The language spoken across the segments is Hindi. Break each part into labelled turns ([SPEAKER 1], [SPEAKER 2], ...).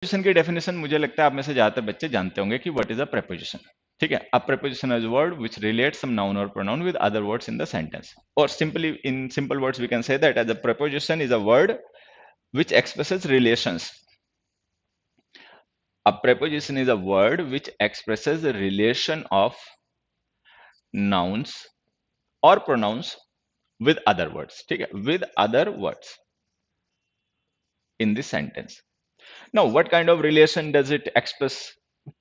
[SPEAKER 1] प्रेपोजिशन की डेफिनेशन मुझे लगता है आप में से ज्यादातर बच्चे जानते होंगे कि व्हाट इज अ प्रेपोजिशन। ठीक है, a preposition is word which relates some noun or pronoun with other words in the sentence, और simply in simple words we can say that as a preposition is a word which expresses relations. A preposition is a word which expresses the relation of nouns or pronouns with other words. ठीक है, with other words in this sentence. Now, what kind of relation does it express?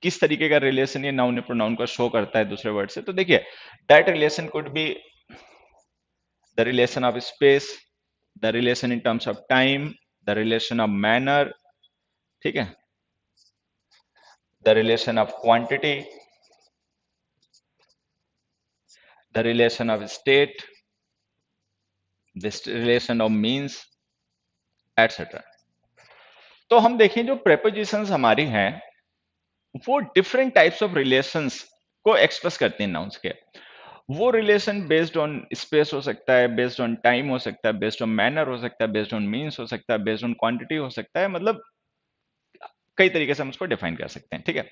[SPEAKER 1] किस तरीके का रिलेशन ये नाउन या प्रोनाउन का शो करता है दूसरे वर्ड से? तो देखिए, that relation could be the relation of space, the relation in terms of time, the relation of manner, ठीक है, the relation of quantity, the relation of state, this relation of means, etc. तो हम देखें जो prepositions हमारी हैं वो डिफरेंट टाइप्स ऑफ रिलेशंस को एक्सप्रेस करती हैं नाउन्स के। वो रिलेशन बेस्ड ऑन स्पेस हो सकता है, बेस्ड ऑन टाइम हो सकता है, बेस्ड ऑन मैनर हो सकता है, बेस्ड ऑन मीन्स हो सकता है, बेस्ड ऑन क्वांटिटी हो सकता है, मतलब कई तरीके से हम उसको डिफाइन कर सकते हैं। ठीक है,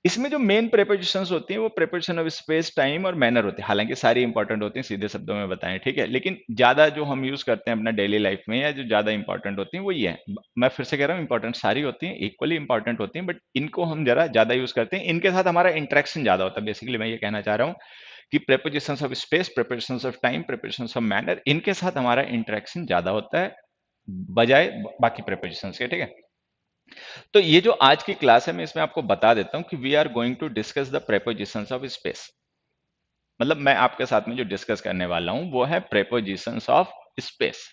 [SPEAKER 1] इसमें जो मेन प्रेपोजिशंस होती हैं वो प्रेपोजिशन ऑफ स्पेस, टाइम और मैनर होती है। हालांकि सारी इंपॉर्टेंट होती हैं, सीधे शब्दों में बताएं, ठीक है, लेकिन ज्यादा जो हम यूज करते हैं अपना डेली लाइफ में या जो ज्यादा इंपॉर्टेंट होती हैं वो ये है। मैं फिर से कह रहा हूँ, इंपॉर्टेंट सारी होती हैं, इक्वली इंपॉर्टेंट होती हैं, बट इनको हम जरा ज्यादा यूज करते हैं, इनके साथ हमारा इंटरेक्शन ज्यादा होता है। बेसिकली मैं ये कहना चाह रहा हूँ कि prepositions of space, prepositions of time, prepositions of manner, इनके साथ हमारा इंटरेक्शन ज्यादा होता है बजाय बाकी प्रेपोजिशंस के। ठीक है, तो ये जो आज की क्लास है मैं इसमें आपको बता देता हूं कि we are going to discuss the prepositions of space. मतलब मैं आपके साथ में जो डिस्कस करने वाला हूं वो है प्रेपोजिशंस ऑफ स्पेस,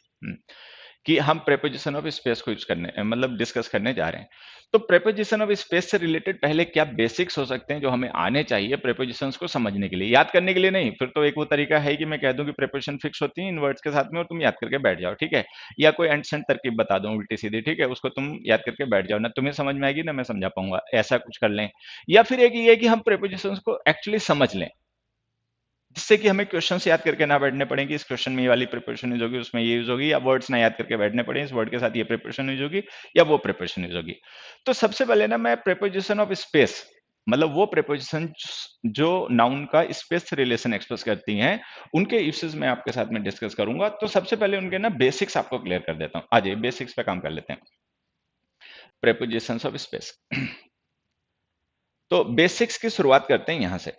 [SPEAKER 1] कि हम प्रेपोजिशन ऑफ स्पेस को यूज करने मतलब डिस्कस करने जा रहे हैं। तो प्रेपोजिशन ऑफ स्पेस से रिलेटेड पहले क्या बेसिक्स हो सकते हैं जो हमें आने चाहिए प्रेपोजिशंस को समझने के लिए, याद करने के लिए नहीं। फिर तो एक वो तरीका है कि मैं कह दूं कि प्रेपोजिशन फिक्स होती है इन वर्ड्स के साथ में और तुम याद करके बैठ जाओ, ठीक है, या कोई एंड तरकीब बता दूं उल्टी सीधी, ठीक है, उसको तुम याद करके बैठ जाओ, ना तुम्हें समझ में आएगी ना मैं समझा पाऊंगा, ऐसा कुछ कर लें। या फिर एक ये कि हम प्रेपोजिशंस को एक्चुअली समझ लें, जिससे कि हमें क्वेश्चंस याद करके ना बैठने पड़े कि इस क्वेश्चन में ये वाली प्रिपरेशन यूज होगी, उसमें ये यूज होगी, या वर्ड्स ना याद करके बैठने पड़े इस वर्ड के साथ ये प्रिपरेशन यूज होगी या वो प्रिपरेशन यूज होगी। तो सबसे पहले ना मैं प्रिपोजिशन ऑफ स्पेस, मतलब वो प्रिपोजिशन जो नाउन का स्पेस से रिलेशन एक्सप्रेस करती हैं, उनके यूसेज में आपके साथ में डिस्कस करूंगा। तो सबसे पहले उनके ना बेसिक्स आपको क्लियर कर देता हूं। आ जाइए बेसिक्स पे काम कर लेते हैं, प्रिपोजिशंस ऑफ स्पेस। तो बेसिक्स की शुरुआत करते हैं यहां से,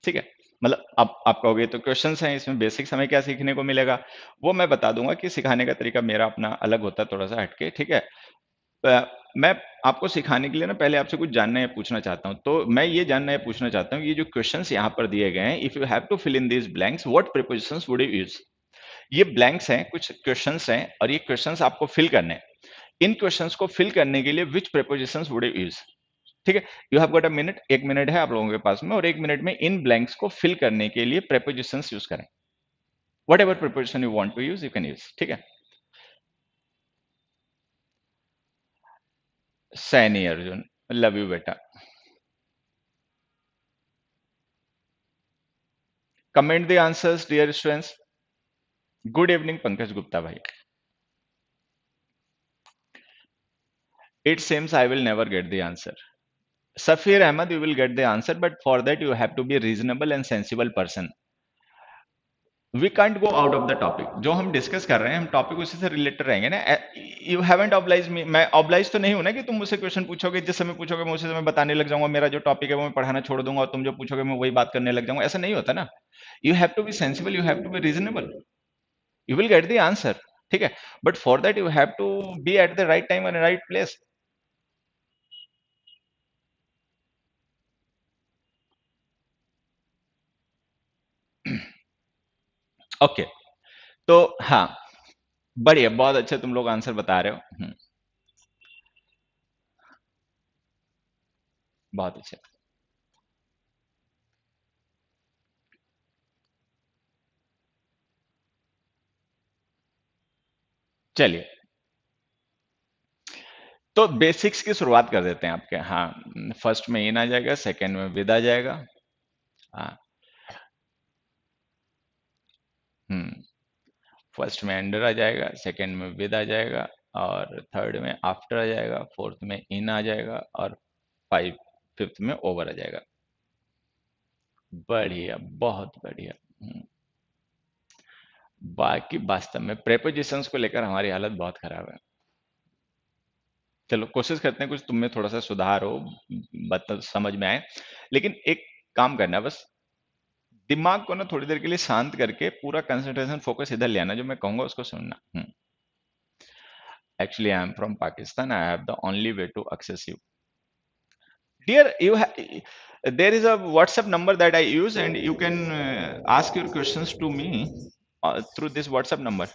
[SPEAKER 1] ठीक है। मतलब अब आप कहोगे तो क्वेश्चंस हैं इसमें, बेसिक्स हमें क्या सीखने को मिलेगा, वो मैं बता दूंगा कि सिखाने का तरीका मेरा अपना अलग होता है थोड़ा सा हटके, ठीक है। मैं आपको सिखाने के लिए ना पहले आपसे कुछ जानना या पूछना चाहता हूं। तो मैं ये जानना या पूछना चाहता हूँ, ये जो क्वेश्चंस यहाँ पर दिए गए हैं, if you have to fill in these blanks what prepositions would you use. ये ब्लैंक्स हैं, कुछ क्वेश्चंस हैं और ये क्वेश्चंस आपको फिल करने हैं। इन क्वेश्चंस को फिल करने के लिए विच प्रीपोजिशंस वुड यू यूज, ठीक है। You have got a minute, 1 minute है आप लोगों के पास में, और 1 मिनट में इन ब्लैंक्स को फिल करने के लिए प्रेपोजिशंस यूज करें। Whatever preposition you want to use you can use, ठीक है। सैनी अर्जुन, लव यू बेटा। Comment the answers dear students. Good evening Pankaj Gupta भाई। It seems I will never get the answer. Safir Ahmed, you will get the answer, but for that you have to be a reasonable and sensible person. We can't go out of the topic. जो हम डिस्कस कर रहे हैं हम टॉपिक उसी से रिलेटेड रहेंगे ना। यू हैवंट ऑब्लाइज मी, मैं ऑब्लाइज तो नहीं हूं ना कि तुम मुझसे क्वेश्चन पूछोगे, जिस समय पूछोगे मैं उसी समय बताने लग जाऊंगा, मेरा जो टॉपिक है वो मैं पढ़ाना छोड़ दूंगा और तुम जो पूछोगे मैं वही बात करने लग जाऊंगा, ऐसा नहीं होता ना। You have to be sensible, you have to be reasonable, you will get the answer, ठीक है। But for that you have to be at the right time and right place. Okay, तो हाँ, बढ़िया, बहुत अच्छे तुम लोग आंसर बता रहे हो। बहुत अच्छे। चलिए, तो बेसिक्स की शुरुआत कर देते हैं आपके। हाँ, फर्स्ट में इन आ जाएगा, सेकंड में विद आ जाएगा। हाँ, फर्स्ट में अंडर आ जाएगा, सेकंड में विद आ जाएगा, और थर्ड में आफ्टर आ जाएगा, फोर्थ में इन आ जाएगा, और फिफ्थ में ओवर आ जाएगा। बढ़िया, बहुत बढ़िया। बाकी वास्तव में प्रेपोजिशंस को लेकर हमारी हालत बहुत खराब है। चलो कोशिश करते हैं कुछ तुम में थोड़ा सा सुधार हो, बता समझ में आए। लेकिन एक काम करना है बस, दिमाग को ना थोड़ी देर के लिए शांत करके पूरा कंसंट्रेशन फोकस इधर ले आना, जो मैं कहूंगा उसको सुनना। Actually I am from Pakistan, I have the only way to access you. Dear, there is a WhatsApp number that I use, and you can ask your questions to me through this WhatsApp number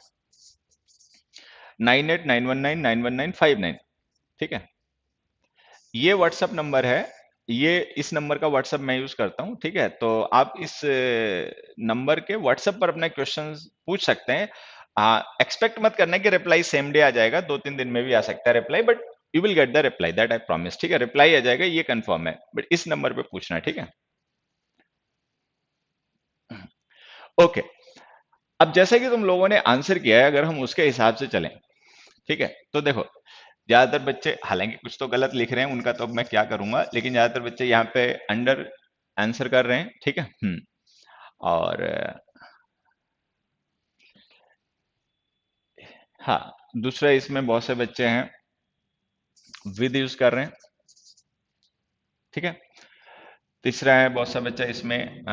[SPEAKER 1] 9891991959। ठीक है, ये WhatsApp नंबर है, ये इस नंबर का WhatsApp मैं यूज करता हूँ। ठीक है, तो आप इस नंबर के WhatsApp पर अपने क्वेश्चंस पूछ सकते हैं। एक्सपेक्ट मत करना कि रिप्लाई सेम डे आ जाएगा, 2-3 दिन में भी आ सकता है reply, but you will get the reply, that I promise. ठीक है, रिप्लाई आ जाएगा, ये कंफर्म है, बट इस नंबर पे पूछना है। ठीक है, ओके। अब जैसे कि तुम लोगों ने आंसर किया है, अगर हम उसके हिसाब से चलें, ठीक है, तो देखो ज्यादातर बच्चे, हालांकि कुछ तो गलत लिख रहे हैं, उनका तो अब मैं क्या करूंगा, लेकिन ज्यादातर बच्चे यहाँ पे अंडर आंसर कर रहे हैं। ठीक है, और हाँ, दूसरा इसमें बहुत से बच्चे हैं विद यूज कर रहे हैं। ठीक है, तीसरा है बहुत सा बच्चा इसमें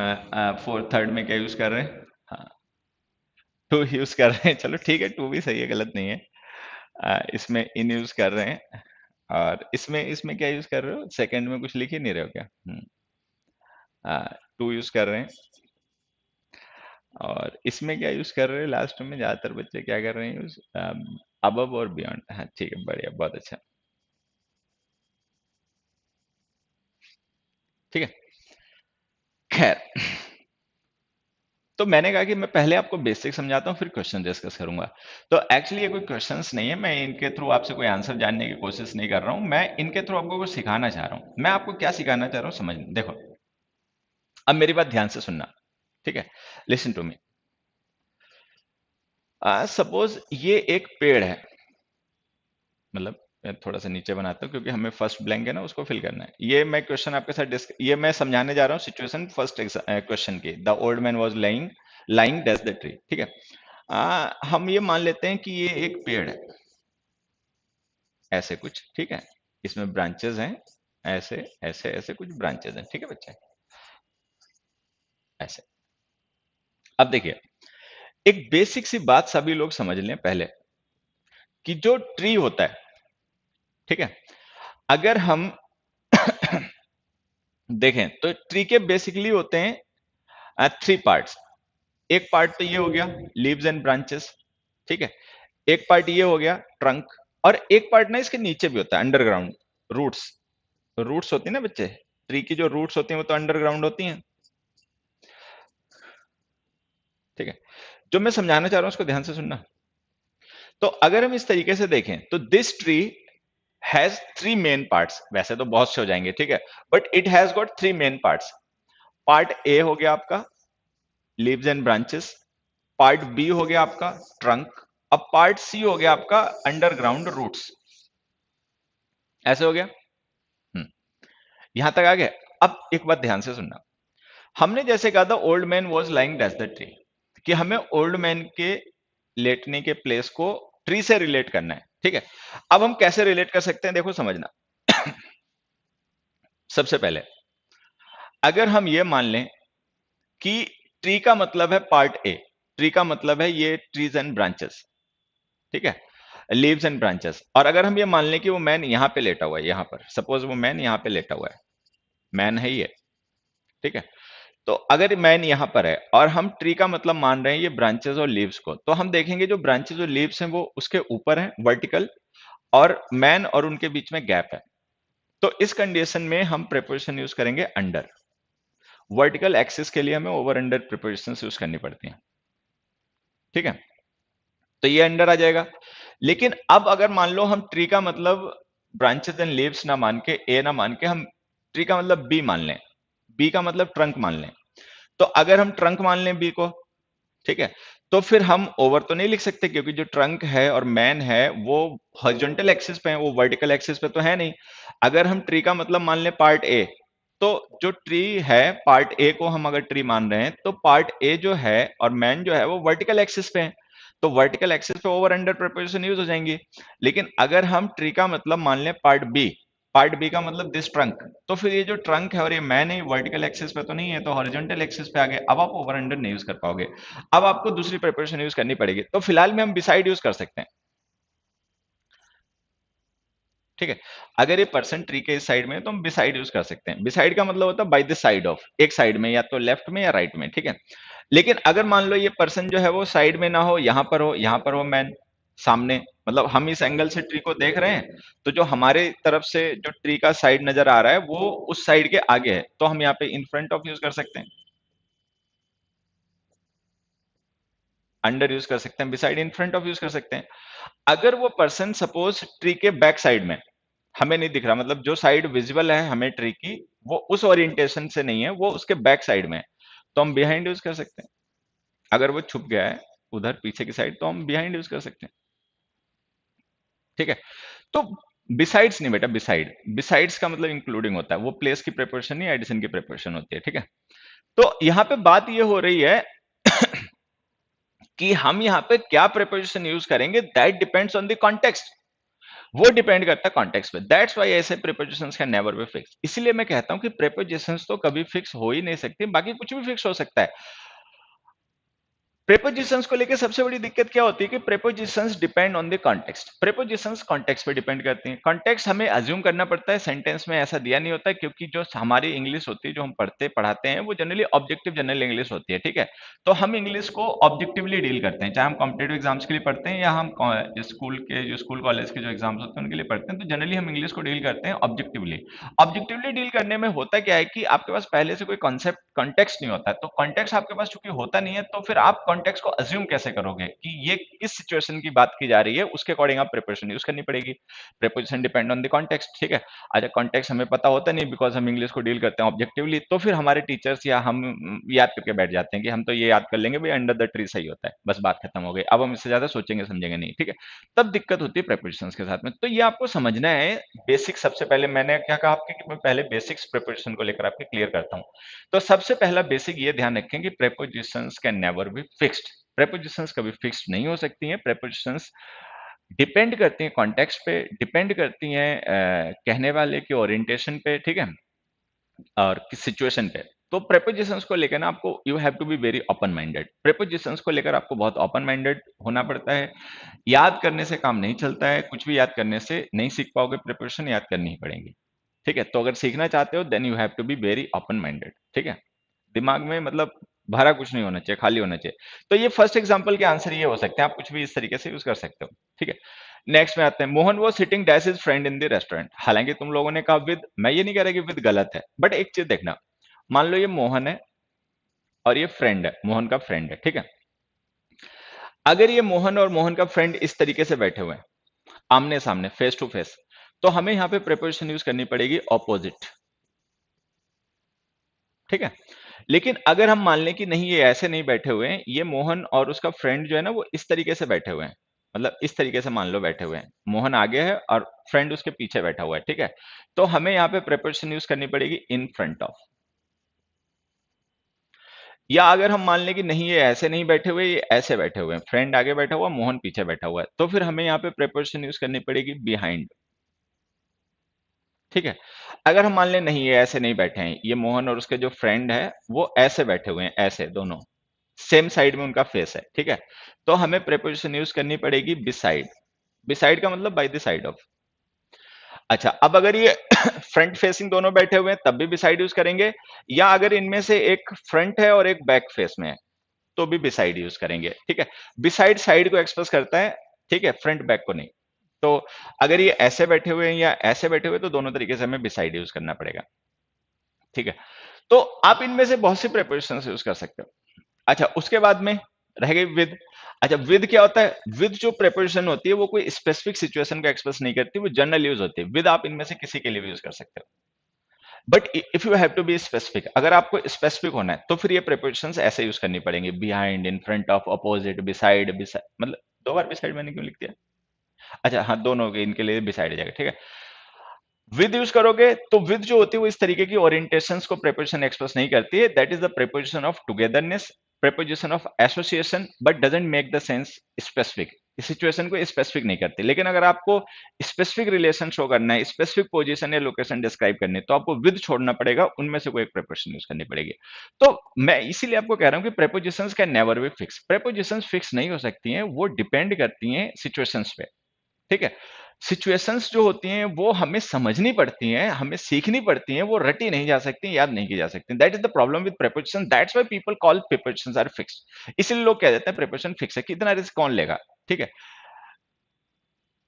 [SPEAKER 1] फोर्थ थर्ड में क्या यूज कर रहे हैं, हाँ, टू यूज कर रहे हैं। चलो ठीक है, टू भी सही है, गलत नहीं है। इसमें इन यूज कर रहे हैं, और इसमें इसमें क्या यूज कर रहे हो, सेकंड में कुछ लिख ही नहीं रहे हो क्या? टू यूज कर रहे हैं, और इसमें क्या यूज कर रहे हैं, लास्ट में ज्यादातर बच्चे क्या कर रहे हैं यूज, अबव और बियॉन्ड। हाँ ठीक है, बढ़िया, बहुत अच्छा। ठीक है, खैर, तो मैंने कहा कि मैं पहले आपको बेसिक समझाता हूँ, फिर क्वेश्चन डिस्कस करूंगा। तो एक्चुअली ये कोई क्वेश्चंस नहीं है, मैं इनके थ्रू आपसे कोई आंसर जानने की कोशिश नहीं कर रहा हूँ, मैं इनके थ्रू आपको कुछ सिखाना चाह रहा हूँ। मैं आपको क्या सिखाना चाह रहा हूँ समझ, देखो अब मेरी बात ध्यान से सुनना। ठीक है, लिसन टू मी। सपोज ये एक पेड़ है, मतलब मैं थोड़ा सा नीचे बनाता हूँ क्योंकि हमें फर्स्ट ब्लैंक है ना, उसको फिल करना है। ये मैं क्वेश्चन आपके साथ ये मैं समझाने जा रहा हूँ सिचुएशन फर्स्ट क्वेश्चन की। The old man was lying lying that's the tree. ठीक है, हम ये मान लेते हैं कि ये एक पेड़ है, ऐसे कुछ। ठीक है, इसमें ब्रांचेस हैं, ऐसे ऐसे ऐसे कुछ ब्रांचेस हैं। ठीक है बच्चे, ऐसे। अब देखिए, एक बेसिक सी बात सभी लोग समझ लें पहले, कि जो ट्री होता है, ठीक है, अगर हम देखें तो ट्री के बेसिकली होते हैं थ्री पार्ट्स। एक पार्ट तो ये हो गया लीव्स एंड ब्रांचेस, ठीक है, एक पार्ट ये हो गया ट्रंक, और एक पार्ट ना इसके नीचे भी होता है अंडरग्राउंड, रूट्स। रूट्स होती है ना बच्चे, ट्री की जो रूट्स होती हैं वो तो अंडरग्राउंड होती हैं। ठीक है, जो मैं समझाना चाह रहा हूं उसको ध्यान से सुनना। तो अगर हम इस तरीके से देखें तो this tree has three main parts, वैसे तो बहुत से हो जाएंगे, ठीक है, but it has got three main parts. Part A हो गया आपका leaves and branches, part B हो गया आपका ट्रंक, अब पार्ट सी हो गया आपका अंडरग्राउंड रूट्स। ऐसे हो गया, हम्म, यहां तक आ गया। अब एक बात ध्यान से सुनना, हमने जैसे कहा था old man was lying days the tree, कि हमें ओल्ड मैन के लेटने के प्लेस को ट्री से रिलेट करना है। ठीक है, अब हम कैसे रिलेट कर सकते हैं, देखो समझना। सबसे पहले अगर हम ये मान लें कि ट्री का मतलब है पार्ट ए, ट्री का मतलब है ये ट्रीज एंड ब्रांचेस, ठीक है, लीव्स एंड ब्रांचेस, और अगर हम ये मान लें कि वो मैन यहां पे लेटा हुआ है, यहां पर सपोज वो मैन यहां पे लेटा हुआ है, मैन है ये। ठीक है, तो अगर मैन यहां पर है और हम ट्री का मतलब मान रहे हैं ये ब्रांचेस और लीव्स को, तो हम देखेंगे जो ब्रांचेस और लीव्स हैं वो उसके ऊपर हैं वर्टिकल, और मैन और उनके बीच में गैप है। तो इस कंडीशन में हम प्रीपोजिशन यूज करेंगे अंडर। वर्टिकल एक्सिस के लिए हमें ओवर अंडर प्रीपोजिशन यूज करनी पड़ती है। ठीक है, तो ये अंडर आ जाएगा। लेकिन अब अगर मान लो हम ट्री का मतलब ब्रांचेस एंड लीव्स ना मान के, ए ना मान के, हम ट्री का मतलब बी मान लें, बी का मतलब ट्रंक मान लें, तो अगर हम ट्रंक मान लें बी को, ठीक है, तो फिर हम ओवर तो नहीं लिख सकते, क्योंकि जो ट्रंक है और मैन है वो हॉरिजॉन्टल एक्सिस पे है, वो वर्टिकल एक्सिस पे तो है नहीं। अगर हम ट्री का मतलब मान लें पार्ट ए, तो जो ट्री है पार्ट ए को हम अगर ट्री मान रहे हैं, तो पार्ट ए जो है और मैन जो है वो वर्टिकल एक्सिस पे है, तो वर्टिकल एक्सिस पे ओवर अंडर प्रीपोजिशन यूज हो जाएंगी। लेकिन अगर हम ट्री का मतलब मान लें पार्ट बी, पार्ट बी का मतलब दिस ट्रंक, तो फिर ये जो ट्रंक है और ये मैन है वर्टिकल एक्सिस पे तो नहीं है, तो हॉरिजॉन्टल एक्सिस पे आ गए। अब आप ओवर अंडर नहीं यूज कर पाओगे, अब आपको दूसरी प्रिपरेशन यूज करनी पड़ेगी। तो फिलहाल में हम बिसाइड यूज कर सकते हैं, ठीक है। अगर ये पर्सन ट्री के इस साइड में है तो हम बिसाइड यूज कर सकते हैं। बिसाइड का मतलब होता है बाय द साइड ऑफ, एक साइड में, या तो लेफ्ट में या राइट में, ठीक है। लेकिन अगर मान लो ये पर्सन जो है वो साइड में ना हो, यहां पर हो, यहां पर हो मैन, सामने, मतलब हम इस एंगल से ट्री को देख रहे हैं, तो जो हमारे तरफ से जो ट्री का साइड नजर आ रहा है वो उस साइड के आगे है, तो हम यहाँ पे इन फ्रंट ऑफ यूज कर सकते हैं, अंडर यूज कर सकते हैं, beside in front of use कर सकते हैं। अगर वो पर्सन सपोज ट्री के बैक साइड में, हमें नहीं दिख रहा, मतलब जो साइड विजिबल है हमें ट्री की, वो उस ओरिएंटेशन से नहीं है, वो उसके बैक साइड में है, तो हम बिहाइंड यूज कर सकते हैं। अगर वो छुप गया है उधर पीछे की साइड, तो हम बिहाइंड यूज कर सकते हैं, ठीक है। तो बिसाइड्स नहीं बेटा, बिसाइड, बिसाइड्स का मतलब इंक्लूडिंग होता है, वो प्लेस की प्रिपरेशन नहीं, एडिशन की प्रिपरेशन होती है, ठीक है। तो यहाँ पे बात ये हो रही है कि हम यहाँ पे क्या प्रिपरेशन यूज करेंगे, that depends on the context, वो डिपेंड करता है कॉन्टेक्स्ट पे। दैट्स व्हाई ऐसे prepositions can never be fix. इसलिए मैं कहता हूं कि प्रीपोजिशंस तो कभी फिक्स हो ही नहीं सकती, बाकी कुछ भी फिक्स हो सकता है। प्रेपोजिशंस को लेकर सबसे बड़ी दिक्कत क्या होती है कि prepositions depend on the context, prepositions context पे डिपेंड करती हैं। कॉन्टेक्स्ट हमें अज्यूम करना पड़ता है, सेंटेंस में ऐसा दिया नहीं होता है, क्योंकि जो हमारी इंग्लिश होती है, जो हम पढ़ते पढ़ाते हैं, वो जनरली ऑब्जेक्टिव जनरल इंग्लिश होती है, ठीक है। तो हम इंग्लिश को ऑब्जेक्टिवली डील करते हैं, चाहे हम कॉम्पिटेटिव एग्जाम्स के लिए पढ़ते हैं या हम स्कूल के जो स्कूल कॉलेज के जो एग्जाम्स होते हैं उनके लिए पढ़ते हैं, तो जनरली हम इंग्लिश को डील करते हैं ऑब्जेक्टिवली। ऑब्जेक्टिवली डील करने में होता क्या है कि आपके पास पहले से कोई कॉन्सेप्ट कॉन्टेक्स्ट नहीं होता है, तो कॉन्टेक्स्ट आपके पास चूंकि होता नहीं है, तो फिर आप कॉन्टेक्स्ट को अज्यूम कैसे करोगे कि ये किस सिचुएशन की बात की जा रही है, उसके अकॉर्डिंग आप प्रिपरेशन यूज करनी पड़ेगी। Preposition depend on the context, ठीक है। अच्छा, कॉन्टेक्स्ट हमें पता होता नहीं, बिकॉज हम इंग्लिश को डील करते हैं ऑब्जेक्टिवली, तो फिर हमारे टीचर्स या हम याद करके बैठ जाते हैं कि हम तो ये याद कर लेंगे भाई अंडर द ट्री सही होता है, बस बात खत्म हो गई, अब हम इससे ज्यादा सोचेंगे समझेंगे नहीं, ठीक है। तब दिक्कत होती है प्रिपोजिशंस के साथ में, तो ये आपको समझना है। बेसिक, सबसे पहले मैंने क्या कहा आपके कि मैं पहले बेसिक्स प्रिपोजिशन को लेकर आपके क्लियर करता हूं। तो सबसे पहला बेसिक ये ध्यान रखें कि prepositions can never be fixed. Prepositions कभी फिक्स्ड नहीं हो सकती हैं। प्रेपोजिशंस डिपेंड करती हैं कॉन्टेक्स्ट पे, डिपेंड करती हैं कहने वाले के ओरिएंटेशन पे, ठीक है, और किस सिचुएशन पे। तो प्रेपोजिशंस को लेकर ना आपको you have to be very open minded. Prepositions को लेकर आपको बहुत ओपन माइंडेड होना पड़ता है। याद करने से काम नहीं चलता है, कुछ भी याद करने से नहीं सीख पाओगे, प्रिपरेशन याद करनी ही पड़ेगी, ठीक है। तो अगर सीखना चाहते हो then you have to be very open minded, ठीक है। दिमाग में मतलब भरा कुछ नहीं होना चाहिए, खाली होना चाहिए। तो ये फर्स्ट एग्जांपल के आंसर ये हो सकते हैं, आप कुछ भी इस तरीके से यूज कर सकते हो, ठीक है। नेक्स्ट में आते हैं, मोहन वो sitting dash his friend in the restaurant. हालांकि तुम लोगों ने कहा विद, मैं ये नहीं कह रहा कि विद गलत है, बट एक चीज देखना, मान लो ये मोहन है और ये फ्रेंड है, मोहन का फ्रेंड है, ठीक है। अगर ये मोहन और मोहन का फ्रेंड इस तरीके से बैठे हुए हैं, आमने सामने, फेस टू फेस, तो हमें यहाँ पे प्रिपोजिशन यूज करनी पड़ेगी ऑपोजिट, ठीक है। लेकिन अगर हम मान लें कि नहीं ये ऐसे नहीं बैठे हुए हैं, ये मोहन और उसका फ्रेंड जो है ना वो इस तरीके से बैठे हुए हैं, मतलब इस तरीके से मान लो बैठे हुए हैं, मोहन आगे है और फ्रेंड उसके पीछे बैठा हुआ है, ठीक है। तो हमें यहाँ पे प्रिपोजिशन यूज करनी पड़ेगी इन फ्रंट ऑफ। या अगर हम मान लें कि नहीं ये ऐसे नहीं बैठे हुए, ये ऐसे बैठे हुए हैं, फ्रेंड आगे बैठा हुआ, मोहन पीछे बैठा हुआ है, तो फिर हमें यहाँ पे प्रिपोजिशन यूज करनी पड़ेगी बिहाइंड, ठीक है। अगर हम मान लें नहीं ये ऐसे नहीं बैठे हैं, ये मोहन और उसके जो फ्रेंड है वो ऐसे बैठे हुए हैं, ऐसे दोनों सेम साइड में उनका फेस है, ठीक है। तो हमें प्रेपोजिशन यूज करनी पड़ेगी बिसाइड। बिसाइड का मतलब बाय द साइड ऑफ। अच्छा, अब अगर ये फ्रंट फेसिंग दोनों बैठे हुए हैं तब भी बिसाइड यूज करेंगे, या अगर इनमें से एक फ्रंट है और एक बैक फेस में है तो भी बिसाइड यूज करेंगे, ठीक है। बिसाइड साइड को एक्सप्रेस करता है, ठीक है, फ्रंट बैक को नहीं। तो अगर ये ऐसे बैठे हुए हैं या ऐसे बैठे हुए हैं, तो दोनों तरीके से हमें बिसाइड यूज करना पड़ेगा, ठीक है। तो आप इनमें से बहुत सी प्रेपोजिशन यूज कर सकते हो। अच्छा, उसके बाद में रह गई विद। अच्छा, विद क्या होता है? विद जो प्रेपोजिशन होती है वो कोई स्पेसिफिक सिचुएशन को एक्सप्रेस नहीं करती, वो जनरल यूज होती है। विद आप इनमें से किसी के लिए भी यूज कर सकते हो। But if you have to be specific, अगर आपको स्पेसिफिक होना है तो फिर ये प्रिपोजिशंस ऐसे यूज करनी पड़ेंगी, behind, in front of, opposite, beside, मतलब दो बार बिसाइड मैंने क्यों लिख दिया? अच्छा हाँ, दोनों के इनके लिए बिसाइड जाएगा, ठीक है। विद यूज करोगे तो विद जो होती है वो इस तरीके की ओरिएंटेशंस को प्रीपोजिशन एक्सप्रेस नहीं करती है, that is the preposition of togetherness, preposition of association, but doesn't make the sense specific, इस सिचुएशन को स्पेसिफिक नहीं करती। लेकिन अगर आपको स्पेसिफिक रिलेशन शो करना है, स्पेसिफिक पोजीशन या लोकेशन डिस्क्राइब करनी है, तो आपको विद छोड़ना पड़ेगा, उनमें से कोई एक प्रीपोजिशन यूज करनी पड़ेगी। तो मैं इसीलिए आपको कह रहा हूं कि prepositions can never be fix, prepositions fix नहीं हो सकती हैं, वो डिपेंड करती हैं सिचुएशंस पे, ठीक है। सिचुएशंस जो होती हैं वो हमें समझनी पड़ती हैं, हमें सीखनी पड़ती हैं, वो रटी नहीं जा सकती, याद नहीं की जा सकती। That is the problem with preposition, that's why people call prepositions are fixed. इसलिए लोग कह देते हैं प्रीपोजिशन फिक्स है, कि इतना रिस्क कौन लेगा, ठीक है।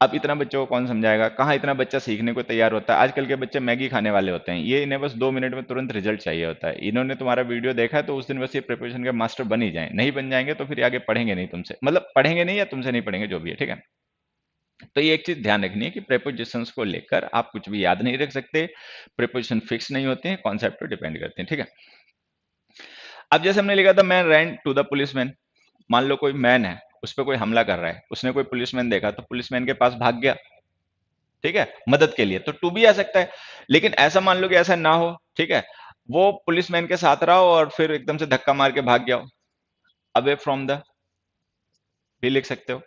[SPEAKER 1] अब इतना बच्चों को कौन समझाएगा, कहाँ इतना बच्चा सीखने को तैयार होता है। आजकल के बच्चे मैगी खाने वाले होते हैं, ये इन्हें बस 2 मिनट में तुरंत रिजल्ट चाहिए होता है। इन्होंने तुम्हारा वीडियो देखा है तो उस दिन बस ये प्रिपरेशन के मास्टर बन ही जाए, नहीं बन जाएंगे तो फिर आगे पढ़ेंगे नहीं तुमसे, मतलब पढ़ेंगे नहीं या तुमसे नहीं पढ़ेंगे, जो भी है, ठीक है। तो ये एक चीज ध्यान रखनी है कि प्रीपोजिशंस को लेकर आप कुछ भी याद नहीं रख सकते, प्रीपोजिशन फिक्स नहीं होते हैं, कॉन्सेप्ट पे डिपेंड करते हैं, ठीक है। अब जैसे हमने लिखा था man ran to the policeman, मान लो कोई मैन है, उस पर कोई हमला कर रहा है, उसने कोई पुलिसमैन देखा तो पुलिसमैन के पास भाग गया, ठीक है, मदद के लिए, तो टू भी आ सकता है। लेकिन ऐसा मान लो कि ऐसा ना हो, ठीक है, वो पुलिसमैन के साथ रहा हो और फिर एकदम से धक्का मार के भाग गया हो, अवे फ्रॉम द भी लिख सकते हो,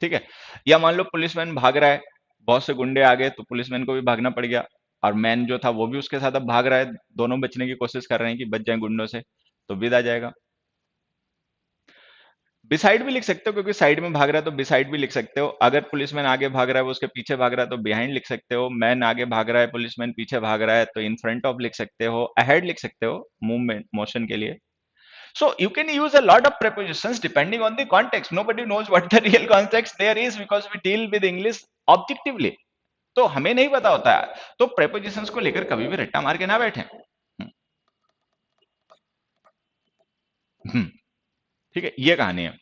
[SPEAKER 1] ठीक है। या मान लो पुलिसमैन भाग रहा है, बहुत से गुंडे आ गए तो पुलिसमैन को भी भागना पड़ गया, और मैन जो था वो भी उसके साथ अब भाग रहा है, दोनों बचने की कोशिश कर रहे हैं कि बच जाए गुंडों से, तो विद आ जाएगा। बिसाइड भी लिख सकते हो, क्योंकि साइड में भाग रहा है तो बिसाइड भी लिख सकते हो। अगर पुलिसमैन आगे भाग रहा है वो उसके पीछे भाग रहा है तो बिहाइंड लिख सकते हो। मैन आगे भाग रहा है, पुलिसमैन पीछे भाग रहा है तो इन फ्रंट ऑफ लिख सकते हो। अहेड लिख सकते हो मूवमेंट, मोशन के लिए। So you can use a lot of prepositions depending on the context. Nobody knows what the real context there is because we deal with English objectively. तो हमें नहीं पता होता है, तो prepositions को लेकर कभी भी रट्टा मार के ना बैठे। ठीक है, ये कहानी है।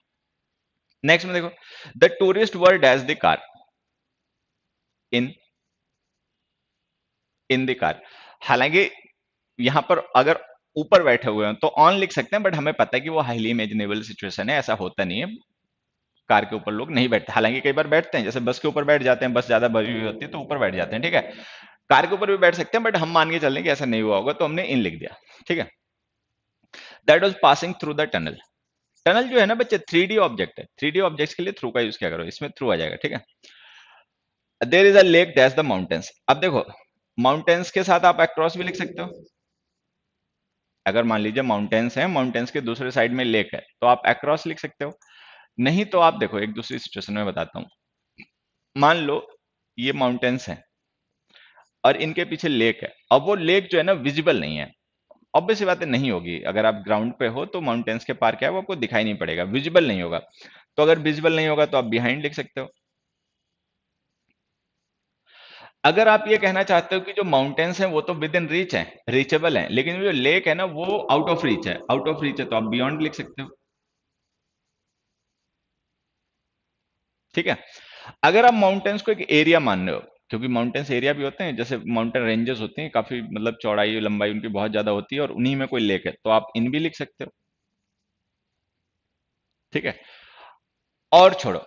[SPEAKER 1] नेक्स्ट में देखो, the tourist were dash the car, in in the car. हालांकि यहां पर अगर ऊपर बैठे हुए हैं तो ऑन लिख सकते हैं, बट हमें पता है कि वो हाईली इमेजिनेबल सिचुएशन है, ऐसा होता नहीं है, कार के ऊपर लोग नहीं बैठते। हालांकि कई बार बैठते हैं, जैसे बस के ऊपर बैठ जाते हैं, बस ज्यादा भरी हुई होती है तो ऊपर बैठ जाते हैं, ठीक है। कार के ऊपर भी बैठ सकते हैं, बट हम मान के चल रहे हैं कि ऐसा नहीं हुआ होगा, तो हमने इन लिख दिया, ठीक है। That was passing through the tunnel. Tunnel जो है ना बच्चे 3D ऑब्जेक्ट है, 3D ऑब्जेक्ट्स के लिए थ्रू का यूज क्या करो, इसमें थ्रू आ जाएगा, ठीक है। There is a lake that's the mountains. अब देखो, माउंटेन्स के साथ आप अक्रॉस भी लिख सकते हो। अगर मान लीजिए माउंटेन्स है, माउंटेन्स के दूसरे साइड में लेक है, तो आप अक्रॉस लिख सकते हो। नहीं तो आप देखो, एक दूसरी सिचुएशन में बताता हूं। मान लो ये माउंटेन्स है और इनके पीछे लेक है, अब वो लेक जो है ना विजिबल नहीं है। ऑब्वियस सी बात है, नहीं होगी, अगर आप ग्राउंड पे हो तो माउंटेन्स के पार क्या है वो आपको दिखाई नहीं पड़ेगा, विजिबल नहीं होगा। तो अगर विजिबल नहीं होगा तो आप बिहाइंड लिख सकते हो। अगर आप ये कहना चाहते हो कि जो माउंटेन्स हैं वो तो विद इन रीच है, रीचेबल है, लेकिन जो लेक है ना वो आउट ऑफ रीच है, आउट ऑफ रीच है, तो आप बियॉन्ड लिख सकते हो, ठीक है। अगर आप माउंटेन्स को एक एरिया मान रहे हो, क्योंकि माउंटेन्स एरिया भी होते हैं, जैसे माउंटेन रेंजेस होती हैं, काफी मतलब चौड़ाई लंबाई उनकी बहुत ज्यादा होती है और उन्हीं में कोई लेक है, तो आप इन भी लिख सकते हो, ठीक है। और छोड़ो,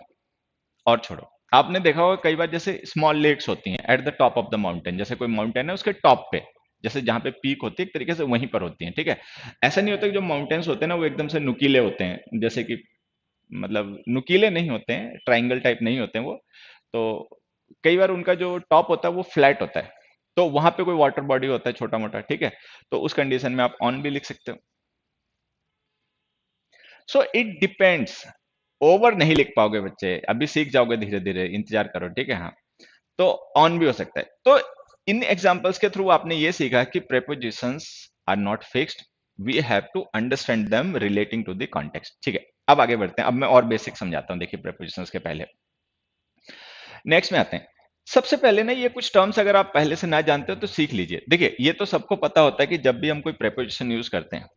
[SPEAKER 1] और छोड़ो, आपने देखा होगा कई बार जैसे स्मॉल लेक्स होती हैं at the top of the mountain, जैसे कोई माउंटेन है उसके टॉप पे, जैसे जहां पे पीक होती है एक तरीके से वहीं पर होती हैं, ठीक है। ऐसा नहीं होता कि जो माउंटेन्स होते हैं ना वो एकदम से नुकीले होते हैं, जैसे कि मतलब नुकीले नहीं होते हैं, ट्राइंगल टाइप नहीं होते हैं वो। तो कई बार उनका जो टॉप होता है वो फ्लैट होता है, तो वहां पे कोई वाटर बॉडी होता है छोटा मोटा, ठीक है। तो उस कंडीशन में आप ऑन भी लिख सकते हो। सो इट डिपेंड्स, ओवर नहीं लिख पाओगे बच्चे, अभी सीख जाओगे धीरे धीरे, इंतजार करो, ठीक है, हाँ। तो ऑन भी हो सकता है। तो इन एग्जांपल्स के थ्रू आपने ये सीखा कि prepositions are not fixed, we have to understand them relating to the context, ठीक है। अब आगे बढ़ते हैं, अब मैं और बेसिक समझाता हूं, देखिए प्रेपोजिशंस के पहले। नेक्स्ट में आते हैं। सबसे पहले ना ये कुछ टर्म्स अगर आप पहले से ना जानते हो तो सीख लीजिए। देखिए ये तो सबको पता होता है कि जब भी हम कोई प्रेपोजिशन यूज करते हैं,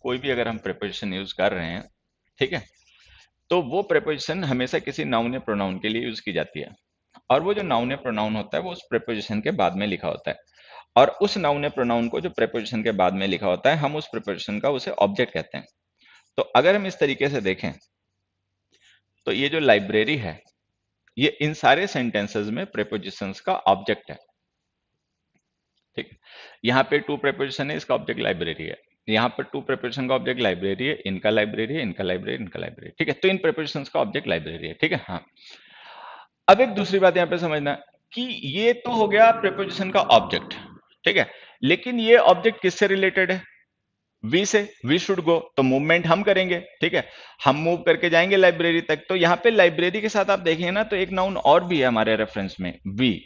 [SPEAKER 1] कोई भी अगर हम प्रेपोजिशन यूज कर रहे हैं, ठीक है, तो वो प्रेपोजिशन हमेशा किसी नाउन या प्रोनाउन के लिए यूज की जाती है। और वो जो नाउन या प्रोनाउन होता है वो उस प्रीपोजिशन के बाद में लिखा होता है, और उस नाउन या प्रोनाउन को जो प्रीपोजिशन के बाद में लिखा होता है हम उस प्रीपोजिशन का उसे ऑब्जेक्ट कहते हैं। तो अगर हम इस तरीके से देखें तो ये जो लाइब्रेरी है ये इन सारे सेंटेंसेस में प्रीपोजिशंस का ऑब्जेक्ट है। ठीक है, यहाँ पे टू प्रीपोजिशन है, इसका ऑब्जेक्ट लाइब्रेरी है। यहाँ पर टू प्रीपोजिशन का ऑब्जेक्ट लाइब्रेरी है, इनका लाइब्रेरी है, इनका लाइब्रेरी, इनका लाइब्रेरी। ठीक है, तो इन प्रीपोजिशंस का ऑब्जेक्ट लाइब्रेरी है। ठीक है, हाँ। अब एक दूसरी बात यहाँ पे समझना कि ये तो हो गया प्रीपोजिशन का ऑब्जेक्ट। ठीक है, लेकिन ये ऑब्जेक्ट किससे रिलेटेड है? वी से। वी शुड गो, तो मूवमेंट हम करेंगे। ठीक है, हम मूव करके जाएंगे लाइब्रेरी तक। तो यहाँ पे लाइब्रेरी के साथ आप देखेंगे ना तो एक नाउन और भी है हमारे रेफरेंस में, वी।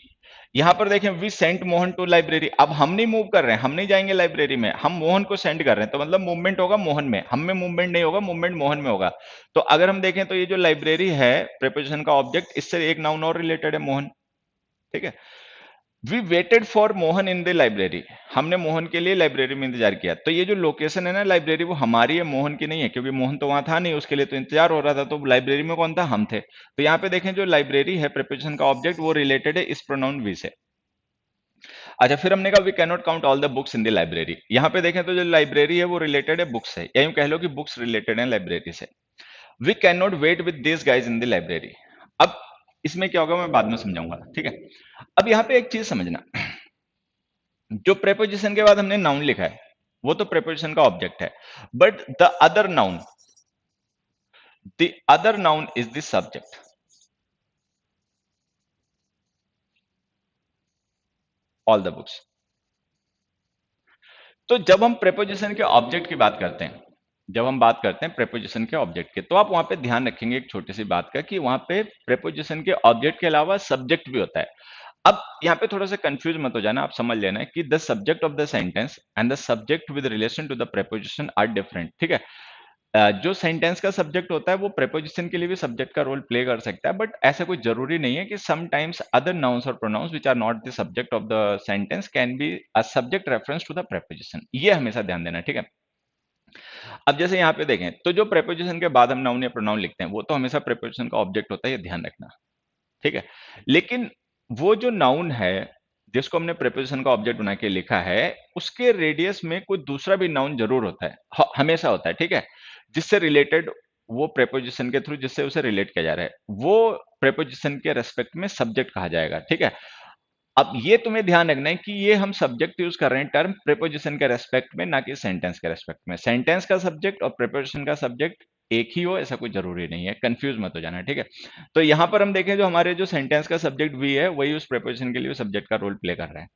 [SPEAKER 1] यहां पर देखें, we sent Mohan to library. अब हम नहीं मूव कर रहे हैं, हम नहीं जाएंगे लाइब्रेरी में, हम मोहन को सेंड कर रहे हैं, तो मतलब मूवमेंट होगा मोहन में, हम में मूवमेंट नहीं होगा, मूवमेंट मोहन में होगा। तो अगर हम देखें तो ये जो लाइब्रेरी है प्रीपोजिशन का ऑब्जेक्ट, इससे एक नाउन और रिलेटेड है, मोहन। ठीक है, we waited for Mohan in the library. हमने मोहन के लिए लाइब्रेरी में इंतजार किया। तो ये जो लोकेशन है ना लाइब्रेरी, वो हमारी है, मोहन की नहीं है, क्योंकि मोहन तो वहां था नहीं, उसके लिए तो इंतजार हो रहा था। तो लाइब्रेरी में कौन था? हम थे। तो यहाँ पे देखें जो लाइब्रेरी है प्रीपोजिशन का ऑब्जेक्ट वो रिलेटेड है इस प्रोनाउन वी से। अच्छा, फिर हमने कहा we can not count all the books in the library. यहाँ पे देखें तो जो लाइब्रेरी है वो रिलेटेड है बुक्स से, या यूं कह लो कि बुक्स रिलेटेड है लाइब्रेरी से। We can not wait with this guys in the library. अब इसमें क्या होगा मैं बाद में समझाऊंगा। ठीक है, अब यहाँ पे एक चीज समझना, जो प्रेपोजिशन के बाद हमने नाउन लिखा है वो तो प्रेपोजिशन का ऑब्जेक्ट है, but the other noun is the subject. All the books. तो जब हम प्रेपोजिशन के ऑब्जेक्ट की बात करते हैं, जब हम बात करते हैं प्रेपोजिशन के ऑब्जेक्ट के, तो आप वहां पे ध्यान रखेंगे एक छोटी सी बात का कि वहां पे प्रेपोजिशन के ऑब्जेक्ट के अलावा सब्जेक्ट भी होता है। अब यहाँ पे थोड़ा सा कंफ्यूज मत हो जाना, आप समझ लेना कि the subject of the sentence and the subject with relation to the preposition are different. ठीक है, जो सेंटेंस का सब्जेक्ट होता है वो प्रेपोजिशन के लिए भी सब्जेक्ट का रोल प्ले कर सकता है, बट ऐसा कोई जरूरी नहीं है कि समटाइम्स अदर नाउन्स और pronouns which are not the subject of the sentence can be a subject reference to the preposition. ये हमेशा ध्यान देना। ठीक है, अब जैसे यहाँ पे देखें तो जो प्रेपोजिशन के बाद हम नाउन या प्रोनाउन लिखते हैं वो तो हमेशा प्रेपोजिशन का ऑब्जेक्ट होता है, ये ध्यान रखना। ठीक है, लेकिन वो जो नाउन है जिसको हमने प्रेपोजिशन का ऑब्जेक्ट बना के लिखा है उसके रेडियस में कोई दूसरा भी नाउन जरूर होता है, हमेशा होता है। ठीक है, जिससे रिलेटेड वो प्रेपोजिशन के थ्रू जिससे उसे रिलेट किया जा रहा है वो प्रेपोजिशन के रेस्पेक्ट में सब्जेक्ट कहा जाएगा। ठीक है, अब ये तुम्हें ध्यान रखना है कि ये हम सब्जेक्ट यूज कर रहे हैं टर्म प्रेपोजिशन के रेस्पेक्ट में, ना कि सेंटेंस के रेस्पेक्ट में। सेंटेंस का सब्जेक्ट और प्रेपोजिशन का सब्जेक्ट एक ही हो ऐसा कोई जरूरी नहीं है, कंफ्यूज मत हो जाना। ठीक है, तो यहां पर हम देखें जो हमारे जो सेंटेंस का सब्जेक्ट भी है वही उस प्रेपोजिशन के लिए सब्जेक्ट का रोल प्ले कर रहा है।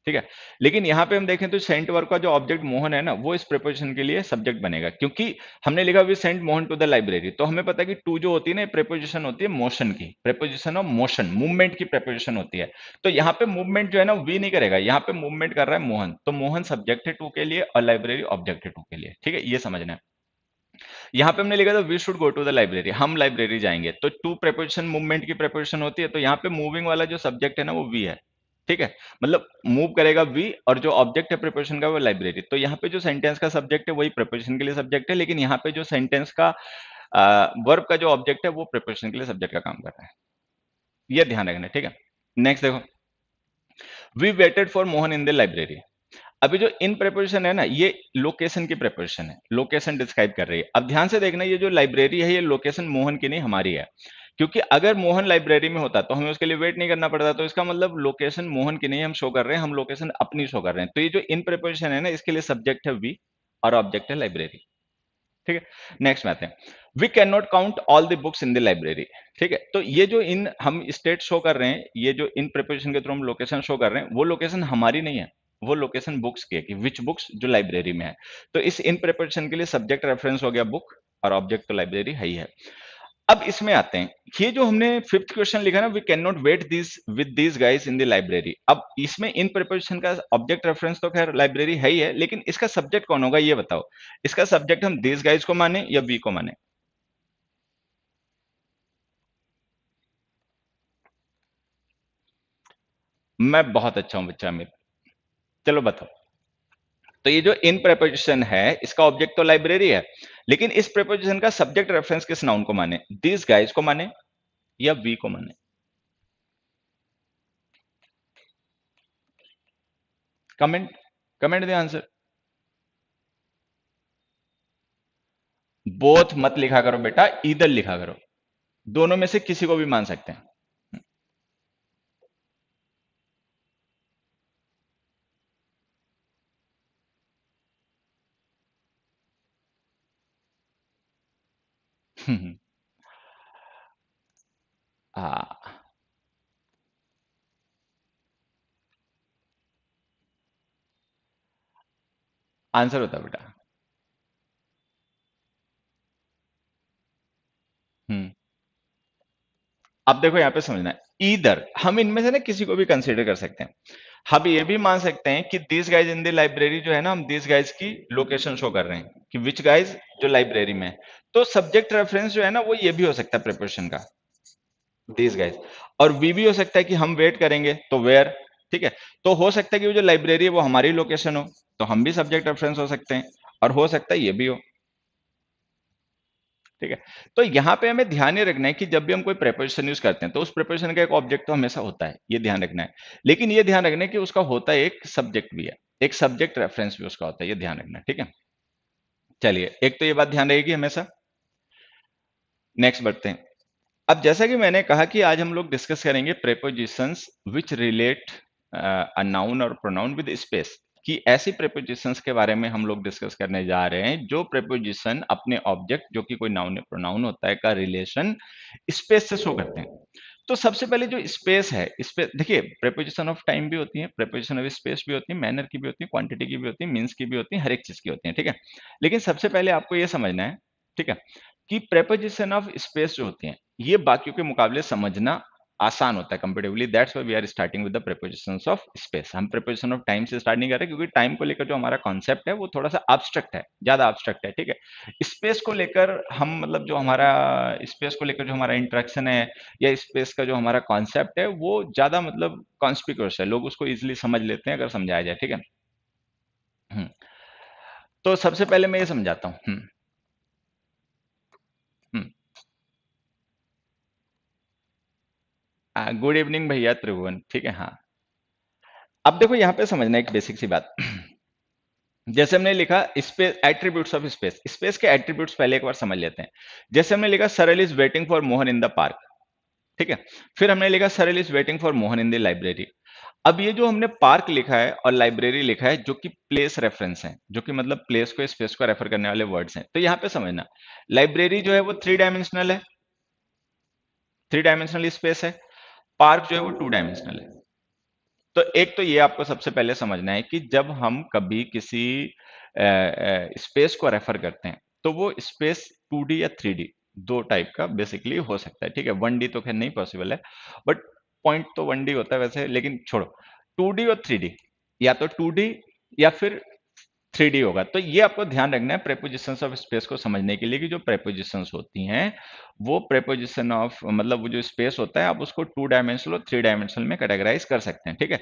[SPEAKER 1] ठीक है, लेकिन यहाँ पे हम देखें तो सेंट वर्ब का जो ऑब्जेक्ट मोहन है ना वो इस प्रेपोजिशन के लिए सब्जेक्ट बनेगा, क्योंकि हमने लिखा we sent Mohan to the library. तो हमें पता है कि टू जो होती है ना प्रेपोजिशन होती है मोशन की, प्रेपोजिशन ऑफ मोशन, मूवमेंट की प्रेपोजिशन होती है। तो यहाँ पे मूवमेंट जो है ना वी नहीं करेगा, यहाँ पे मूवमेंट कर रहा है मोहन, तो मोहन सब्जेक्ट है टू के लिए और लाइब्रेरी ऑब्जेक्ट है टू के लिए। ठीक है, ये समझना है। यहाँ पे हमने लिखा था we should go to the library, हम लाइब्रेरी जाएंगे। तो टू प्रेपोजिशन मूवमेंट की प्रेपोजिशन होती है, तो यहाँ पे मूविंग वाला जो सब्जेक्ट है ना वो वी है। ठीक है, मतलब मूव करेगा वी और जो ऑब्जेक्ट है प्रेपोजिशन का वो लाइब्रेरी। तो यहाँ पे जो सेंटेंस का सब्जेक्ट है वही प्रेपोजिशन के लिए सब्जेक्ट है, लेकिन यहाँ पे जो सेंटेंस का वर्ब का जो ऑब्जेक्ट है वो प्रेपोजिशन के लिए सब्जेक्ट का काम कर रहा है, ये ध्यान रखना है। ठीक है, नेक्स्ट देखो, we waited for Mohan in the library. अभी जो इन प्रेपोजिशन है ना ये लोकेशन की प्रेपोजिशन है, लोकेशन डिस्क्राइब कर रही है। अब ध्यान से देखना, ये जो लाइब्रेरी है ये लोकेशन मोहन की नहीं हमारी है, क्योंकि अगर मोहन लाइब्रेरी में होता तो हमें उसके लिए वेट नहीं करना पड़ता। तो इसका मतलब लोकेशन मोहन की नहीं हम शो कर रहे हैं, हम लोकेशन अपनी शो कर रहे हैं। तो ये जो इन प्रेपोजिशन है ना इसके लिए सब्जेक्ट है वी और ऑब्जेक्ट है लाइब्रेरी। ठीक है, नेक्स्ट में आते हैं, we can not count all the books in the library. ठीक है, तो ये जो इन हम स्टेट शो कर रहे हैं, ये जो इन प्रिपरेशन के थ्रू हम लोकेशन शो कर रहे हैं वो लोकेशन हमारी नहीं है, वो लोकेशन बुक्स की है कि विच बुक्स जो लाइब्रेरी में है। तो इस इन प्रिपरेशन के लिए सब्जेक्ट रेफरेंस हो गया बुक और ऑब्जेक्ट तो लाइब्रेरी है ही है। अब इसमें आते हैं, ये जो हमने फिफ्थ क्वेश्चन लिखा ना, we can not wait this with these guys in the library. अब इसमें इन प्रिपरेशन का ऑब्जेक्ट रेफरेंस तो खैर लाइब्रेरी है ही है, लेकिन इसका सब्जेक्ट कौन होगा ये बताओ। इसका सब्जेक्ट हम दीज गाइज को माने या वी को माने? मैं बहुत अच्छा हूं बच्चा अमित, चलो बताओ। तो ये जो इन प्रेपोजिशन है इसका ऑब्जेक्ट तो लाइब्रेरी है, लेकिन इस प्रेपोजिशन का सब्जेक्ट रेफरेंस किस नाउन को माने, दिस गाइज को माने या वी को माने? Comment comment the answer. Both मत लिखा करो बेटा, ईदर लिखा करो, दोनों में से किसी को भी मान सकते हैं। हाँ, आंसर होता है बेटा। हम्म। अब देखो यहाँ पे समझना है, ईदर हम इनमें से ना किसी को भी कंसीडर कर सकते हैं। हम ये भी मान सकते हैं कि this guys in the library जो है ना, हम दिस गाइज की लोकेशन शो कर रहे हैं कि विच गाइज जो लाइब्रेरी में है। तो सब्जेक्ट रेफरेंस जो है ना वो ये भी हो सकता है प्रिपरेशन का, दिस गाइज। और वी भी हो सकता है कि हम वेट करेंगे तो वेयर। ठीक है। तो हो सकता है कि वो जो लाइब्रेरी है वो हमारी लोकेशन हो, तो हम भी सब्जेक्ट रेफरेंस हो सकते हैं। और हो सकता है ये भी हो। ठीक है। तो यहाँ पे हमें ध्यान ये रखना है कि जब भी हम कोई प्रेपोजिशन यूज करते हैं तो उस प्रेपोजिशन का एक ऑब्जेक्ट तो हमेशा होता है, ये ध्यान रखना है। लेकिन ये ध्यान रखना है कि उसका होता है एक सब्जेक्ट भी है, एक सब्जेक्ट रेफरेंस भी उसका होता है, ये ध्यान रखना है। ठीक है। चलिए, एक तो ये बात ध्यान रहेगी हमेशा। नेक्स्ट बढ़ते हैं। अब जैसा कि मैंने कहा कि आज हम लोग डिस्कस करेंगे prepositions which relate a noun or pronoun with space, कि ऐसी प्रेपोजिशंस के बारे में हम लोग डिस्कस करने जा रहे हैं जो प्रेपोजिशन अपने ऑब्जेक्ट जो कि कोई नाउन या प्रोनाउन होता है का रिलेशन स्पेस से शो करते हैं। तो सबसे पहले जो स्पेस है, स्पेस देखिए, प्रेपोजिशन ऑफ टाइम भी होती है, प्रेपोजिशन ऑफ स्पेस भी होती है, मैनर की भी होती है, क्वांटिटी की भी होती है, मीन्स की भी होती है, हर एक चीज की होती है। ठीक है। लेकिन सबसे पहले आपको ये समझना है, ठीक है, कि प्रेपोजिशन ऑफ स्पेस जो होती हैं ये बाकियों के मुकाबले समझना आसान होता है comparatively. That's why we are starting with the prepositions of space. हम प्रेपोजिशन ऑफ टाइम से स्टार्ट नहीं कर रहे क्योंकि टाइम को लेकर जो हमारा कॉन्सेप्ट है वो थोड़ा सा एब्स्ट्रैक्ट है, ज्यादा एब्स्ट्रैक्ट है। ठीक है। स्पेस को लेकर हम मतलब जो हमारा स्पेस को लेकर जो हमारा इंटरेक्शन है या स्पेस का जो हमारा कॉन्सेप्ट है वो ज्यादा मतलब कॉन्स्पिक्यूअस है, लोग उसको इजिली समझ लेते हैं अगर समझाया जाए। ठीक है। हम्म। तो सबसे पहले मैं ये समझाता हूँ। हम्म। गुड इवनिंग भैया त्रिभुवन। ठीक है। हाँ। अब देखो यहाँ पे समझना एक बेसिक सी बात। जैसे हमने लिखा space, attributes of space, space के एट्रीब्यूट्स पहले एक बार समझ लेते हैं। जैसे हमने लिखा सरल is waiting for Mohan in the park. ठीक है। फिर हमने लिखा सरल is waiting for Mohan in the library. अब ये जो हमने पार्क लिखा है और लाइब्रेरी लिखा है जो कि प्लेस रेफरेंस है, जो कि मतलब प्लेस को स्पेस को रेफर करने वाले वर्ड्स हैं, तो यहाँ पे समझना लाइब्रेरी जो है वो थ्री डायमेंशनल है, थ्री डायमेंशनल स्पेस है। पार्क जो है वो टू डायमेंशनल है। तो एक तो ये आपको सबसे पहले समझना है कि जब हम कभी किसी स्पेस को रेफर करते हैं तो वो स्पेस 2D या 3D दो टाइप का बेसिकली हो सकता है। ठीक है। 1D तो खैर नहीं पॉसिबल है, बट पॉइंट तो 1D होता है वैसे, लेकिन छोड़ो, 2D और 3D, या तो 2D या फिर 3D होगा। तो ये आपको ध्यान रखना है प्रेपोजिशंस ऑफ स्पेस को समझने के लिए कि जो प्रेपोजिशंस होती हैं वो प्रेपोजिशन ऑफ मतलब वो जो स्पेस होता है आप उसको टू डायमेंशनल और थ्री डायमेंशनल में कैटेगराइज कर सकते हैं। ठीक है।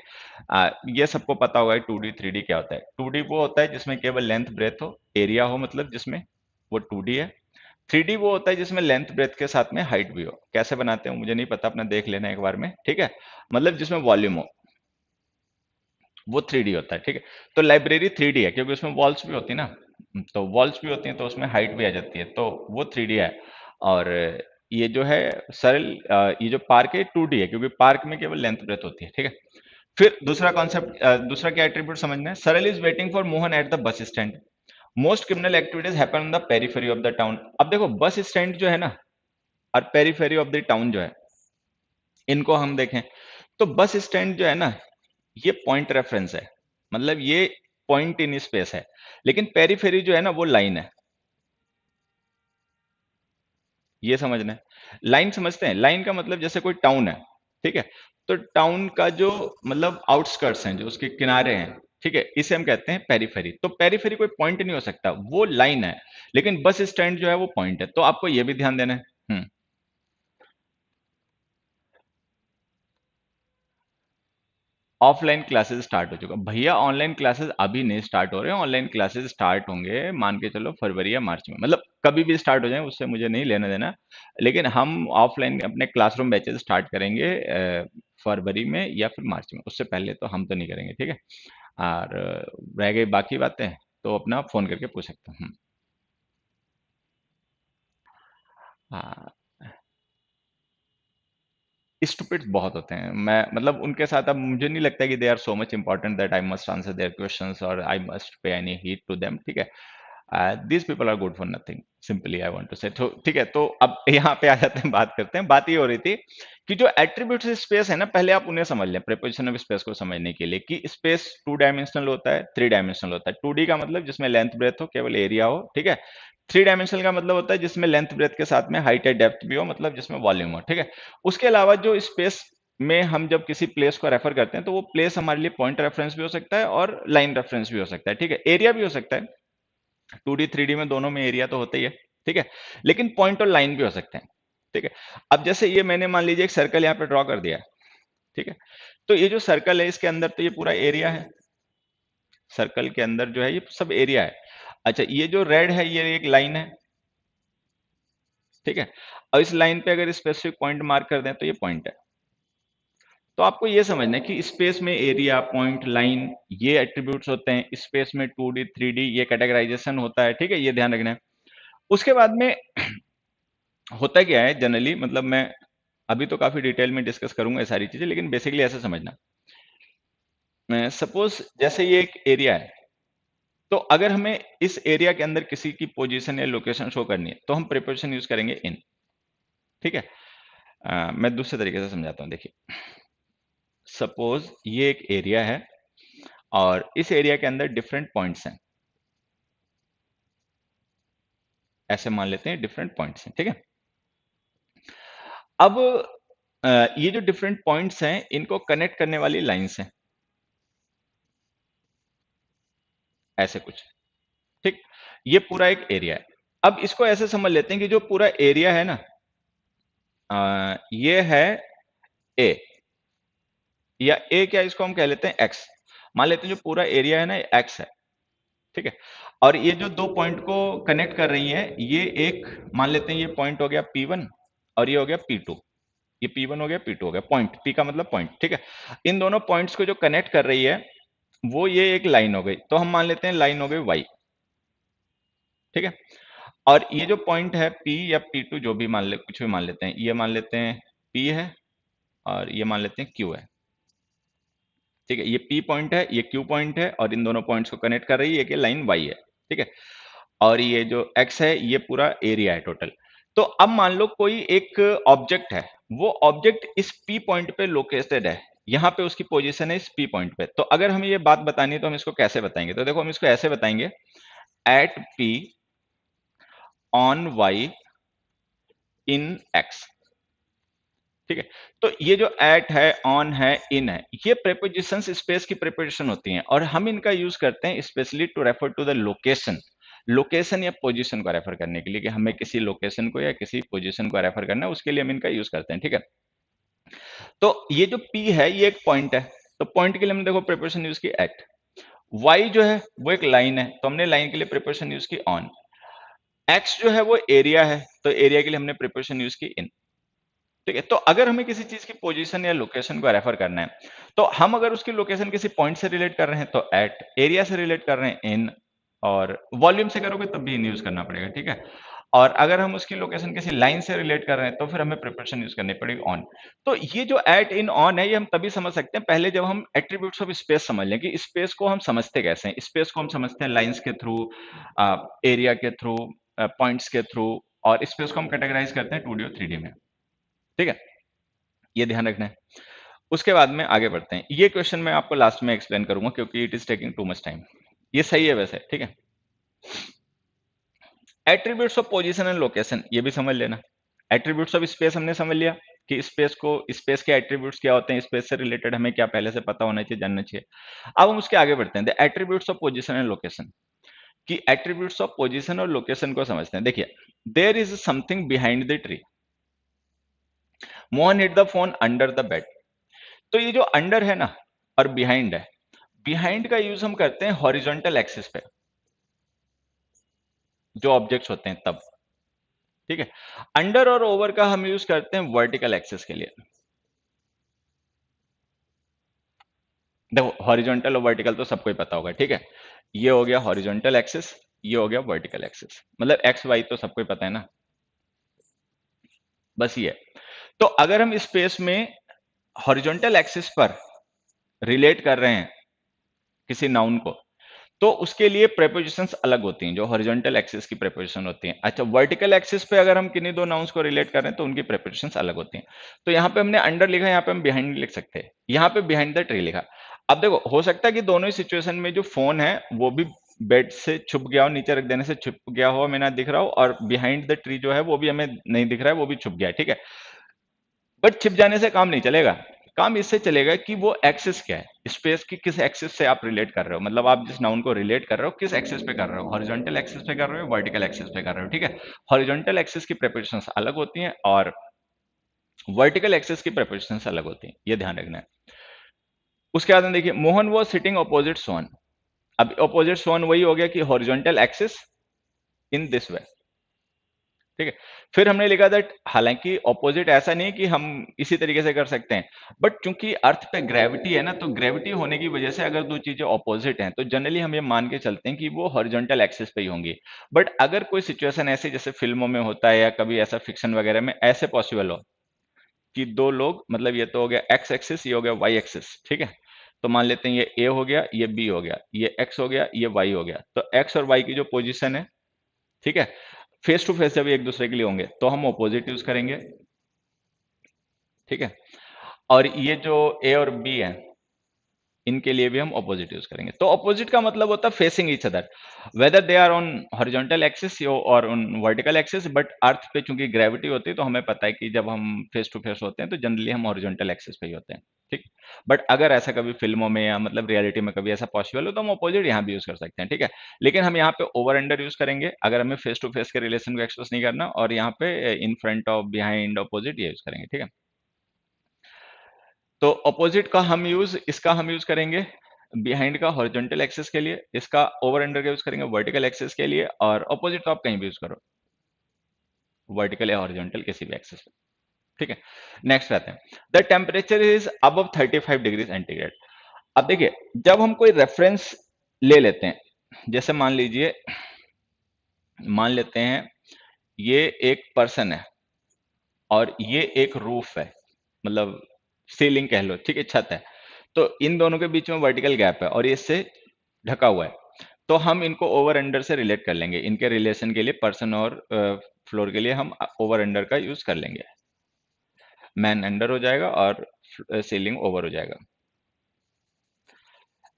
[SPEAKER 1] ये सबको पता होगा 2D 3D क्या होता है। 2D वो होता है जिसमें केवल लेंथ ब्रेथ हो, एरिया हो, मतलब जिसमें वो 2D है। 3D वो होता है जिसमें लेंथ ब्रेथ के साथ में हाइट भी हो। कैसे बनाते हैं मुझे नहीं पता, अपना देख लेना एक बार में। ठीक है। मतलब जिसमें वॉल्यूम हो, वो 3D होता है। ठीक है। तो लाइब्रेरी 3D है क्योंकि उसमें वॉल्स भी होती है ना, तो वॉल्स भी होती हैं तो उसमें हाइट भी आ जाती है, तो वो 3D है। और ये जो है सरल ये जो पार्क है 2D है क्योंकि पार्क में केवल लेंथ ब्रेथ होती है। ठीक है। फिर दूसरा कॉन्सेप्ट, दूसरा क्या एट्रीब्यूट समझना है, सरल is waiting for Mohan at the bus stand. Most criminal activities happen in the periphery of the town. अब देखो बस स्टैंड जो है ना और पेरीफेरी ऑफ द टाउन जो है, इनको हम देखें तो बस स्टैंड जो है ना ये पॉइंट रेफरेंस है, मतलब ये पॉइंट इन स्पेस है। लेकिन पेरीफेरी जो है ना वो लाइन है, ये समझना है। लाइन समझते हैं, लाइन का मतलब जैसे कोई टाउन है, ठीक है, तो टाउन का जो मतलब आउटस्कर्ट्स हैं, जो उसके किनारे हैं, ठीक है, इसे हम कहते हैं पेरीफेरी। तो पेरीफेरी कोई पॉइंट नहीं हो सकता, वो लाइन है। लेकिन बस स्टैंड जो है वो पॉइंट है, तो आपको ये भी ध्यान देना है। ऑफलाइन क्लासेस स्टार्ट हो चुका भैया, ऑनलाइन क्लासेस अभी नहीं स्टार्ट हो रहे हैं। ऑनलाइन क्लासेस स्टार्ट होंगे मान के चलो फरवरी या मार्च में, मतलब कभी भी स्टार्ट हो जाए उससे मुझे नहीं लेना देना। लेकिन हम ऑफलाइन अपने क्लासरूम बैचेस स्टार्ट करेंगे फरवरी में या फिर मार्च में, उससे पहले तो हम तो नहीं करेंगे। ठीक है। और रह गई बाकी बातें तो अपना फोन करके पूछ सकते हैं। हाँ, स्टूपिड बहुत होते हैं। मैं मतलब उनके साथ अब मुझे नहीं लगता कि they are so much important that I must answer their questions और I must pay any heed to them, ठीक है। These people are good for nothing, simply I want to say. तो ठीक है, तो अब यहाँ पे आ जाते हैं, बात करते हैं। बात ये हो रही थी कि जो एट्रीब्यूट्स स्पेस है ना, पहले आप उन्हें समझ लें प्रीपोजिशन ऑफ स्पेस को समझने के लिए, कि स्पेस टू डायमेंशनल होता है, थ्री डायमेंशनल होता है। 2D का मतलब जिसमें लेंथ ब्रेथ हो, केवल एरिया हो, ठीक है। थ्री डायमेंशनल का मतलब होता है जिसमें लेंथ ब्रेथ के साथ में हाइट या डेप्थ भी हो, मतलब जिसमें वॉल्यूम हो, ठीक है। उसके अलावा जो स्पेस में हम जब किसी प्लेस को रेफर करते हैं तो वो प्लेस हमारे लिए पॉइंट रेफरेंस भी हो सकता है और लाइन रेफरेंस भी हो सकता है, ठीक है। एरिया भी हो सकता है, 2D 3D में दोनों में एरिया तो होता ही है, ठीक है। लेकिन पॉइंट और लाइन भी हो सकते हैं, ठीक है। अब जैसे ये मैंने मान लीजिए एक सर्कल यहाँ पे ड्रॉ कर दिया है, ठीक है। तो ये जो सर्कल है इसके अंदर तो ये पूरा एरिया है, सर्कल के अंदर जो है ये सब एरिया है। अच्छा, ये जो रेड है ये एक लाइन है, ठीक है। और इस लाइन पे अगर स्पेसिफिक पॉइंट मार्क कर दें तो ये पॉइंट है। तो आपको ये समझना है कि स्पेस में एरिया, पॉइंट, लाइन ये एट्रीब्यूट्स होते हैं। स्पेस में 2D 3D ये कैटेगराइजेशन होता है, ठीक है, ये ध्यान रखना है। उसके बाद में होता क्या है जनरली, मतलब मैं अभी तो काफी डिटेल में डिस्कस करूंगा ये सारी चीजें, लेकिन बेसिकली ऐसे समझना। मैं सपोज जैसे ये एक एरिया है, तो अगर हमें इस एरिया के अंदर किसी की पोजीशन या लोकेशन शो करनी है तो हम प्रीपोजिशन यूज करेंगे इन, ठीक है। मैं दूसरे तरीके से समझाता हूँ, देखिए। सपोज ये एक एरिया है और इस एरिया के अंदर डिफरेंट पॉइंट्स हैं, ऐसे मान लेते हैं डिफरेंट पॉइंट्स हैं, ठीक है। अब ये जो डिफरेंट पॉइंट्स हैं इनको कनेक्ट करने वाली लाइंस हैं, ऐसे कुछ, ठीक। ये पूरा एक एरिया है। अब इसको ऐसे समझ लेते हैं कि जो पूरा एरिया है ना, ये है ए, या ए क्या, इसको हम कह लेते हैं एक्स। मान लेते हैं जो पूरा एरिया है ना ये एक्स है, ठीक है। और ये जो दो पॉइंट को कनेक्ट कर रही है, ये एक मान लेते हैं ये पॉइंट हो गया P1 और ये हो गया P2। ये P1 हो गया, P2 हो गया, पॉइंट P का मतलब पॉइंट, ठीक है। इन दोनों पॉइंट्स को जो कनेक्ट कर रही है वो ये एक लाइन हो गई, तो हम मान लेते हैं लाइन हो गई Y, ठीक है। और ये जो पॉइंट है P या P2 जो भी मान ले, कुछ भी मान लेते हैं, ये मान लेते हैं P है और ये मान लेते हैं Q है, ठीक है। ये P पॉइंट है, ये Q पॉइंट है और इन दोनों पॉइंट्स को कनेक्ट कर रही है कि लाइन Y है, ठीक है। और ये जो X है ये पूरा एरिया है टोटल। तो अब मान लो कोई एक ऑब्जेक्ट है, वो ऑब्जेक्ट इस P पॉइंट पे लोकेटेड है, यहाँ पे उसकी पोजीशन है इस P पॉइंट पे। तो अगर हमें ये बात बतानी है तो हम इसको कैसे बताएंगे, तो देखो हम इसको ऐसे बताएंगे, at P on Y in X, ठीक है। तो ये जो एट है, ऑन है, इन है, ये प्रेपोजिशंस स्पेस की प्रेपोजिशन होती हैं और हम इनका यूज करते हैं specially to refer to the location, location या पोजीशन को रेफर करने के लिए, कि हमें किसी लोकेशन को या किसी पोजीशन को रेफर करना है, उसके लिए हम इनका यूज करते हैं, ठीक है। तो ये जो P है ये एक पॉइंट है, तो पॉइंट के लिए हमने देखो प्रेपोजिशन यूज की एट। Y जो है वो एक लाइन है, तो हमने लाइन के लिए प्रेपोजिशन यूज की ऑन। X जो है वो एरिया है, तो एरिया के लिए हमने प्रेपोजिशन यूज की इन, ठीक है। तो अगर हमें किसी चीज की पोजीशन या लोकेशन को रेफर करना है, तो हम अगर उसकी लोकेशन किसी पॉइंट से रिलेट कर रहे हैं तो एट, एरिया से रिलेट कर रहे हैं इन, और वॉल्यूम से करोगे तब भी इन यूज करना पड़ेगा, ठीक है। और अगर हम उसकी लोकेशन किसी लाइन से रिलेट कर रहे हैं तो फिर हमें प्रिपरेशन यूज करनी पड़ेगी ऑन। तो ये जो एट इन ऑन है ये हम तभी समझ सकते हैं पहले जब हम एट्रीब्यूट्स ऑफ स्पेस समझ लें, कि स्पेस को हम समझते कैसे हैं। स्पेस को हम समझते हैं लाइंस के थ्रू, एरिया के थ्रू, पॉइंट्स के थ्रू, और स्पेस को हम कैटेगराइज करते हैं 2D और 3D में, ठीक है। ये ध्यान रखना है। उसके बाद में आगे बढ़ते हैं। ये क्वेश्चन मैं आपको लास्ट में एक्सप्लेन करूंगा क्योंकि it is taking too much time. ये सही है वैसे, ठीक है। Attributes of position and location ये भी समझ लेना। एट्रीब्यूट्स ऑफ स्पेस हमने समझ लिया कि स्पेस को, स्पेस के एट्रीब्यूट्स क्या होते हैं, स्पेस से रिलेटेड हमें क्या पहले से पता होना चाहिए, जानना चाहिए। अब हम उसके आगे बढ़ते हैं, the attributes of position and location. कि एट्रीब्यूट्स ऑफ पोजीशन और लोकेशन को समझते हैं। देखिए, there is something behind the tree, Mohan hit the phone under the bed. तो ये जो अंडर है ना और बिहाइंड है, बिहाइंड का यूज हम करते हैं हॉरिजॉन्टल एक्सिस पे, जो ऑब्जेक्ट्स होते हैं तब, ठीक है। अंडर और ओवर का हम यूज करते हैं वर्टिकल एक्सिस के लिए। देखो हॉरिजॉन्टल और वर्टिकल तो सबको ही पता होगा, ठीक है। ये हो गया हॉरिजॉन्टल एक्सिस, ये हो गया वर्टिकल एक्सिस, मतलब एक्स वाई तो सबको ही पता है ना, बस ये। तो अगर हम स्पेस में हॉरिजॉन्टल एक्सिस पर रिलेट कर रहे हैं किसी नाउन को, तो उसके लिए प्रेपोजिशंस अलग होती हैं, जो हॉरिजॉन्टल एक्सिस की प्रेपोजिशन होती हैं। अच्छा, वर्टिकल एक्सिस पे अगर हम किन्हीं दो नाउन्स को रिलेट कर रहे हैं तो उनकी प्रेपोजिशंस अलग होती हैं। तो यहाँ पे हमने अंडर लिखा, यहाँ पे हम बिहाइंड लिख सकते हैं, यहाँ पे बिहाइंड द ट्री लिखा। अब देखो हो सकता है कि दोनों ही सिचुएशन में जो फोन है वो भी बेड से छुप गया हो, नीचे रख देने से छुप गया हो, हमें ना दिख रहा हो, और बिहाइंड द ट्री जो है वो भी हमें नहीं दिख रहा है, वो भी छुप गया है, ठीक है। बट छिप जाने से काम नहीं चलेगा, काम इससे चलेगा कि वो एक्सिस क्या है, स्पेस की किस एक्सिस से आप रिलेट कर रहे हो, मतलब आप जिस नाउन को रिलेट कर रहे हो किस एक्सिस पे कर रहे हो, हॉरिजॉन्टल एक्सिस पे कर रहे हो, वर्टिकल एक्सिस पे कर रहे हो, ठीक है। हॉरिजॉन्टल एक्सिस की प्रेपोजिशंस अलग होती हैं और वर्टिकल एक्सिस की प्रेपोजिशंस अलग होती हैं, ये ध्यान रखना है। उसके बाद में देखिए, मोहन वो सिटिंग अपोजिट सोन। अब अपोजिट सोन वही हो गया कि horizontal axis in this way, ठीक है। फिर हमने लिखा था, हालांकि ऑपोजिट ऐसा नहीं कि हम इसी तरीके से कर सकते हैं, बट चूंकि अर्थ पे ग्रेविटी है ना, तो ग्रेविटी होने की वजह से अगर दो चीजें ऑपोजिट हैं तो जनरली हम ये मान के चलते हैं कि वो हॉरिजॉन्टल एक्सिस पे ही होंगी। बट अगर कोई सिचुएशन ऐसी जैसे फिल्मों में होता है या कभी ऐसा फिक्शन वगैरह में ऐसे पॉसिबल हो कि दो लोग, मतलब ये तो हो गया एक्स एक्सिस, ये हो गया वाई एक्सिस, ठीक है। तो मान लेते हैं ये ए हो गया, ये बी हो गया, ये एक्स हो गया, ये वाई हो गया, तो एक्स और वाई की जो पोजीशन है, ठीक है, फेस टू फेस जब एक दूसरे के लिए होंगे तो हम ऑपोजिट यूज करेंगे, ठीक है। और ये जो ए और बी है इनके लिए भी हम ऑपोजिट यूज करेंगे। तो ऑपोजिट का मतलब होता है facing each other, whether they are on horizontal axis or on vertical axis, but earth पे चूंकि ग्रेविटी होती है तो हमें पता है कि जब हम फेस टू फेस होते हैं तो जनरली हम हॉरिजॉन्टल एक्सिस पे ही होते हैं, ठीक। बट अगर ऐसा कभी फिल्मों में या मतलब रियलिटी में कभी ऐसा पॉसिबल हो तो हम ऑपोजिट यहाँ भी यूज कर सकते हैं, ठीक है। लेकिन हम यहाँ पे ओवर अंडर यूज करेंगे अगर हमें फेस टू फेस के रिलेशन को एक्सप्रेस नहीं करना, और यहाँ पे इन फ्रंट ऑफ, बिहाइंड, ऑपोजिट ये यूज करेंगे, ठीक है। तो ऑपोजिट का हम यूज, इसका हम यूज करेंगे बिहाइंड का हॉरिजॉन्टल एक्सिस के लिए, इसका ओवर अंडर का यूज करेंगे वर्टिकल एक्सिस के लिए, और ऑपोजिट तो आप कहीं भी यूज करो, वर्टिकल या हॉरिजॉन्टल किसी भी एक्सिस पे, ठीक है। नेक्स्ट आते हैं, the temperature is above 35 degree centigrade. अब देखिए, जब हम कोई रेफरेंस ले लेते हैं, जैसे मान लेते हैं ये एक पर्सन है और ये एक रूफ है, मतलब सीलिंग कह लो, ठीक है, छत है। तो इन दोनों के बीच में वर्टिकल गैप है और ये इससे ढका हुआ है, तो हम इनको ओवर अंडर से रिलेट कर लेंगे, इनके रिलेशन के लिए पर्सन और फ्लोर के लिए हम ओवर अंडर का यूज कर लेंगे। मैन अंडर हो जाएगा और सीलिंग ओवर हो जाएगा।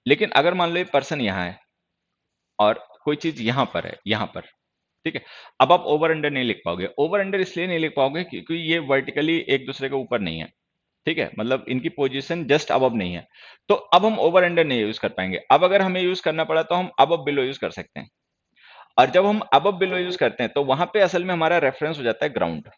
[SPEAKER 1] लेकिन अगर मान लो ये पर्सन यहाँ है और कोई चीज यहाँ पर है, यहाँ पर, ठीक है। अब आप ओवर अंडर नहीं लिख पाओगे, ओवर अंडर इसलिए नहीं लिख पाओगे क्योंकि ये वर्टिकली एक दूसरे के ऊपर नहीं है, ठीक है, मतलब इनकी पोजीशन जस्ट अबव नहीं है। तो अब हम ओवर अंडर नहीं यूज कर पाएंगे। अब अगर हमें यूज करना पड़ा तो हम अबव बिलो यूज कर सकते हैं, और जब हम अबव बिलो यूज करते हैं तो वहां पे असल में हमारा रेफरेंस हो जाता है ग्राउंड,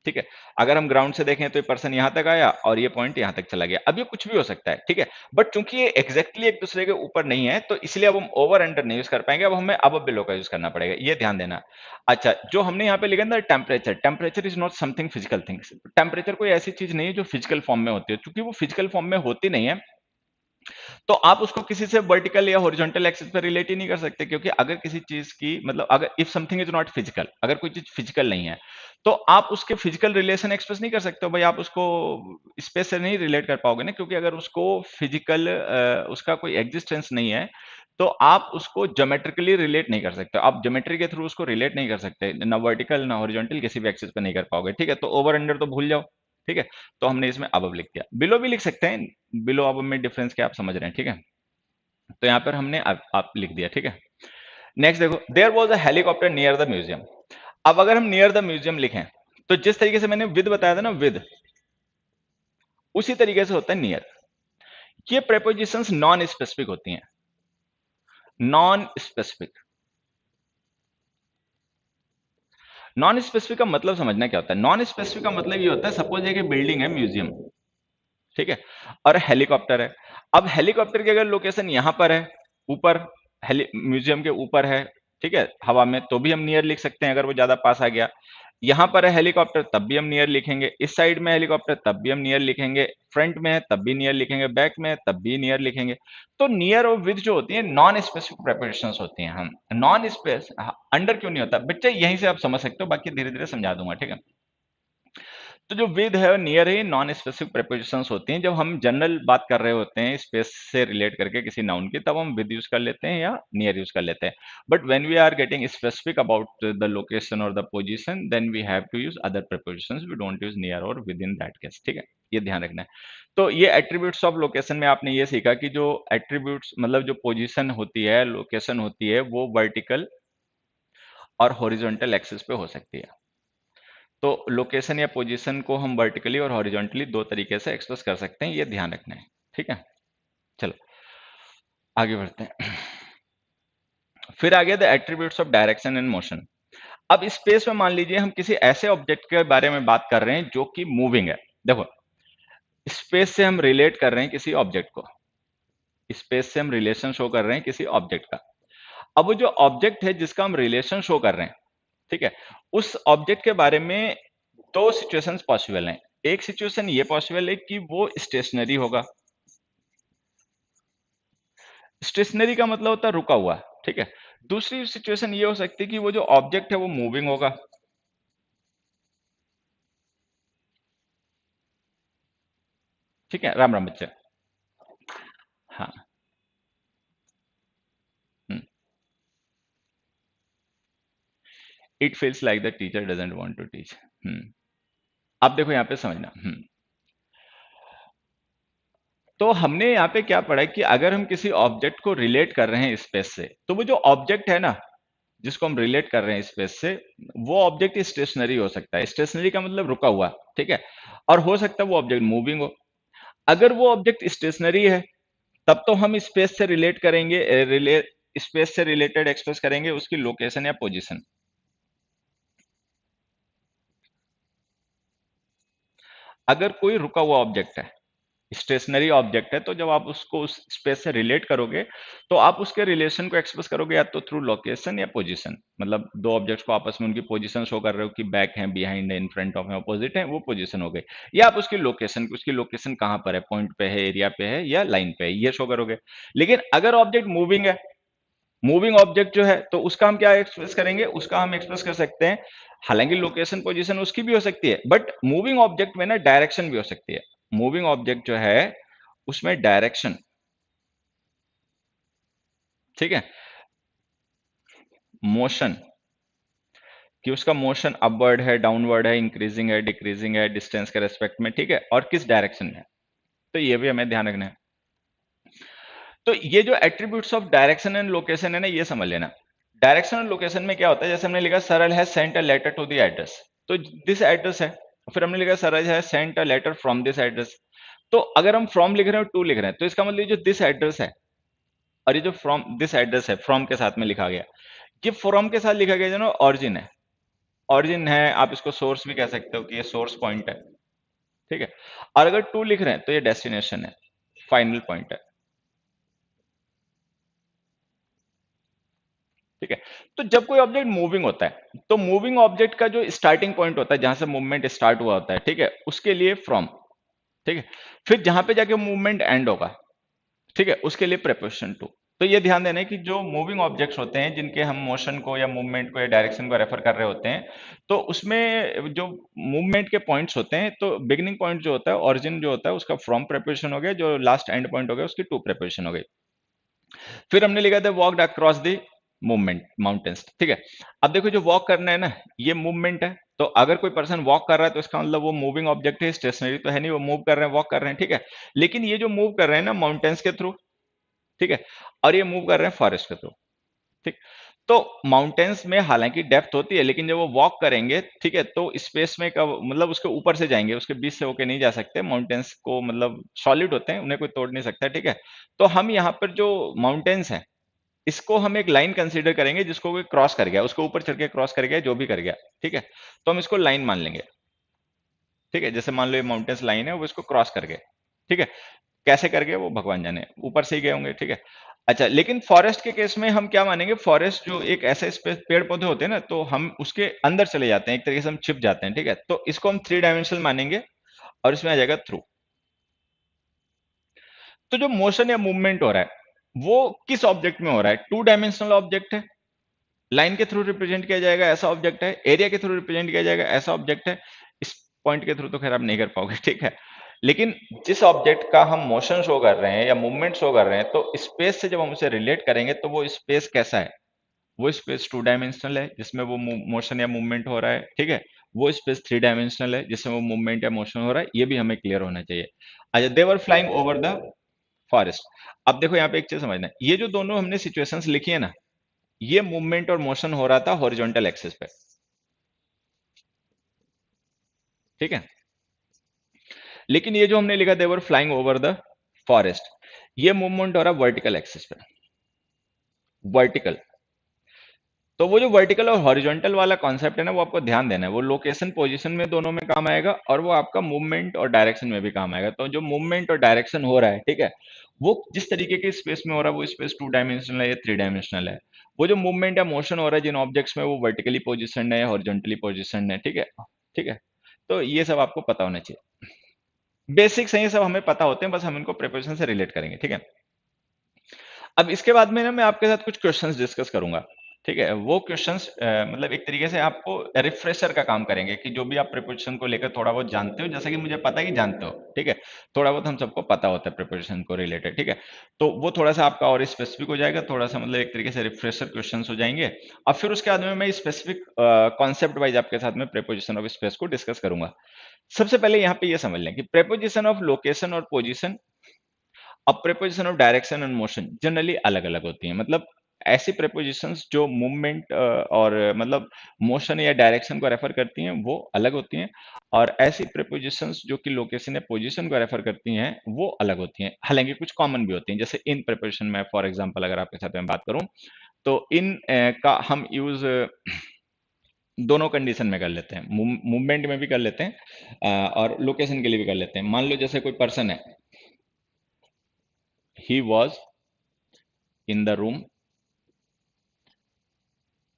[SPEAKER 1] ठीक है। अगर हम ग्राउंड से देखें तो ये पर्सन यहां तक आया और ये पॉइंट यहां तक चला गया, अब ये कुछ भी हो सकता है, ठीक है। बट चूंकि ये एग्जैक्टली एक दूसरे के ऊपर नहीं है तो इसलिए अब हम ओवर अंडर नहीं यूज कर पाएंगे, अब हमें अब बिलो का यूज करना पड़ेगा, ये ध्यान देना। अच्छा, जो हमने यहाँ पे लिखा ना temperature, temperature is not something physical things. Temperature कोई ऐसी चीज नहीं है जो फिजिकल फॉर्म में होती है, क्योंकि वो फिजिकल फॉर्म में होती नहीं है तो आप उसको किसी से वर्टिकल या हॉरिजॉन्टल एक्सिस पे रिलेट ही नहीं कर सकते, क्योंकि अगर किसी चीज की, मतलब अगर if something is not physical, अगर कोई चीज फिजिकल नहीं है तो आप उसके फिजिकल रिलेशन एक्सप्रेस नहीं कर सकते हो भाई, आप उसको स्पेस से नहीं रिलेट कर पाओगे ना, क्योंकि अगर उसको फिजिकल उसका कोई एग्जिस्टेंस नहीं है तो आप उसको ज्योमेट्रिकली रिलेट नहीं कर सकते, आप ज्योमेट्री के थ्रू उसको रिलेट नहीं कर सकते, ना वर्टिकल ना हॉरिजॉन्टल किसी भी एक्सिस पे नहीं कर पाओगे, ठीक है। तो ओवर अंडर तो भूल जाओ, ठीक है। तो हमने इसमें अबव लिख दिया, बिलो भी लिख सकते हैं, बिलो अब में डिफरेंस क्या आप समझ रहे हैं, ठीक है। तो यहां पर हमने आप लिख दिया, ठीक है। नेक्स्ट देखो, there was a helicopter near the museum. अब अगर हम नियर द म्यूजियम लिखें तो जिस तरीके से मैंने विद बताया था ना, विद, उसी तरीके से होता है नियर। ये प्रेपोजिशंस नॉन स्पेसिफिक होती हैं, नॉन स्पेसिफिक। नॉन स्पेसिफिक का मतलब समझना क्या होता है, नॉन स्पेसिफिक का मतलब ये होता है, सपोज एक बिल्डिंग है म्यूजियम, ठीक है, और हेलीकॉप्टर है। अब हेलीकॉप्टर की अगर लोकेशन यहां पर है, ऊपर, म्यूजियम के ऊपर है, ठीक है, हवा में तो भी हम नियर लिख सकते हैं अगर वो ज्यादा पास आ गया। यहाँ पर है हेलीकॉप्टर तब भी हम नियर लिखेंगे, इस साइड में हेलीकॉप्टर तब भी हम नियर लिखेंगे, फ्रंट में है तब भी नियर लिखेंगे, बैक में है तब भी नियर लिखेंगे। तो नियर और विद जो होती है नॉन स्पेसिफिक प्रेपोजिशंस होती हैं। हम नॉन स्पेस अंडर क्यों नहीं होता बच्चे, यहीं से आप समझ सकते हो, बाकी धीरे धीरे समझा दूंगा, ठीक है। तो जो विद है और नियर है नॉन स्पेसिफिक प्रेपोजिशंस होती हैं। जब हम जनरल बात कर रहे होते हैं स्पेस से रिलेट करके किसी नाउन की, तब हम विद यूज कर लेते हैं या नियर यूज कर लेते हैं। But when we are getting specific about the location और the position, then we have to use other prepositions, we don't use near or within that case, ठीक है। ये ध्यान रखना है। तो ये एट्रीब्यूट्स ऑफ लोकेशन में आपने ये सीखा कि जो एट्रीब्यूट्स मतलब जो पोजीशन होती है, लोकेशन होती है, वो वर्टिकल और हॉरिजॉन्टल एक्सिस पे हो सकती है। तो लोकेशन या पोजीशन को हम वर्टिकली और हॉरिजॉन्टली दो तरीके से एक्सप्रेस कर सकते हैं, ये ध्यान रखना है, ठीक है। चलो आगे बढ़ते हैं। फिर आ गया the attributes of direction and motion. अब स्पेस में मान लीजिए हम किसी ऐसे ऑब्जेक्ट के बारे में बात कर रहे हैं जो कि मूविंग है। देखो, स्पेस से हम रिलेट कर रहे हैं किसी ऑब्जेक्ट को, स्पेस से हम रिलेशन शो कर रहे हैं किसी ऑब्जेक्ट का। अब वो जो ऑब्जेक्ट है जिसका हम रिलेशन शो कर रहे हैं, ठीक है, उस ऑब्जेक्ट के बारे में दो सिचुएशंस पॉसिबल हैं। एक सिचुएशन ये पॉसिबल है कि वो स्टेशनरी होगा, स्टेशनरी का मतलब होता है रुका हुआ, ठीक है। दूसरी सिचुएशन ये हो सकती है कि वो जो ऑब्जेक्ट है वो मूविंग होगा, ठीक है। राम राम बच्चे। हाँ। It feels like the teacher doesn't want to teach. अब देखो यहाँ पे समझना। तो हमने यहाँ पे क्या पढ़ा है कि अगर हम किसी ऑब्जेक्ट को रिलेट कर रहे हैं स्पेस से, तो वो जो ऑब्जेक्ट है ना जिसको हम रिलेट कर रहे हैं स्पेस से, वो ऑब्जेक्ट स्टेशनरी हो सकता है। स्टेशनरी का मतलब रुका हुआ, ठीक है। और हो सकता है वो ऑब्जेक्ट मूविंग हो। अगर वो ऑब्जेक्ट स्टेशनरी है तब तो हम स्पेस से रिलेट करेंगे, स्पेस से रिलेटेड एक्सप्रेस करेंगे उसकी लोकेशन या पोजीशन। अगर कोई रुका हुआ ऑब्जेक्ट है, स्टेशनरी ऑब्जेक्ट है, तो जब आप उसको उस स्पेस से रिलेट करोगे तो आप उसके रिलेशन को एक्सप्रेस करोगे या तो थ्रू लोकेशन या पोजीशन। मतलब दो ऑब्जेक्ट्स को आपस में उनकी पोजीशन शो कर रहे हो कि बैक है, बिहाइंड है, इन फ्रंट ऑफ है, अपोजिट है, वो पोजीशन हो गई। या आप उसकी लोकेशन कहाँ पर है, पॉइंट पे है, एरिया पे है या लाइन पे है, ये शो करोगे। लेकिन अगर ऑब्जेक्ट मूविंग है, मूविंग ऑब्जेक्ट जो है, तो उसका हम क्या एक्सप्रेस करेंगे, उसका हम एक्सप्रेस कर सकते हैं, हालांकि लोकेशन पोजीशन उसकी भी हो सकती है, बट मूविंग ऑब्जेक्ट में ना डायरेक्शन भी हो सकती है। मूविंग ऑब्जेक्ट जो है उसमें डायरेक्शन, ठीक है, मोशन, कि उसका मोशन अपवर्ड है, डाउनवर्ड है, इंक्रीजिंग है, डिक्रीजिंग है, डिस्टेंस के रेस्पेक्ट में, ठीक है, और किस डायरेक्शन में। तो ये भी हमें ध्यान रखना है। तो ये जो attributes of direction and location है ना, ये समझ लेना। डायरेक्शन और लोकेशन में क्या होता है, जैसे हमने लिखा सरल है sent a letter to the address, तो दिस एड्रेस है। फिर हमने लिखा सरल है sent a letter from this address. तो अगर हम फ्रॉम लिख रहे हैं, टू लिख रहे हैं, तो इसका मतलब जो दिस एड्रेस है और ये जो फ्रॉम दिस एड्रेस है फ्रॉम के साथ में लिखा गया, ये फ्रॉम के साथ लिखा गया जो ना ऑरिजिन है, ऑरिजिन है। आप इसको सोर्स भी कह सकते हो कि ये सोर्स पॉइंट है, ठीक है। और अगर टू लिख रहे हैं तो ये डेस्टिनेशन है, फाइनल पॉइंट है, ठीक है। तो जब कोई ऑब्जेक्ट मूविंग होता है तो मूविंग ऑब्जेक्ट का जो स्टार्टिंग पॉइंट होता है जहां से मूवमेंट स्टार्ट हुआ होता है, ठीक है, उसके लिए फ्रॉम, ठीक है। फिर जहां पे जाके मूवमेंट एंड होगा, ठीक है, उसके लिए प्रेपोजिशन टू। तो ये ध्यान देना है कि जो मूविंग ऑब्जेक्ट्स होते हैं जिनके हम मोशन को या मूवमेंट को या डायरेक्शन को रेफर कर रहे होते हैं, तो उसमें जो मूवमेंट के पॉइंट्स होते हैं, तो बिगिनिंग पॉइंट जो होता है, ओरिजिन जो होता है, उसका फ्रॉम प्रेपोजिशन हो गया, जो लास्ट एंड पॉइंट हो गया उसकी टू प्रेपोजिशन हो गई। फिर हमने लिखा था walked across the movement mountains, ठीक है। अब देखो जो वॉक करना है ना, ये मूवमेंट है। तो अगर कोई पर्सन वॉक कर रहा है तो इसका मतलब वो मूविंग ऑब्जेक्ट है, स्टेशनरी तो है नहीं, वो मूव कर रहे हैं, वॉक कर रहे हैं, ठीक है। लेकिन ये जो मूव कर रहे हैं ना माउंटेन्स के थ्रू, ठीक है, और ये मूव कर रहे हैं फॉरेस्ट के थ्रू, ठीक। तो माउंटेन्स में हालांकि डेप्थ होती है, लेकिन जब वो वॉक करेंगे, ठीक है, तो स्पेस में का मतलब उसके ऊपर से जाएंगे, उसके बीच से होके नहीं जा सकते। माउंटेन्स को मतलब सॉलिड होते हैं, उन्हें कोई तोड़ नहीं सकता, ठीक है। तो हम यहाँ पर जो माउंटेन्स हैं, इसको हम एक लाइन कंसीडर करेंगे, जिसको कोई क्रॉस कर गया, उसके ऊपर चढ़ के क्रॉस कर गया, जो भी कर गया, ठीक है, तो हम इसको लाइन मान लेंगे, ठीक है। जैसे मान लो ये माउंटेन्स लाइन है, वो इसको क्रॉस कर गए, ठीक है। कैसे करके वो भगवान जाने, ऊपर से ही गए होंगे, ठीक है। अच्छा, लेकिन फॉरेस्ट के केस में हम क्या मानेंगे, फॉरेस्ट जो एक ऐसे स्पेस पेड़ पौधे होते हैं ना, तो हम उसके अंदर चले जाते हैं, एक तरीके से हम छिप जाते हैं, ठीक है। तो इसको हम थ्री डायमेंशनल मानेंगे और इसमें आ जाएगा थ्रू। तो जो मोशन या मूवमेंट हो रहा है वो किस ऑब्जेक्ट में हो रहा है, टू डायमेंशनल ऑब्जेक्ट है, लाइन के थ्रू रिप्रेजेंट किया जाएगा ऐसा ऑब्जेक्ट है, एरिया के थ्रू रिप्रेजेंट किया जाएगा ऐसा ऑब्जेक्ट है। इस पॉइंट के थ्रू तो खैर आप नहीं कर पाओगे, ठीक है। लेकिन जिस ऑब्जेक्ट का हम मोशन शो कर रहे हैं या मूवमेंट शो कर रहे हैं, तो स्पेस से जब हम उसे रिलेट करेंगे तो वो स्पेस कैसा है, वो स्पेस टू डायमेंशनल है जिसमें वो मोशन या मूवमेंट हो रहा है, ठीक है। वो स्पेस थ्री डायमेंशनल है जिसमें वो मूवमेंट या मोशन हो रहा है, ये भी हमें क्लियर होना चाहिए। अच्छा, they were flying over the forest. अब देखो यहाँ पे एक चीज समझना है, ये जो दोनों हमने सिचुएशंस लिखी है ना, ये मूवमेंट और मोशन हो रहा था हॉरिजॉन्टल एक्सिस पे, ठीक है। लेकिन ये जो हमने लिखा देवर फ्लाइंग ओवर द फॉरेस्ट, ये मूवमेंट हो रहा है वर्टिकल एक्सिस पे, वर्टिकल। तो वो जो वर्टिकल और हॉरिजॉन्टल वाला कॉन्सेप्ट है ना, वो आपको ध्यान देना है, वो लोकेशन पोजीशन में दोनों में काम आएगा और वो आपका मूवमेंट और डायरेक्शन में भी काम आएगा। तो जो मूवमेंट और डायरेक्शन हो रहा है, ठीक है, वो जिस तरीके के स्पेस में हो रहा है, वो स्पेस टू डायमेंशनल है या थ्री डायमेंशनल है। वो जो मूवमेंट या मोशन हो रहा है जिन ऑब्जेक्ट्स में, वो वर्टिकली पोजिशन है या हॉरिजॉन्टली पोजिशन है, ठीक है, ठीक है। तो ये सब आपको पता होना चाहिए, बेसिक्स हैं ये सब, हमें पता होते हैं, बस हम इनको प्रिपरेशन से रिलेट करेंगे, ठीक है। अब इसके बाद में ना मैं आपके साथ कुछ क्वेश्चंस डिस्कस करूंगा, ठीक है। वो क्वेश्चंस मतलब एक तरीके से आपको रिफ्रेशर का काम करेंगे कि जो भी आप प्रिपरेशन को लेकर थोड़ा बहुत जानते हो, जैसा कि मुझे पता है कि जानते हो, ठीक है। थोड़ा बहुत हम सबको पता होता है प्रिपरेशन को रिलेटेड, ठीक है। तो वो थोड़ा सा आपका और स्पेसिफिक हो जाएगा, थोड़ा सा मतलब एक तरीके से रिफ्रेशर क्वेश्चन हो जाएंगे। अब फिर उसके बाद में मैं स्पेसिफिक कॉन्सेप्ट वाइज आपके साथ में प्रिपोजिशन ऑफ स्पेस को डिस्कस करूंगा। सबसे पहले यहाँ पे ये समझ लें कि प्रेपोजिशन ऑफ लोकेशन और पोजीशन, अब preposition of direction and motion generally अलग अलग होती हैं। मतलब ऐसी प्रेपोजिशंस जो मूवमेंट और मतलब मोशन या डायरेक्शन को रेफर करती हैं वो अलग होती हैं, और ऐसी प्रेपोजिशंस जो कि लोकेशन या पोजीशन को रेफर करती हैं वो अलग होती हैं। हालांकि कुछ कॉमन भी होती हैं, जैसे इन प्रेपोजिशन में फॉर एग्जांपल अगर आपके साथ में बात करूं, तो इन का हम यूज दोनों कंडीशन में कर लेते हैं, मूवमेंट में भी कर लेते हैं और लोकेशन के लिए भी कर लेते हैं। मान लो जैसे कोई पर्सन है, he was in the room,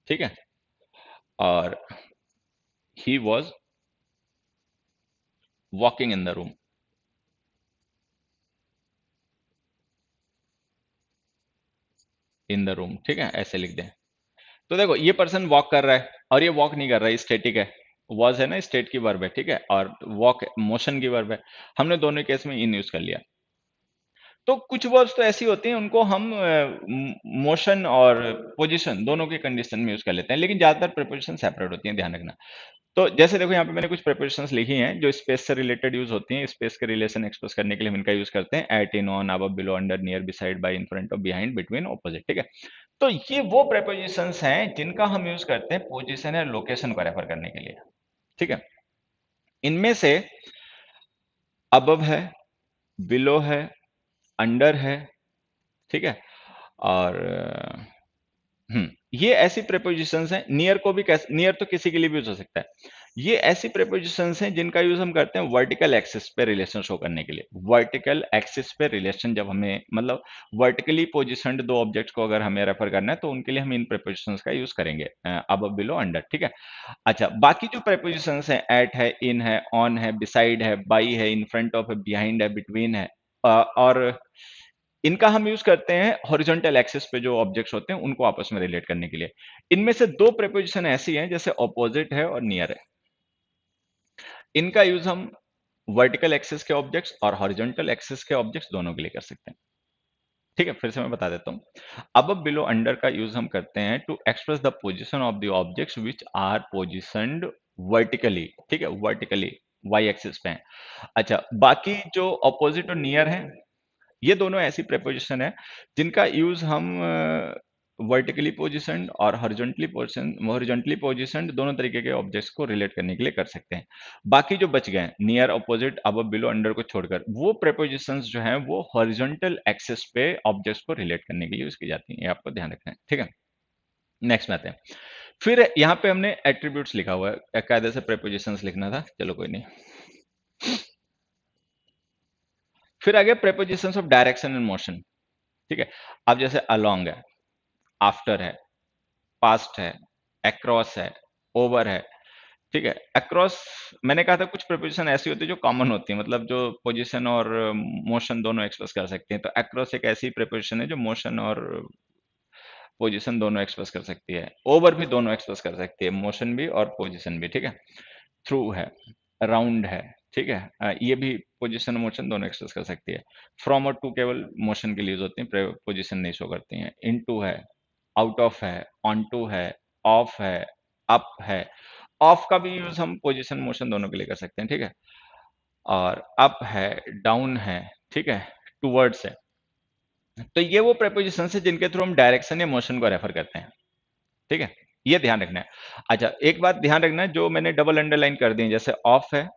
[SPEAKER 1] ठीक है, और he was walking in the room, in the room, ठीक है, ऐसे लिख दें। तो देखो ये पर्सन वॉक कर रहा है और ये वॉक नहीं कर रहा है, स्टेटिक है। वॉज है ना, स्टेट की वर्ब है, ठीक है, और वॉक मोशन की वर्ब है। हमने दोनों केस में इन यूज कर लिया। तो कुछ वर्ब्स तो ऐसी होती हैं उनको हम मोशन और पोजीशन दोनों के कंडीशन में यूज कर लेते हैं, लेकिन ज्यादातर प्रिपोजिशन सेपरेट होती हैं, ध्यान रखना। तो जैसे देखो यहाँ पे मैंने कुछ प्रिपोजिशंस लिखी हैं जो स्पेस से रिलेटेड यूज होती हैं, स्पेस के रिलेशन एक्सप्रेस करने के लिए हम इनका यूज करते हैं, at, in, on, above, below, under, near, beside, by, in front of, behind, between, opposite, ठीक है। तो ये वो प्रेपोजिशंस हैं जिनका हम यूज करते हैं पोजीशन या लोकेशन को रेफर करने के लिए, ठीक है। इनमें से अबव है, बिलो है, अंडर है, ठीक है, और ये ऐसी प्रेपोजिशंस हैं। नियर को भी नियर तो किसी के लिए भी यूज हो सकता है। ये ऐसी प्रेपोजिशंस हैं जिनका यूज हम करते हैं वर्टिकल एक्सिस पे रिलेशन शो करने के लिए। वर्टिकल एक्सिस पे रिलेशन जब हमें मतलब वर्टिकली पोजिशन्ड दो ऑब्जेक्ट्स को अगर हमें रेफर करना है तो उनके लिए हम इन प्रेपोजिशंस का यूज करेंगे, अब बिलो, अंडर, ठीक है। अच्छा, बाकी जो प्रेपोजिशंस हैं, एट है, इन है, ऑन है, बिसाइड है, बाई है, इन फ्रंट ऑफ है, बिहाइंड है, बिटवीन है, और इनका हम यूज करते हैं हॉरिजॉन्टल एक्सिस पे जो ऑब्जेक्ट्स होते हैं उनको आपस में रिलेट करने के लिए। इनमें से दो प्रेपोजिशन ऐसी हैं जैसे ऑपोजिट है और नियर है। इनका यूज हम वर्टिकल एक्सिस के ऑब्जेक्ट्स और हॉरिजॉन्टल एक्सिस के ऑब्जेक्ट्स दोनों के लिए कर सकते हैं, ठीक है। फिर से मैं बता देता हूं, अब बिलो, अंडर का यूज हम करते हैं to express the position of the objects which are positioned vertically, ठीक है, वर्टिकली वाई एक्सिस पे हैं। अच्छा, बाकी जो ऑपोजिट और नियर है, ये दोनों ऐसी प्रेपोजिशन है जिनका यूज हम वर्टिकली पोजिशन और हॉरिजॉन्टली पोजिशन दोनों तरीके के ऑब्जेक्ट्स को रिलेट करने के लिए कर सकते हैं। बाकी जो बच गए नियर, अपोजिट, अब, बिलो, अंडर को छोड़कर, वो प्रेपोजिशंस जो हैं वो हॉरिजॉन्टल एक्सिस पे ऑब्जेक्ट्स को रिलेट करने के लिए यूज की जाती हैं, ये आपको ध्यान रखना है, ठीक है। नेक्स्ट में आते हैं। फिर यहाँ पे हमने एट्रीब्यूट्स लिखा हुआ है, कायदे से प्रेपोजिशंस लिखना था, चलो कोई नहीं। फिर आ गया prepositions of direction and motion. ठीक है, अब जैसे अलोंग है, आफ्टर है, पास्ट है, अक्रॉस है, ओवर है। ठीक है, अक्रॉस, मैंने कहा था कुछ प्रीपोजिशन ऐसी होती है जो कॉमन होती है, मतलब जो पोजीशन और मोशन दोनों एक्सप्रेस कर सकते हैं। तो अक्रॉस एक ऐसी प्रीपोजिशन है जो मोशन और पोजीशन दोनों एक्सप्रेस कर सकती है। ओवर भी दोनों एक्सप्रेस कर सकती है, मोशन भी और पोजीशन भी। ठीक है, थ्रू है, अराउंड है। ठीक है, ये भी पोजीशन और मोशन दोनों एक्सप्रेस कर सकती है। फ्रॉम और टू केवल मोशन के लिए यूज होती है, पोजीशन नहीं शो करती हैं। इनटू है, आउट ऑफ है, ऑन टू है, ऑफ है, अप है। ऑफ का भी यूज हम पोजीशन मोशन दोनों के लिए कर सकते हैं। ठीक है, और अप है, डाउन है। ठीक है, टूवर्ड्स है। तो ये वो प्रेपोजिशन है जिनके थ्रू हम डायरेक्शन या मोशन को रेफर करते हैं। ठीक है, ये ध्यान रखना है। अच्छा, एक बात ध्यान रखना है, जो मैंने डबल अंडरलाइन कर दी है, जैसे ऑफ है,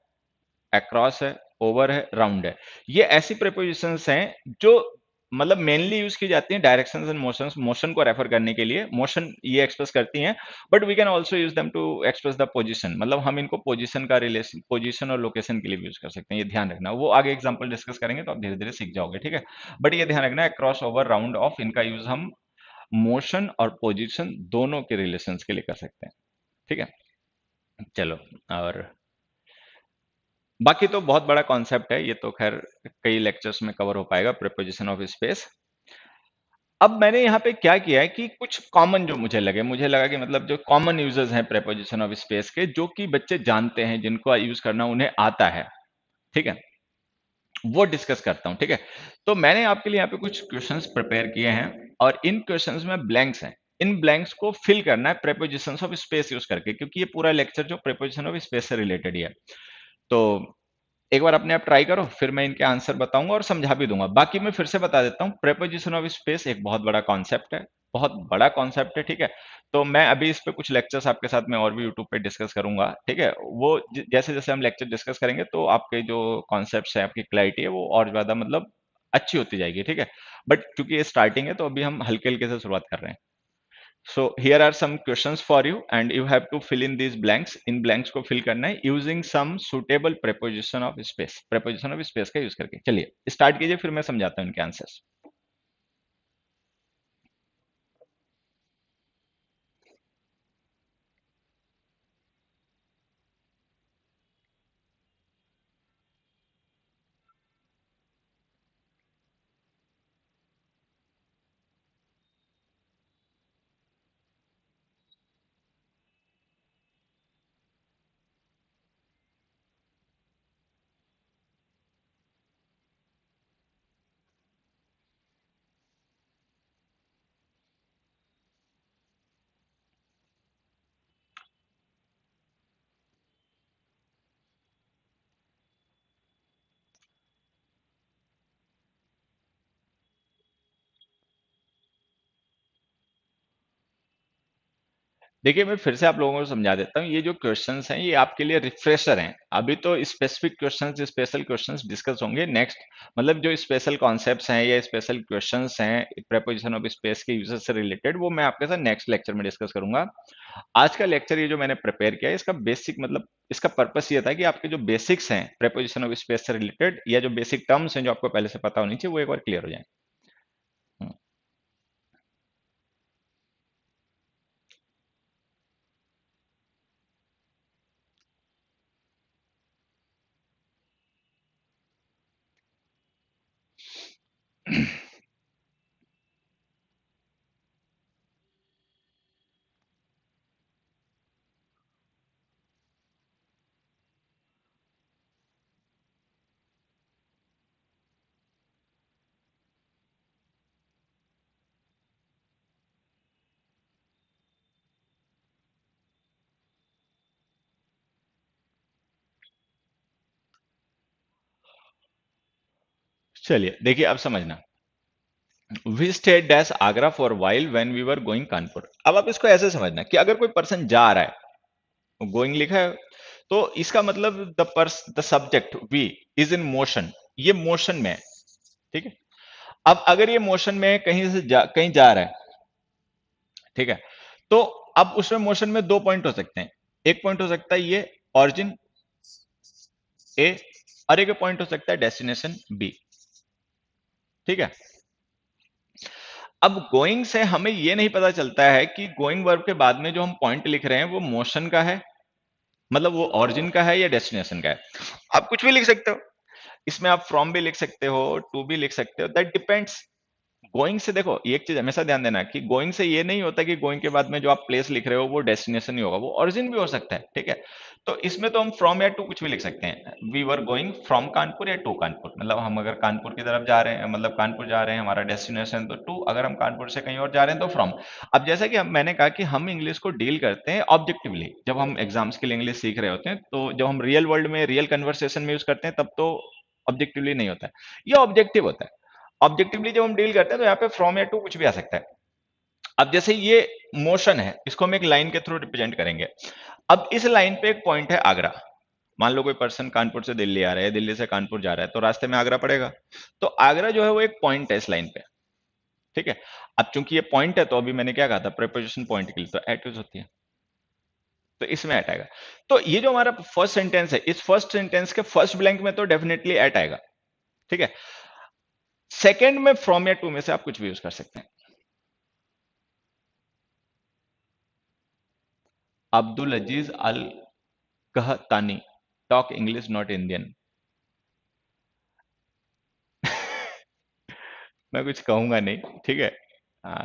[SPEAKER 1] अक्रॉस है, ओवर है, राउंड है, ये ऐसी प्रेपोजिशंस हैं जो मतलब मेनली यूज की जाती हैं डायरेक्शंस एंड मोशंस, मोशन को रेफर करने के लिए। मोशन ये एक्सप्रेस करती हैं, but we can also use them to express the position. मतलब हम इनको पोजीशन का रिलेशन, पोजीशन और लोकेशन के लिए भी यूज कर सकते हैं। ये ध्यान रखना, वो आगे एग्जांपल डिस्कस करेंगे तो आप धीरे धीरे सीख जाओगे। ठीक है, बट ये ध्यान रखना है, क्रॉस, ओवर, राउंड, ऑफ, इनका यूज हम मोशन और पोजीशन दोनों के रिलेशंस के लिए कर सकते हैं। ठीक है, चलो। और बाकी तो बहुत बड़ा कॉन्सेप्ट है ये, तो खैर कई लेक्चर्स में कवर हो पाएगा, प्रीपोजिशन ऑफ स्पेस। अब मैंने यहाँ पे क्या किया है कि कुछ कॉमन जो मुझे लगा कि मतलब जो कॉमन यूजर्स हैं प्रीपोजिशन ऑफ स्पेस के, जो कि बच्चे जानते हैं, जिनको यूज करना उन्हें आता है। ठीक है, वो डिस्कस करता हूँ। ठीक है, तो मैंने आपके लिए यहाँ पे कुछ क्वेश्चंस प्रिपेयर किए हैं, और इन क्वेश्चंस में ब्लैंक्स हैं। इन ब्लैंक्स को फिल करना है प्रीपोजिशंस ऑफ स्पेस यूज करके, क्योंकि ये पूरा लेक्चर जो प्रीपोजिशन ऑफ स्पेस से रिलेटेड ही है। तो एक बार अपने आप ट्राई करो, फिर मैं इनके आंसर बताऊंगा और समझा भी दूंगा। बाकी मैं फिर से बता देता हूँ, प्रेपोजिशन ऑफ स्पेस एक बहुत बड़ा कॉन्सेप्ट है, बहुत बड़ा कॉन्सेप्ट है। ठीक है, तो मैं अभी इस पे कुछ लेक्चर्स आपके साथ में और भी यूट्यूब पे डिस्कस करूंगा। ठीक है, वो जैसे जैसे हम लेक्चर डिस्कस करेंगे तो आपके जो कॉन्सेप्ट है, आपकी क्लैरिटी है, वो और ज्यादा मतलब अच्छी होती जाएगी। ठीक है, बट क्योंकि ये स्टार्टिंग है तो अभी हम हल्के हल्के से शुरुआत कर रहे हैं। So here are some questions for you and you have to fill in these blanks. In blanks को fill करना है using some suitable preposition of space. preposition of space का यूज करके। चलिए स्टार्ट कीजिए, फिर मैं समझाता हूँ इनके आंसर्स। देखिए, मैं फिर से आप लोगों को समझा देता हूँ। ये जो क्वेश्चंस हैं ये आपके लिए रिफ्रेशर हैं। अभी तो specific questions, special questions discuss होंगे नेक्स्ट। मतलब जो स्पेशल कॉन्सेप्ट्स हैं या स्पेशल क्वेश्चंस हैं प्रेपोजिशन ऑफ स्पेस के यूजेस से रिलेटेड, वो मैं आपके साथ नेक्स्ट लेक्चर में डिस्कस करूंगा। आज का लेक्चर ये जो मैंने प्रिपेयर किया है, इसका बेसिक मतलब इसका पर्पस ये था कि आपके जो बेसिक्स हैं प्रेपोजिशन ऑफ स्पेस से रिलेटेड, या जो बेसिक टर्म्स हैं जो आपको पहले से पता होनी चाहिए, वो एक बार क्लियर हो जाए। चलिए देखिए, अब समझना। We stayed dash Agra for while when we were going Kanpur. अब आप इसको ऐसे समझना कि अगर कोई पर्सन जा रहा है, गोइंग लिखा है, तो इसका मतलब the subject we is in motion, ये मोशन में है। ठीक है, अब अगर ये मोशन में है, कहीं जा रहा है। ठीक है, तो अब उसमें मोशन में दो पॉइंट हो सकते हैं। एक पॉइंट हो सकता है ये ऑरिजिन ए, और एक पॉइंट हो सकता है डेस्टिनेशन बी। ठीक है। अब गोइंग से हमें ये नहीं पता चलता है कि गोइंग वर्ब के बाद में जो हम पॉइंट लिख रहे हैं वो मोशन का है, मतलब वो ओरिजिन का है या डेस्टिनेशन का है। आप कुछ भी लिख सकते हो, इसमें आप फ्रॉम भी लिख सकते हो, टू भी लिख सकते हो, दैट डिपेंड्स। गोइंग से देखो, ये एक चीज हमेशा ध्यान देना कि गोइंग से ये नहीं होता कि गोइंग के बाद में जो आप प्लेस लिख रहे हो वो डेस्टिनेशन ही होगा, वो ओरिजिन भी हो सकता है, ठीक है। तो इसमें तो हम फ्रॉम या टू कुछ भी लिख सकते हैं। We were going from Kanpur या टू कानपुर, मतलब हम अगर कानपुर की तरफ जा रहे हैं, मतलब कानपुर जा रहे हैं हमारा डेस्टिनेशन, तो टू, अगर हम कानपुर से कहीं और जा रहे हैं तो फ्रॉम। अब जैसा कि मैंने कहा कि हम इंग्लिश को डील करते हैं ऑब्जेक्टिवली, जब हम एग्जाम्स के लिए इंग्लिश सीख रहे होते हैं, तो जब हम रियल वर्ल्ड में रियल कन्वर्सेशन में यूज करते हैं तब तो ऑब्जेक्टिवली नहीं होता है, ये ऑब्जेक्टिव होता है। ऑब्जेक्टिवली जब हम डील करते हैं तो यहाँ पे फ्रॉम या टू कुछ भी आ सकता है। अब जैसे ये मोशन है, इसको हम एक लाइन के थ्रू रिप्रेजेंट करेंगे। अब इस लाइन पे एक पॉइंट है आगरा। मान लो कोई पर्सन कानपुर से दिल्ली आ रहा है, दिल्ली से कानपुर जा रहा है, तो रास्ते में आगरा पड़ेगा। तो आगरा जो है वो एक पॉइंट है इस लाइन पे, ठीक है। अब चूंकि ये पॉइंट है तो अभी मैंने क्या कहा था, प्रीपोजिशन पॉइंट के लिए तो एट यूज होती है, तो इसमें एट आएगा। तो ये जो हमारा फर्स्ट सेंटेंस है, इस फर्स्ट सेंटेंस के फर्स्ट ब्लैंक में तो डेफिनेटली एट आएगा, ठीक है। सेकंड में फ्रॉम या टू में से आप कुछ भी यूज कर सकते हैं। अब्दुल अजीज अल कहतानी टॉक इंग्लिश नॉट इंडियन। मैं कुछ कहूंगा नहीं, ठीक है। आ,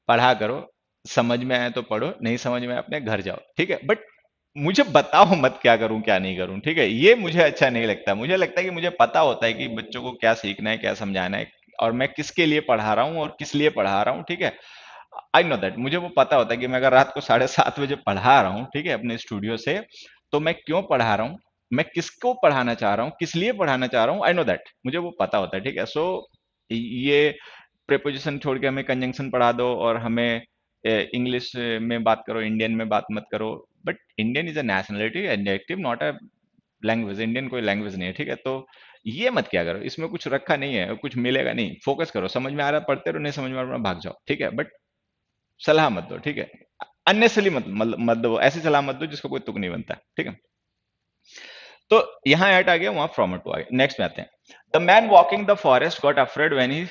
[SPEAKER 1] पढ़ा करो, समझ में आए तो पढ़ो, नहीं समझ में आए अपने घर जाओ, ठीक है। बट मुझे बताओ मत क्या करूं क्या नहीं करूं, ठीक है, ये मुझे अच्छा नहीं लगता। मुझे लगता है कि मुझे पता होता है कि बच्चों को क्या सीखना है, क्या समझाना है, और मैं किसके लिए पढ़ा रहा हूँ और किस लिए पढ़ा रहा हूँ, ठीक है। आई नो दैट, मुझे वो पता होता है कि मैं अगर रात को 7:30 बजे पढ़ा रहा हूँ, ठीक है, अपने स्टूडियो से, तो मैं क्यों पढ़ा रहा हूँ, मैं किसको पढ़ाना चाह रहा हूँ, किस लिए पढ़ाना चाह रहा हूँ, आई नो दैट, मुझे वो पता होता है, ठीक है। सो ये प्रेपोजिशन छोड़ के हमें कंजंक्शन पढ़ा दो और हमें इंग्लिश में बात करो, इंडियन में बात मत करो। But Indian is a nationality adjective, not a language. Indian कोई लैंग्वेज नहीं है, ठीक है। तो ये मत क्या करो, इसमें कुछ रखा नहीं है, कुछ मिलेगा नहीं। फोकस करो, समझ में आ रहा है पढ़ते रहो, नहीं समझ में आ रहा भाग जाओ, ठीक है। बट सलाह मत दो, ठीक है। अननेसली मत दो, ऐसी सलाह मत दो जिसका कोई तुक नहीं बनता, ठीक है। तो यहाँ एट आ गया, वहां फ्रॉम टू आ गया। नेक्स्ट में आते हैं। The man walking the forest got afraid when he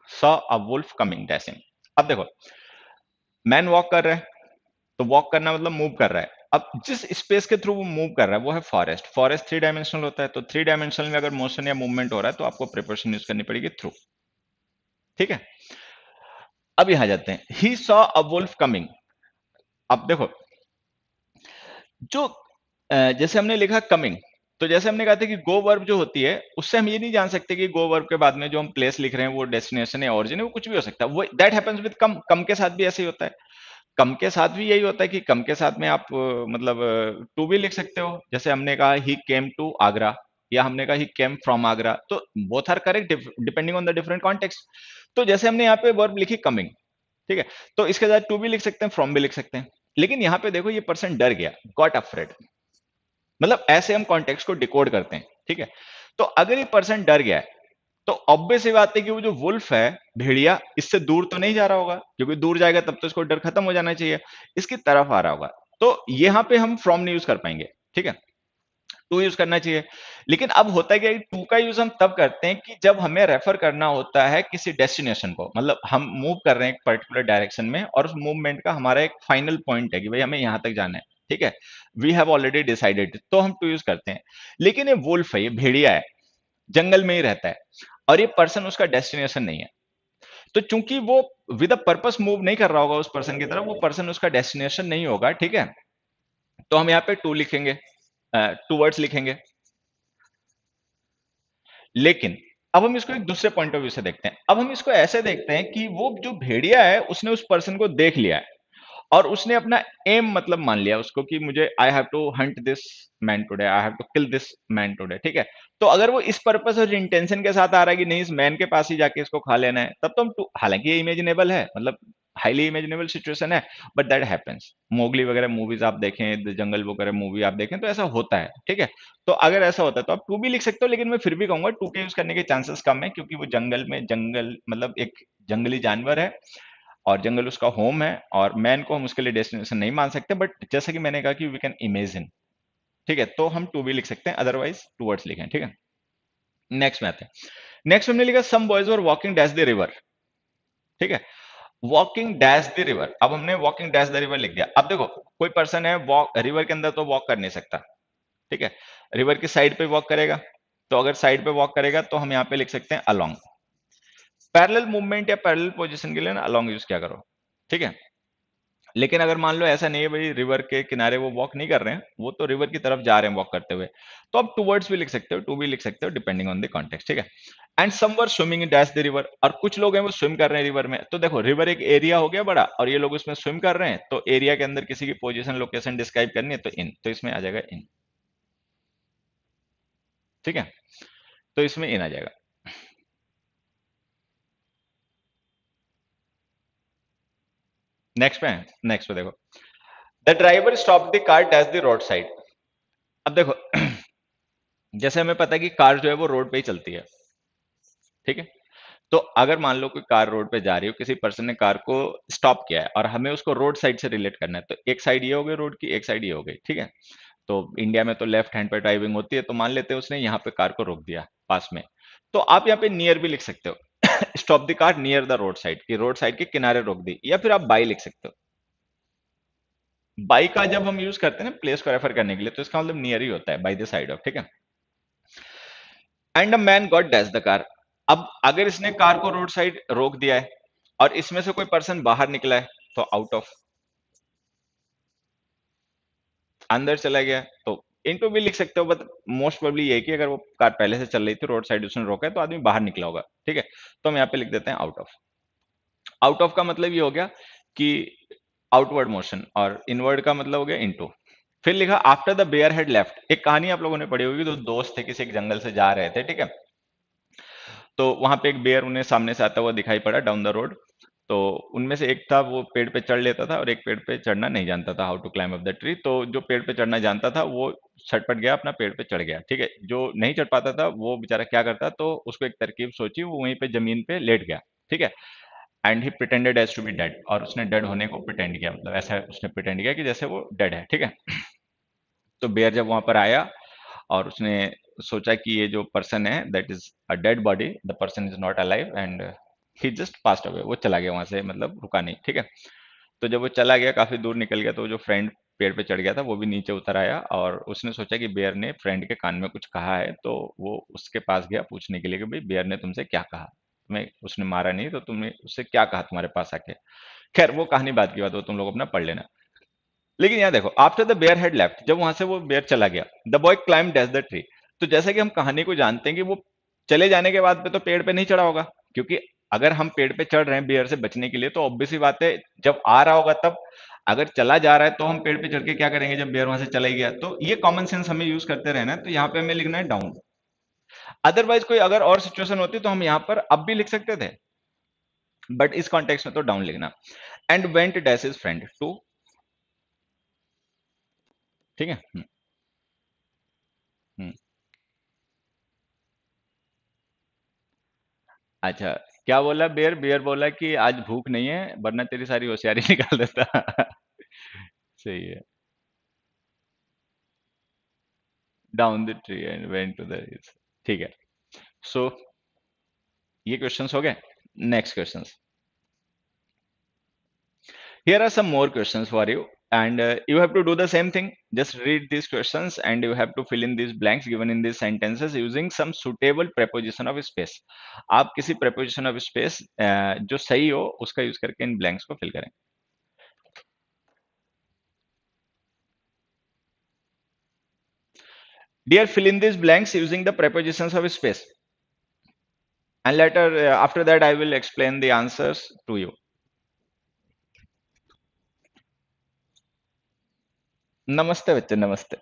[SPEAKER 1] saw a wolf coming dashing. अब देखो, मैन वॉक कर रहा है, तो वॉक करना मतलब मूव कर रहा है। अब जिस स्पेस के थ्रू वो मूव कर रहा है वो है फॉरेस्ट। फॉरेस्ट थ्री डायमेंशनल होता है, तो थ्री डायमेंशनल में अगर मोशन या मूवमेंट हो रहा है तो आपको प्रिपरेशन यूज करनी पड़ेगी थ्रू, ठीक है। अब यहां जाते हैं, he saw a wolf coming. अब देखो, जो जैसे हमने लिखा कमिंग, तो जैसे हमने कहा था कि गो वर्ब जो होती है उससे हम ये नहीं जान सकते कि गो वर्ब के बाद में जो हम प्लेस लिख रहे हैं वो डेस्टिनेशन है, ऑरिजिन है, वो कुछ भी हो सकता है। वो दैट हैपेंस विद कम। कम के साथ भी ऐसे ही होता है। कम के साथ भी यही होता है कि कम के साथ में आप मतलब टू भी लिख सकते हो। जैसे हमने कहा ही केम टू आगरा, या हमने कहा ही केम फ्रॉम आगरा, तो both are correct depending on the different context. तो जैसे हमने यहाँ पे वर्ब लिखी कमिंग, ठीक है, तो इसके साथ टू भी लिख सकते हैं, फ्रॉम भी लिख सकते हैं। लेकिन यहाँ पे देखो, ये पर्सन डर गया, गॉट अफ्रेड, मतलब ऐसे हम कॉन्टेक्स्ट को डिकोड करते हैं, ठीक है। तो अगर ये पर्सन डर गया है तो ऑब्वियस सी बात है कि वो जो वुल्फ है, भेड़िया, इससे दूर तो नहीं जा रहा होगा, क्योंकि दूर जाएगा तब तो इसको डर खत्म हो जाना चाहिए, इसकी तरफ आ रहा होगा। तो यहां पे हम फ्रॉम नहीं यूज कर पाएंगे, ठीक है, टू यूज करना चाहिए। लेकिन अब होता है कि टू का यूज हम तब करते हैं कि जब हमें रेफर करना होता है किसी डेस्टिनेशन को, मतलब हम मूव कर रहे हैं एक पर्टिकुलर डायरेक्शन में और उस मूवमेंट का हमारा एक फाइनल पॉइंट है कि भाई हमें यहां तक जाना है, ठीक है, वी हैव ऑलरेडी डिसाइडेड, तो हम टू यूज करते हैं। लेकिन ये वुल्फ है, ये भेड़िया है, जंगल में ही रहता है, और ये पर्सन उसका डेस्टिनेशन नहीं है। तो चूंकि वो विद अ पर्पस मूव नहीं कर रहा होगा उस पर्सन की तरफ, वो पर्सन उसका डेस्टिनेशन नहीं होगा, ठीक है। तो हम यहाँ पे टू लिखेंगे, टू वर्ड्स लिखेंगे। लेकिन अब हम इसको एक दूसरे पॉइंट ऑफ व्यू से देखते हैं। अब हम इसको ऐसे देखते हैं कि वो जो भेड़िया है उसने उस पर्सन को देख लिया है और उसने अपना एम मतलब मान लिया उसको कि मुझे I have to hunt this man today, I have to kill this man today, ठीक है। तो अगर वो इस पर्पस और इंटेंशन के साथ आ रहा है कि नहीं इस मैन के पास ही जाके इसको खा लेना है, तब तो हम हालांकि ये इमेजिनेबल है, मतलब हाईली इमेजिनेबल सिचुएशन है, बट दैट हैपेंस। मोगली वगैरह मूवीज आप देखें, द जंगल वगैरह मूवी आप देखें, तो ऐसा होता है, ठीक है। तो अगर ऐसा होता है तो आप टू भी लिख सकते हो, लेकिन मैं फिर भी कहूंगा टू के यूज करने के चांसेस कम है, क्योंकि वो जंगल में, जंगल मतलब एक जंगली जानवर है और जंगल उसका होम है, और मैन को हम उसके लिए डेस्टिनेशन नहीं मान सकते। बट जैसे कि मैंने कहा कि वी कैन इमेजिन, ठीक है, तो हम टू भी लिख सकते हैं, अदरवाइज टू वर्ड्स लिखें, ठीक है। नेक्स्ट में आते हैं। नेक्स्ट हमने लिखा some boys were walking dash the river, ठीक है, वॉकिंग डैश द रिवर, अब हमने वॉकिंग डैश द रिवर लिख दिया। अब देखो कोई पर्सन है वॉक रिवर के अंदर तो वॉक कर नहीं सकता, ठीक है, रिवर की साइड पे वॉक करेगा, तो अगर साइड पे वॉक करेगा तो हम यहाँ पे लिख सकते हैं अलोंग। पैरेलल मूवमेंट या पैरेलल पोजीशन के लिए ना अलोंग यूज किया करो, ठीक है। लेकिन अगर मान लो ऐसा नहीं है भाई रिवर के किनारे वो वॉक नहीं कर रहे हैं, वो तो रिवर की तरफ जा रहे हैं वॉक करते हुए, तो आप टूवर्ड्स भी लिख सकते हो, टू भी लिख सकते हो, डिपेंडिंग ऑन द कॉन्टेक्स्ट, ठीक है। And some were swimming in dash the river, और कुछ लोग हैं वो स्विम कर रहे हैं रिवर में, तो देखो रिवर एक एरिया हो गया बड़ा और ये लोग उसमें स्विम कर रहे हैं, तो एरिया के अंदर किसी की पोजीशन लोकेशन डिस्क्राइब करनी है तो इन, तो इसमें आ जाएगा इन, ठीक है, तो इसमें इन आ जाएगा। नेक्स्ट पे है, नेक्स्ट पे देखो, the driver stop the car dash the road side. अब देखो जैसे हमें पता है कि कार जो है वो रोड पे ही चलती है, ठीक है, तो अगर मान लो कोई कार रोड पे जा रही हो, किसी पर्सन ने कार को स्टॉप किया है और हमें उसको रोड साइड से रिलेट करना है, तो एक साइड ये हो गई रोड की, एक साइड ये हो गई, ठीक है। तो इंडिया में तो लेफ्ट हैंड पे ड्राइविंग होती है, तो मान लेते हैं उसने यहाँ पे कार को रोक दिया पास में, तो आप यहाँ पे नियर भी लिख सकते हो stop the car near the road side, की रोड साइड के किनारे रोक दी, या फिर आप बाई लिख सकते हो। बाई का जब हम यूज करते हैं ना प्लेस को रेफर करने के लिए, तो इसका मतलब नियर ही होता है, बाई द साइड ऑफ, ठीक है। And a man got dash the car, अब अगर इसने कार को रोड साइड रोक दिया है और इसमें से कोई पर्सन बाहर निकला है, तो आउट ऑफ, अंदर चला गया तो इनटू भी लिख सकते हो, बट मोस्ट प्रोबेबली ये है कि अगर वो कार पहले से चल रही थी रोड साइड उसने रोका है तो आदमी बाहर निकला होगा, ठीक है, तो हम यहाँ पे लिख देते हैं आउट ऑफ। आउट ऑफ का मतलब ये हो गया कि आउटवर्ड मोशन, और इनवर्ड का मतलब हो गया इनटू। फिर लिखा after the bear had left, एक कहानी आप लोगों ने पढ़ी होगी, दो दोस्त थे किसी एक जंगल से जा रहे थे, ठीक है, तो वहां पे एक बेयर उन्हें सामने से आता हुआ दिखाई पड़ा डाउन द रोड, तो उनमें से एक था वो पेड़ पे चढ़ लेता था और एक पेड़ पे चढ़ना नहीं जानता था, how to climb up the tree, तो जो पेड़ पे चढ़ना जानता था वो छटपट गया अपना पेड़ पे चढ़ गया, ठीक है, जो नहीं चढ़ पाता था वो बेचारा क्या करता, तो उसको एक तरकीब सोची, वो वहीं पे जमीन पे लेट गया, ठीक है, and he pretended as to be dead, और उसने डेड होने को प्रिटेंड किया, मतलब ऐसा उसने प्रिटेंड किया कि जैसे वो डेड है, ठीक है। तो बेयर जब वहां पर आया और उसने सोचा कि ये जो पर्सन है that is a dead body, the person is not alive and he just passed away, वो चला गया वहां से, मतलब रुका नहीं, ठीक है। तो जब वो चला गया काफी दूर निकल गया, तो जो फ्रेंड पेड़ पे चढ़ गया था वो भी नीचे उतर आया और उसने सोचा कि बेयर ने फ्रेंड के कान में कुछ कहा है, तो वो उसके पास गया पूछने के लिए कि भाई बेयर ने तुमसे क्या कहा, तुम्हें उसने मारा नहीं तो तुमने उससे क्या कहा तुम्हारे पास आके। खैर वो कहानी बात की बात, वो तुम लोग अपना पढ़ लेना। लेकिन यहाँ देखो after the bear had left, जब वहां से वो बेयर चला गया, the boy climb dash the tree, तो जैसे कि हम कहानी को जानते हैं कि वो चले जाने के बाद पे तो पेड़ पे नहीं चढ़ा होगा, क्योंकि अगर हम पेड़ पे चढ़ रहे हैं बेयर से बचने के लिए तो ऑब्वियस ही बात है जब आ रहा होगा तब, अगर चला जा रहा है तो हम पेड़ पे चढ़ के क्या करेंगे जब बेयर वहां से चला ही गया, तो ये कॉमन सेंस हमें यूज करते रहना है, तो यहाँ पे हमें लिखना है डाउन। अदरवाइज कोई अगर और सिचुएशन होती तो हम यहाँ पर अब भी लिख सकते थे, बट इस कॉन्टेक्स्ट में तो डाउन लिखना। And went dash his friend to, ठीक है। हम्म। अच्छा, क्या बोला बेयर, बेयर बोला कि आज भूख नहीं है वरना तेरी सारी होशियारी निकाल देता सही है, down the tree and went to the hills, ठीक है। सो ये क्वेश्चंस हो गए। Next questions, here are some more questions for you, and you have to do the same thing, just read these questions and you have to fill in these blanks given in these sentences using some suitable preposition of space। आप किसी preposition of space जो सही हो उसका यूज करके इन blanks को फिल करें। Dear, fill in these blanks using the prepositions of space, and later after that I will explain the answers to you। नमस्ते बच्चे, नमस्ते।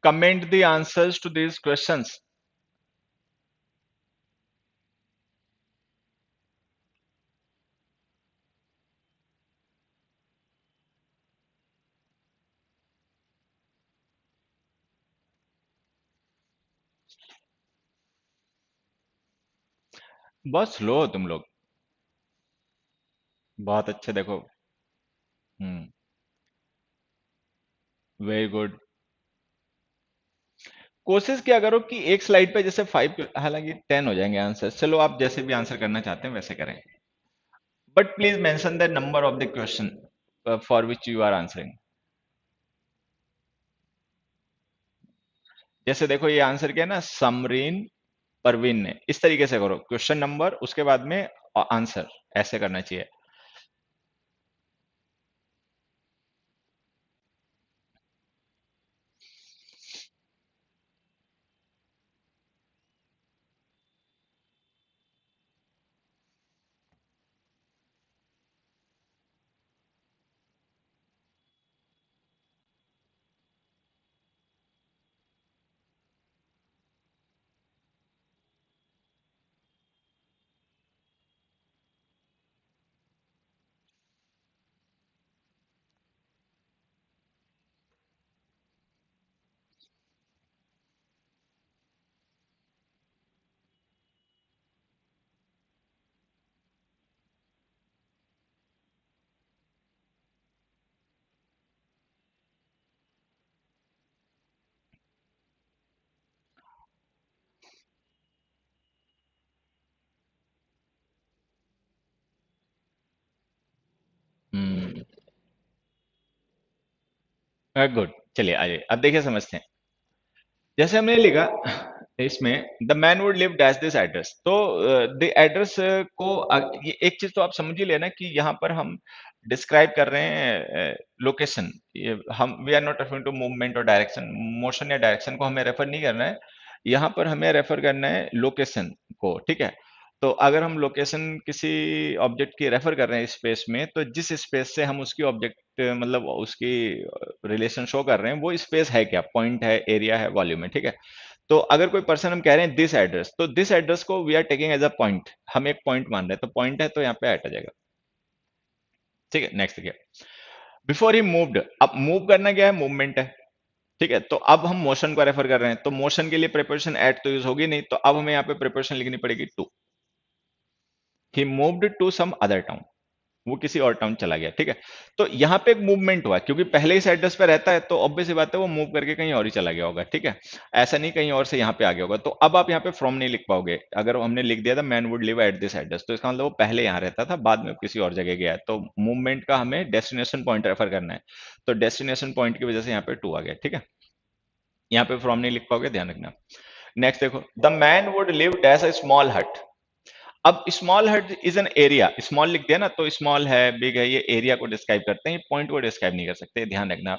[SPEAKER 1] Comment the answers to these questions। बहुत स्लो हो तुम लोग। बहुत अच्छे, देखो। हम्म। Very good. कोशिश क्या करो कि एक स्लाइड पे जैसे 5, हालांकि 10 हो जाएंगे आंसर, चलो आप जैसे भी आंसर करना चाहते हैं वैसे करें। But please mention the number of the question for which you are answering. जैसे देखो ये आंसर किया ना समरीन परवीन ने, इस तरीके से करो, क्वेश्चन नंबर उसके बाद में आंसर, ऐसे करना चाहिए। हम्म। गुड। चलिए आइए अब देखिए समझते हैं। जैसे हमने लिखा इसमें, the man would live dash this address, तो द एड्रेस को ये एक चीज तो आप समझ ही लेना कि यहाँ पर हम डिस्क्राइब कर रहे हैं लोकेशन। हम we are not referring to movement और डायरेक्शन, मोशन या डायरेक्शन को हमें रेफर नहीं करना है। यहाँ पर हमें रेफर करना है लोकेशन को, ठीक है। तो अगर हम लोकेशन किसी ऑब्जेक्ट की रेफर कर रहे हैं स्पेस में, तो जिस स्पेस से हम उसकी ऑब्जेक्ट मतलब उसकी रिलेशन शो कर रहे हैं, वो स्पेस है क्या, पॉइंट है, एरिया है, वॉल्यूम है, ठीक है। तो अगर कोई पर्सन हम कह रहे हैं दिस एड्रेस, तो दिस एड्रेस को we are taking as a point, हम एक पॉइंट मान रहे हैं, तो पॉइंट है तो यहाँ पे ऐड आ जाएगा। ठीक है, नेक्स्ट देखिए। बिफोर ही मूव्ड, अब मूव करना क्या है, मूवमेंट है, ठीक है। तो अब हम मोशन को रेफर कर रहे हैं, तो मोशन के लिए प्रिपोजिशन एट तो यूज होगी नहीं, तो अब हमें यहाँ पे प्रिपोजिशन लिखनी पड़ेगी to. He moved to some other town, वो किसी और टाउन चला गया, ठीक है। तो यहाँ पे एक मूवमेंट हुआ, क्योंकि पहले इस एड्रेस पे रहता है, तो ऑब्वियस सी बात है वो मूव करके कहीं और ही चला गया होगा, ठीक है। ऐसा नहीं कहीं और से यहाँ पे आ गया होगा, तो अब आप यहाँ पे फ्रॉम नहीं लिख पाओगे। अगर हमने लिख दिया था man would live at this address, तो इसका मतलब वो पहले यहाँ रहता था, बाद में किसी और जगह गया है, तो मूवमेंट का हमें डेस्टिनेशन पॉइंट रेफर करना है। तो डेस्टिनेशन पॉइंट की वजह से यहाँ पे टू आ गया, ठीक है। यहाँ पे फ्रॉम नहीं लिख पाओगे, ध्यान रखना। नेक्स्ट देखो, the man would live dash a small हट। अब स्मॉल हट इज एन एरिया, स्मॉल लिख दिया ना, तो स्मॉल है, बिग है, ये एरिया को डिस्क्राइब करते हैं, ये पॉइंट को डिस्क्राइब नहीं कर सकते, ध्यान रखना।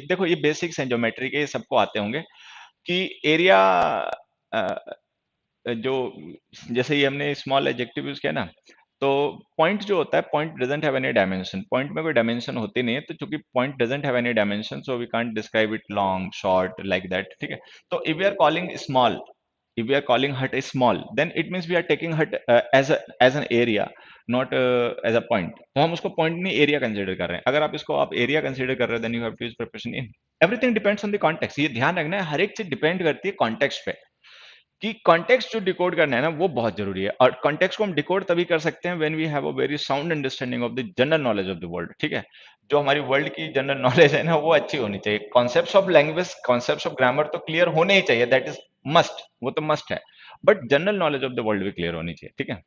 [SPEAKER 1] देखो ये बेसिक्स हैं ज्योमेट्री के, ये सबको आते होंगे कि एरिया जो, जैसे ये हमने स्मॉल एडजेक्टिव यूज किया ना, तो पॉइंट जो होता है, point doesn't have any dimension, point में कोई डायमेंशन होती नहीं है, तो चूंकि point doesn't have any dimension, so we can't describe it long short like that, ठीक है। तो if we are calling small, if we are calling hut is small, then it means we are taking hut as an area, not as a point, तो हम उसको point नहीं area कंसीडर कर रहे हैं। अगर आप इसको आप area कंसीडर कर रहे हैं, then you have to use preposition in। everything depends on the context, ये ध्यान रखना है, हर एक चीज डिपेंड करती है कॉन्टेक्स्ट पे, कि कॉन्टेक्स्ट जो डिकोड करना है ना वो बहुत जरूरी है। और कॉन्टेक्स्ट को हम डिकोड तभी कर सकते हैं when we have a very sound understanding of the general knowledge of the world, ठीक है। जो हमारी वर्ल्ड की जनरल नॉलेज है ना वो अच्छी होनी चाहिए, concepts of language, concepts of grammar तो क्लियर होने ही चाहिए, दैट इज मस्ट, वो तो मस्ट है। But general knowledge of the world भी क्लियर होनी चाहिए, ठीक है।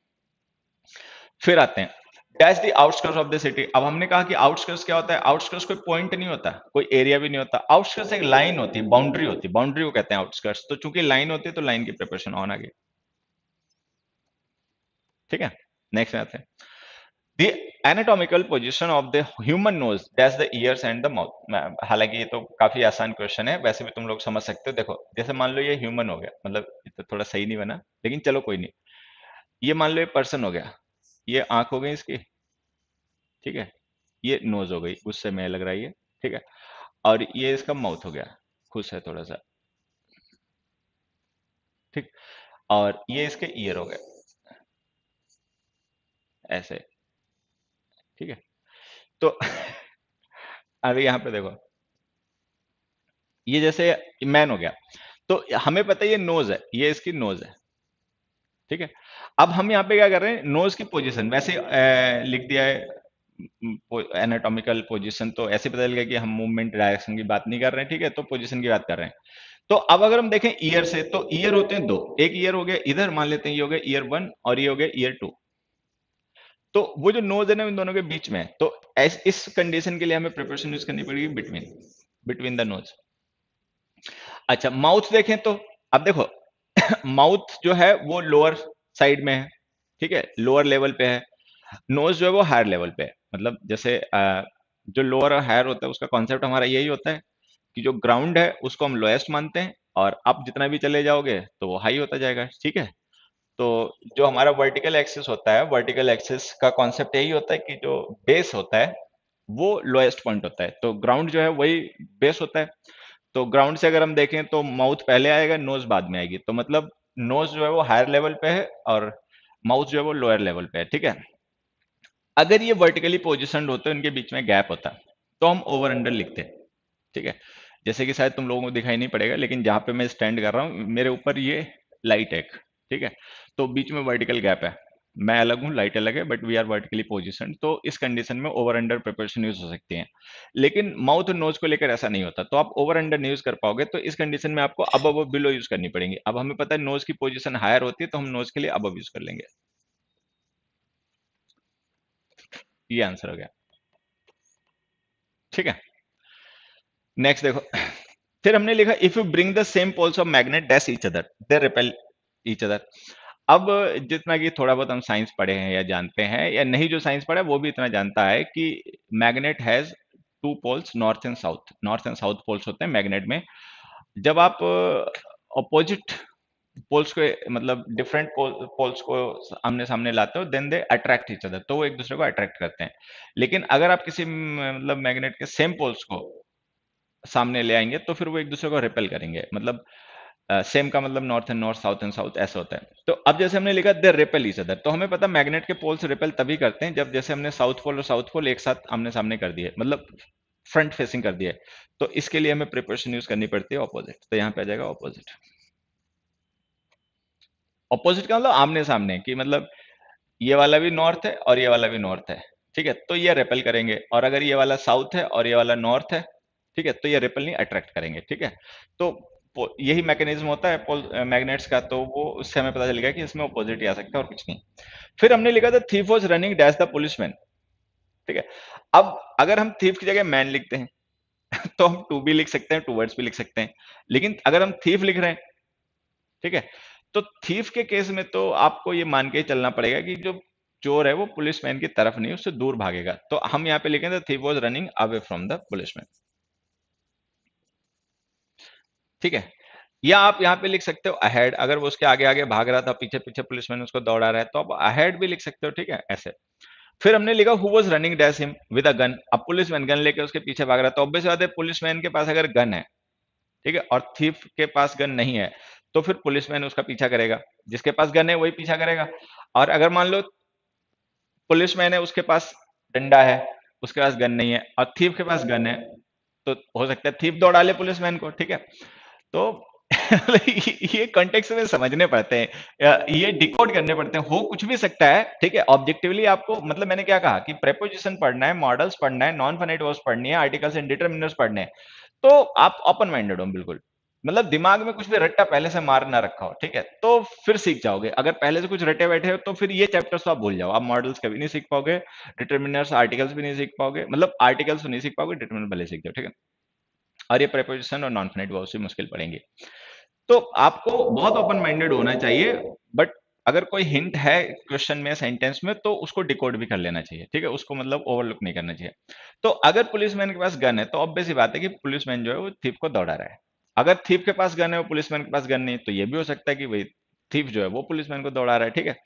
[SPEAKER 1] फिर आते हैं dash the outskirts of the city. अब हमने कहा कि आउटस्कर्ट्स क्या होता है, आउटस्कर्ट्स कोई पॉइंट नहीं होता, कोई एरिया भी नहीं होता, आउटस्कर्ट्स एक लाइन होती है, बाउंड्री होती है, बाउंड्री को कहते हैं आउटस्कर्ट्स। तो चूंकि लाइन होती है तो लाइन की प्रिपरेशन ऑन आ गई, ठीक है। नेक्स्ट में आते हैं, the anatomical position of the human nose that's the ears and the mouth. हालांकि ये तो काफी आसान क्वेश्चन है, वैसे भी तुम लोग समझ सकते हो। देखो जैसे मान लो ये ह्यूमन हो गया, मतलब ये तो थोड़ा सही नहीं बना, लेकिन चलो कोई नहीं। ये मान लो ये पर्सन हो गया, ये आंख हो गई इसकी, ठीक है। ये नोज हो गई, गुस्से में लग रहा है ये, ठीक है। और ये इसका माउथ हो गया, खुश है थोड़ा सा, ठीक। और ये इसके ईयर हो गए, ऐसे, ठीक है। तो अभी यहाँ पे देखो, ये जैसे मैन हो गया, तो हमें पता है ये नोज है, ये इसकी नोज है, ठीक है। अब हम यहाँ पे क्या कर रहे हैं, नोज की पोजीशन वैसे लिख दिया है, एनाटॉमिकल पोजीशन, तो ऐसे पता चल गया कि हम मूवमेंट डायरेक्शन की बात नहीं कर रहे हैं, ठीक है, तो पोजीशन की बात कर रहे हैं। तो अब अगर हम देखें ईयर से, तो ईयर होते हैं दो, एक ईयर हो गया इधर, मान लेते हैं ये हो गया ईयर वन और ये हो गया ईयर टू। तो वो जो नोज है ना इन दोनों के बीच में है, तो इस कंडीशन के लिए हमें प्रिपरेशन यूज करनी पड़ेगी बिटवीन, बिटवीन द नोज। अच्छा, माउथ देखें तो, अब देखो माउथ जो है वो लोअर साइड में है, ठीक है, लोअर लेवल पे है। नोज जो है वो हायर लेवल पे है, मतलब जैसे जो लोअर और हायर होता है उसका कॉन्सेप्ट हमारा यही होता है कि जो ग्राउंड है उसको हम लोएस्ट मानते हैं, और आप जितना भी चले जाओगे तो वो हाई होता जाएगा, ठीक है। तो जो हमारा वर्टिकल एक्सिस होता है, वर्टिकल एक्सिस का कॉन्सेप्ट यही होता है कि जो बेस होता है वो लोएस्ट पॉइंट होता है, तो ग्राउंड जो है वही बेस होता है। तो ग्राउंड से अगर हम देखें तो माउथ पहले आएगा, नोज बाद में आएगी, तो मतलब नोज जो है वो हायर लेवल पे है और माउथ जो है वो लोअर लेवल पे है, ठीक है। अगर ये वर्टिकली पोजिशन होते उनके बीच में गैप होता तो हम ओवर अंडर लिखते, ठीक है। जैसे कि शायद तुम लोगों को दिखाई नहीं पड़ेगा, लेकिन जहां पे मैं स्टैंड कर रहा हूँ मेरे ऊपर ये लाइट है, ठीक है, तो बीच में वर्टिकल गैप है, मैं अलग हूँ लाइट अलग है, but we are vertically position, तो इस कंडीशन में ओवर अंडर प्रिपरेशन यूज हो सकती है। लेकिन माउथ और नोज को लेकर ऐसा नहीं होता, तो आप ओवर अंडर नहीं यूज कर पाओगे, तो इस कंडीशन में आपको अब बिलो यूज करनी पड़ेगी। अब हमें पता है नोज की पोजीशन हायर होती है, तो हम नोज के लिए अब यूज कर लेंगे। ये आंसर हो गया, ठीक है। नेक्स्ट देखो, फिर हमने लिखा if you bring the same poles of magnet dash each other they repel each other. अब जितना कि थोड़ा बहुत हम साइंस पढ़े हैं या जानते हैं, या नहीं जो साइंस पढ़ा है वो भी इतना जानता है कि magnet has two poles, north and south poles होते हैं मैग्नेट में। जब आप अपोजिट पोल्स को, मतलब डिफरेंट पोल्स को आमने सामने लाते हो, then they attract each other, तो वो एक दूसरे को अट्रैक्ट करते हैं। लेकिन अगर आप किसी मतलब मैग्नेट के सेम पोल्स को सामने ले आएंगे तो फिर वो एक दूसरे को रिपेल करेंगे, मतलब सेम का मतलब north and north, south and south, ऐसा होता है। तो अब जैसे हमने लिखा दे रिपेल ईच अदर, तो हमें पता मैग्नेट के पोल्स रिपेल तभी करते हैं जब जैसे हमने साउथ पोल और साउथ पोल एक साथ आमने सामने कर दिए, मतलब फ्रंट फेसिंग कर दिए, तो इसके लिए हमें प्रिपरेशन यूज करनी पड़ती है ऑपोजिट, तो यहाँ पे आ जाएगा ऑपोजिट। ऑपोजिट का मतलब आमने सामने, कि मतलब ये वाला भी नॉर्थ है और ये वाला भी नॉर्थ है, ठीक है, तो ये रिपेल करेंगे, और अगर ये वाला साउथ है और ये वाला नॉर्थ है, ठीक है, तो ये रिपेल नहीं अट्रैक्ट करेंगे, ठीक है। तो यही मैकेनिज्म होता है पोल मैग्नेट्स का, तो वो उससे हमें पता चल गया कि इसमें ऑपोजिट ही आ सकता है और कुछ नहीं। फिर हमने लिखा था thief was running dash the policeman, ठीक है। अब अगर हम थीफ की जगह मैन लिखते हैं तो हम टू भी लिख सकते हैं, टू वर्ड्स भी लिख सकते हैं, लेकिन अगर हम थीफ लिख रहे हैं, ठीक है, तो थीफ के केस में तो आपको ये मान के चलना पड़ेगा कि जो चोर है वो पुलिसमैन की तरफ नहीं, उससे दूर भागेगा, तो हम यहाँ पे लिखेंगे thief was running away from the policeman, ठीक है। या आप यहाँ पे लिख सकते हो अहेड, अगर वो उसके आगे आगे भाग रहा था, पीछे पीछे पुलिसमैन उसको दौड़ा रहा है, तो आप अहेड भी लिख सकते हो, ठीक है, ऐसे। फिर हमने लिखा who was running dash him with a gun, अब पुलिसमैन गन लेके उसके पीछे भाग रहा है, तो ऑब्वियस बात है पुलिसमैन के पास अगर गन है, ठीक है, और थीफ के पास गन नहीं है, तो फिर पुलिसमैन उसका पीछा करेगा, जिसके पास गन है वही पीछा करेगा। और अगर मान लो पुलिसमैन है उसके पास डंडा है, उसके पास गन नहीं है, और थीफ के पास गन है, तो हो सकता है थीफ दौड़ा ले पुलिसमैन को, ठीक है। तो ये कॉन्टेक्स्ट में समझने पड़ते हैं, ये डिकोड करने पड़ते हैं, हो कुछ भी सकता है, ठीक है। ऑब्जेक्टिवली आपको, मतलब मैंने क्या कहा कि प्रेपोजिशन पढ़ना है, मॉडल्स पढ़ना है, नॉन फाइनाइट वर्ब्स पढ़नी है, आर्टिकल्स एंड डिटरमिनर्स पढ़ने हैं, तो आप ओपन माइंडेड हो बिल्कुल, मतलब दिमाग में कुछ भी रट्टा पहले से मार ना रखा हो, ठीक है, तो फिर सीख जाओगे। अगर पहले से कुछ रटे बैठे हो तो फिर ये चैप्टर्स तो आप भूल जाओ, आप मॉडल्स कभी नहीं सीख पाओगे, डिटरमिनर्स आर्टिकल्स भी नहीं सीख पाओगे, मतलब आर्टिकल्स तो नहीं सीख पाओगे, डिटरमिनर भले सीख जाओ, ठीक है। और ये प्रेपोजिशन और नॉन फाइनाइट वर्ब्स भी मुश्किल पड़ेंगे। तो आपको बहुत ओपन माइंडेड होना चाहिए, बट अगर कोई हिंट है क्वेश्चन में, सेंटेंस में, तो उसको डिकोड भी कर लेना चाहिए, ठीक है, उसको मतलब ओवरलुक नहीं करना चाहिए। तो अगर पुलिसमैन के पास गन है तो ऑब्वियस सी बात है कि पुलिसमैन जो है वो थीफ को दौड़ा रहा है। अगर थीफ के पास गन है और पुलिसमैन के पास गन नहीं है, तो ये भी हो सकता है कि वही थीफ जो है वो पुलिसमैन को दौड़ा रहा है, ठीक है।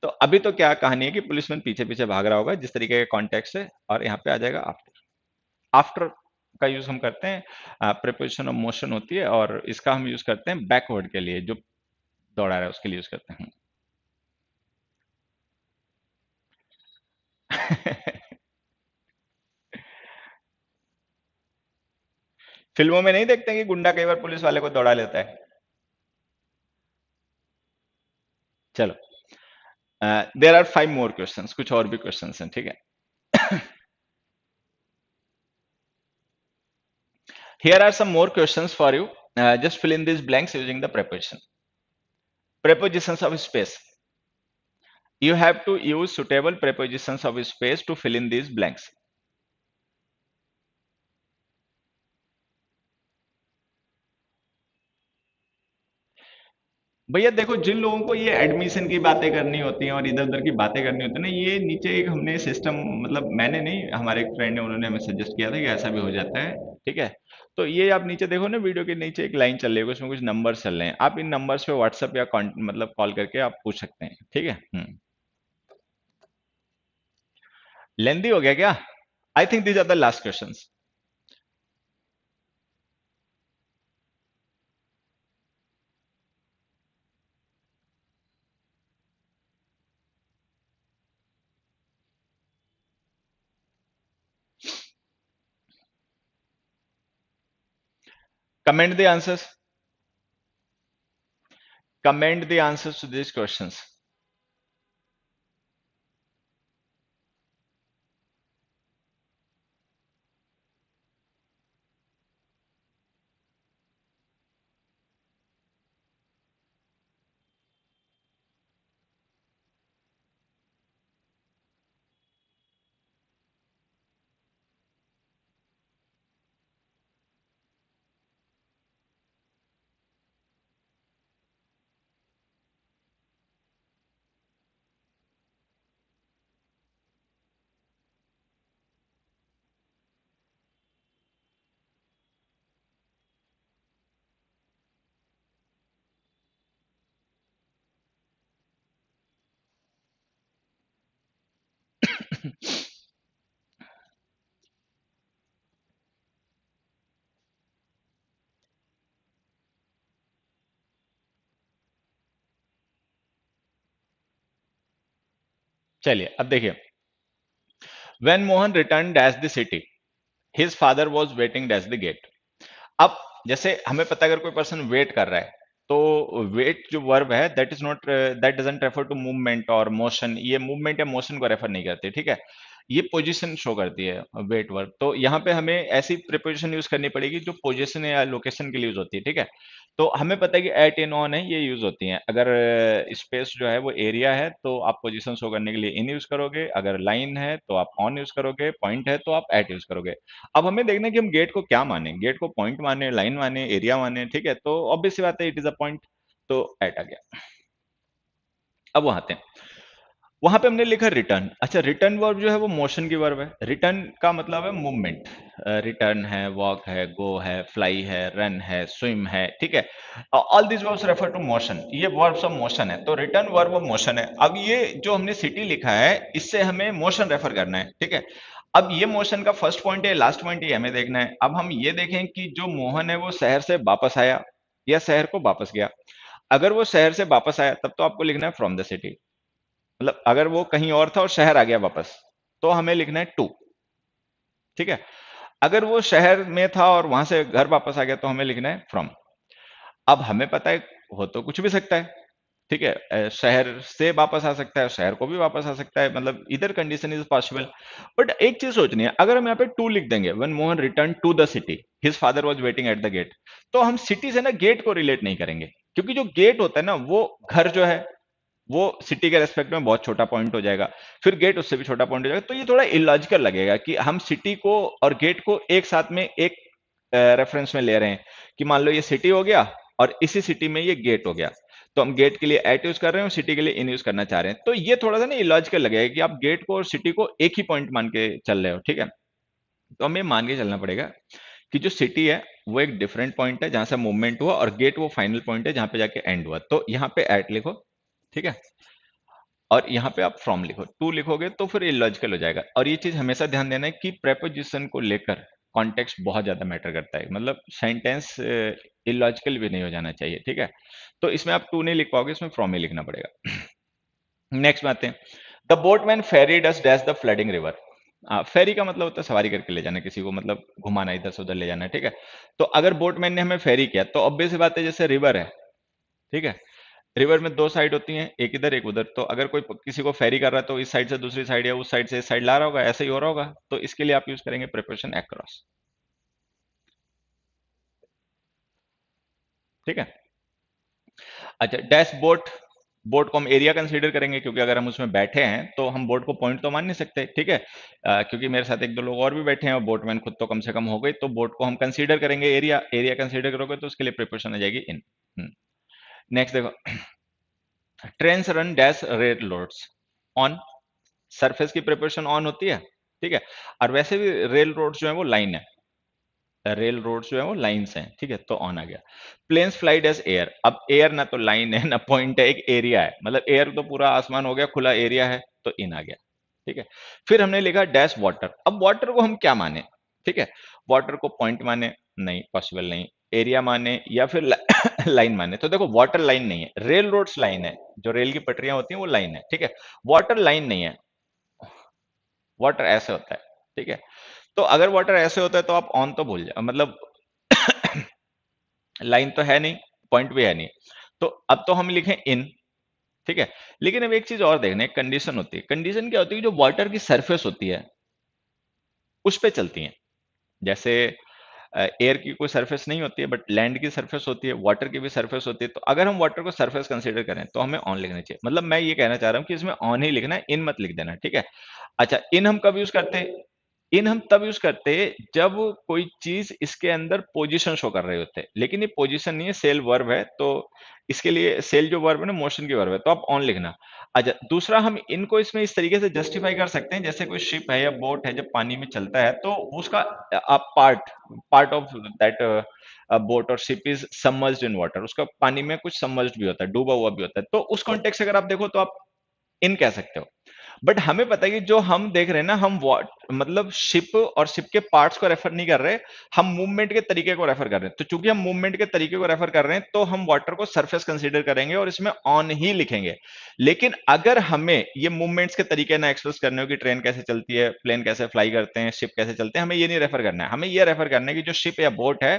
[SPEAKER 1] तो अभी तो क्या कहानी है कि पुलिसमैन पीछे पीछे भाग रहा होगा जिस तरीके के कॉन्टेक्स्ट से, और यहाँ पे आ जाएगा आफ्टर। आफ्टर का यूज हम करते हैं, प्रिपोजिशन ऑफ मोशन होती है, और इसका हम यूज करते हैं बैकवर्ड के लिए, जो दौड़ा रहा है उसके लिए यूज करते हैं। फिल्मों में नहीं देखते हैं कि गुंडा कई बार पुलिस वाले को दौड़ा लेता है, चलो, देर आर 5 more क्वेश्चंस, कुछ और भी क्वेश्चंस हैं, ठीक है। Here are some more questions for you. Just fill in these blanks using the preposition. Prepositions of space. You have to use suitable prepositions of space to fill in these blanks. भैया देखो, जिन लोगों को ये एडमिशन की बातें करनी होती हैं और इधर उधर की बातें करनी होती है ना, ये नीचे एक हमने सिस्टम, मतलब मैंने नहीं, हमारे एक फ्रेंड ने, उन्होंने हमें सजेस्ट किया था कि ऐसा भी हो जाता है, ठीक है। तो ये आप नीचे देखो ना, वीडियो के नीचे एक लाइन चल रही है, उसमें कुछ नंबर चल रहे हैं, आप इन नंबर्स पे व्हाट्सएप या मतलब कॉल करके आप पूछ सकते हैं, ठीक है। लेंदी हो गया क्या? I think these are the last question. Comment the answers. Comment the answers to these questions. चलिए अब देखिए, when Mohan returned as the city, his father was waiting as the gate. अब जैसे हमें पता है, अगर कोई पर्सन वेट कर रहा है, तो वेट जो वर्ब है, that is not, that doesn't refer to movement और मोशन, ये मूवमेंट या मोशन को रेफर नहीं करती, ठीक है। ये पोजीशन शो करती है वेट वर्ब। तो यहाँ पे हमें ऐसी प्रिपोजिशन यूज करनी पड़ेगी जो पोजीशन या लोकेशन के लिए यूज होती है, ठीक है। तो हमें पता है कि एट इन ऑन है, ये यूज होती हैं। अगर स्पेस जो है वो एरिया है, तो आप पोजीशन शो करने के लिए इन यूज करोगे, अगर लाइन है तो आप ऑन यूज करोगे, पॉइंट है तो आप एट यूज करोगे। अब हमें देखना है कि हम गेट को क्या माने, गेट को पॉइंट माने, लाइन माने, एरिया माने, ठीक है। तो ऑब्वियस सी बात है, इट इज अ पॉइंट, तो एट आ गया। अब वहां आते हैं, वहां पे हमने लिखा रिटर्न। अच्छा, रिटर्न वर्ब जो है वो मोशन की वर्ब है। रिटर्न का मतलब है मूवमेंट। रिटर्न है, वॉक है, गो है, फ्लाई है, रन है, स्विम है, ठीक है। All this verbs refer to motion, ये वर्ब्स ऑफ मोशन है, तो रिटर्न वर्ब ऑफ मोशन है। अब ये जो हमने सिटी लिखा है, इससे हमें मोशन रेफर करना है, ठीक है। अब ये मोशन का फर्स्ट पॉइंट है, लास्ट पॉइंट है, हमें देखना है। अब हम ये देखें कि जो मोहन है वो शहर से वापस आया या शहर को वापस गया। अगर वो शहर से वापस आया, तब तो आपको लिखना है फ्रॉम द सिटी। मतलब अगर वो कहीं और था और शहर आ गया वापस, तो हमें लिखना है टू, ठीक है। अगर वो शहर में था और वहां से घर वापस आ गया, तो हमें लिखना है फ्रॉम। अब हमें पता है, हो तो कुछ भी सकता है, ठीक है। शहर से वापस आ सकता है, शहर को भी वापस आ सकता है, मतलब इधर कंडीशन इज पॉसिबल। बट एक चीज सोचनी है, अगर हम यहाँ पे टू लिख देंगे, when Mohan return to the city his father was waiting at the gate, तो हम सिटी से ना गेट को रिलेट नहीं करेंगे, क्योंकि जो गेट होता है ना, वो घर जो है वो सिटी के रेस्पेक्ट में बहुत छोटा पॉइंट हो जाएगा, फिर गेट उससे भी छोटा पॉइंट हो जाएगा। तो ये थोड़ा इलॉजिकल लगेगा कि हम सिटी को और गेट को एक साथ में एक रेफरेंस में ले रहे हैं, कि मान लो ये सिटी हो गया और इसी सिटी में ये गेट हो गया, तो हम गेट के लिए एट यूज कर रहे हैं और सिटी के लिए इन यूज करना चाह रहे हैं। तो ये थोड़ा सा ना इलॉजिकल लगेगा कि आप गेट को और सिटी को एक ही पॉइंट मान के चल रहे हो, ठीक है। तो हमें मान के चलना पड़ेगा कि जो सिटी है वो एक डिफरेंट पॉइंट है जहां से मूवमेंट हुआ, और गेट वो फाइनल पॉइंट है जहां पे जाके एंड हुआ। तो यहाँ पे एट लिखो, ठीक है, और यहाँ पे आप फ्रॉम लिखो। टू लिखोगे तो फिर इलॉजिकल हो जाएगा। और ये चीज हमेशा ध्यान देना है कि प्रेपोजिशन को लेकर कॉन्टेक्स्ट बहुत ज्यादा मैटर करता है, मतलब सेंटेंस इलॉजिकल भी नहीं हो जाना चाहिए, ठीक है। तो इसमें आप टू नहीं लिख पाओगे, इसमें फ्रॉम ही लिखना पड़ेगा। नेक्स्ट में आते हैं, the boatman ferried us dash the flooding river. Ferry का मतलब होता है सवारी करके ले जाना किसी को, मतलब घुमाना, इधर से उधर ले जाना, ठीक है। तो अगर बोटमैन ने हमें फेरी किया, तो ऑब्वियस सी बात है, जैसे रिवर है, ठीक है, रिवर में दो साइड होती हैं, एक इधर एक उधर। तो अगर कोई किसी को फेरी कर रहा है तो इस साइड से दूसरी साइड या उस साइड से इस साइड ला रहा होगा, ऐसे ही हो रहा होगा। तो इसके लिए आप यूज करेंगे प्रिपोजिशन अक्रॉस। ठीक है। अच्छा, डैश बोट, बोट को हम एरिया कंसीडर करेंगे, क्योंकि अगर हम उसमें बैठे हैं तो हम बोट को पॉइंट तो मान नहीं सकते। ठीक है, क्योंकि मेरे साथ एक दो लोग और भी बैठे हैं और बोटमैन खुद तो कम से कम हो गई, तो बोट को हम कंसीडर करेंगे एरिया। एरिया कंसीडर करोगे तो उसके लिए प्रिपोजिशन आ जाएगी इन। नेक्स्ट देखो, trains run dash railroads on. Surface की प्रिपोजिशन ऑन होती है। ठीक है, और वैसे भी रेल रोड्स जो है वो लाइन है, रेल रोड्स जो है वो लाइंस हैं। ठीक है, तो ऑन आ गया। प्लेन्स फ्लाइट एज एयर, अब एयर ना तो लाइन है ना पॉइंट है, एक एरिया है, मतलब एयर तो पूरा आसमान हो गया, खुला एरिया है, तो इन आ गया। ठीक है, फिर हमने लिखा डैश वाटर। अब वाटर को हम क्या माने? ठीक है, वाटर को पॉइंट माने? नहीं, पॉसिबल नहीं। एरिया माने या फिर लाइन माने? तो देखो, वाटर लाइन नहीं है, रेल रोड्स लाइन है, जो रेल की पटरियां होती हैं वो लाइन है। ठीक है, वाटर लाइन नहीं है, वाटर ऐसे होता है। ठीक है, तो अगर वाटर ऐसे होता है तो आप ऑन तो भूल जाओ, मतलब लाइन तो है नहीं, पॉइंट भी है नहीं, तो अब तो हम लिखें इन। ठीक है, लेकिन अब एक चीज और देखना, एक कंडीशन होती है। कंडीशन क्या होती है? जो वाटर की सरफेस होती है उस पे चलती है। जैसे एयर की कोई सरफेस नहीं होती है, बट लैंड की सरफेस होती है, वाटर की भी सरफेस होती है। तो अगर हम वाटर को सरफेस कंसीडर करें तो हमें ऑन लिखना चाहिए। मतलब मैं ये कहना चाह रहा हूं कि इसमें ऑन ही लिखना है, इन मत लिख देना। ठीक है, अच्छा, इन हम कब यूज करते हैं? इन हम तब यूज करते हैं जब कोई चीज इसके अंदर पोजीशन शो कर रहे होते हैं, लेकिन ये पोजीशन नहीं है, सेल वर्ब है। तो इसके लिए सेल जो वर्ब है ना, मोशन की वर्ब है, तो आप ऑन लिखना। अच्छा, दूसरा, हम इनको इसमें इस तरीके से जस्टिफाई कर सकते हैं, जैसे कोई शिप है या बोट है जब पानी में चलता है तो उसका part part of that boat or ship is submerged in water, उसका पानी में कुछ सबमर्ज्ड भी होता है, डूबा हुआ भी होता है। तो उस कॉन्टेक्स्ट से अगर आप देखो तो आप इन कह सकते हो। बट हमें पता है कि जो हम देख रहे हैं ना, हम मतलब शिप और शिप के पार्ट्स को रेफर नहीं कर रहे, हम मूवमेंट के तरीके को रेफर कर रहे हैं। तो चूंकि हम मूवमेंट के तरीके को रेफर कर रहे हैं तो हम वाटर को सरफेस कंसीडर करेंगे और इसमें ऑन ही लिखेंगे। लेकिन अगर हमें ये मूवमेंट्स के तरीके ना एक्सप्रेस करने हो कि ट्रेन कैसे चलती है, प्लेन कैसे फ्लाई करते हैं, शिप कैसे चलते हैं, हमें ये नहीं रेफर करना है। हमें ये रेफर करना है कि जो शिप या बोट है,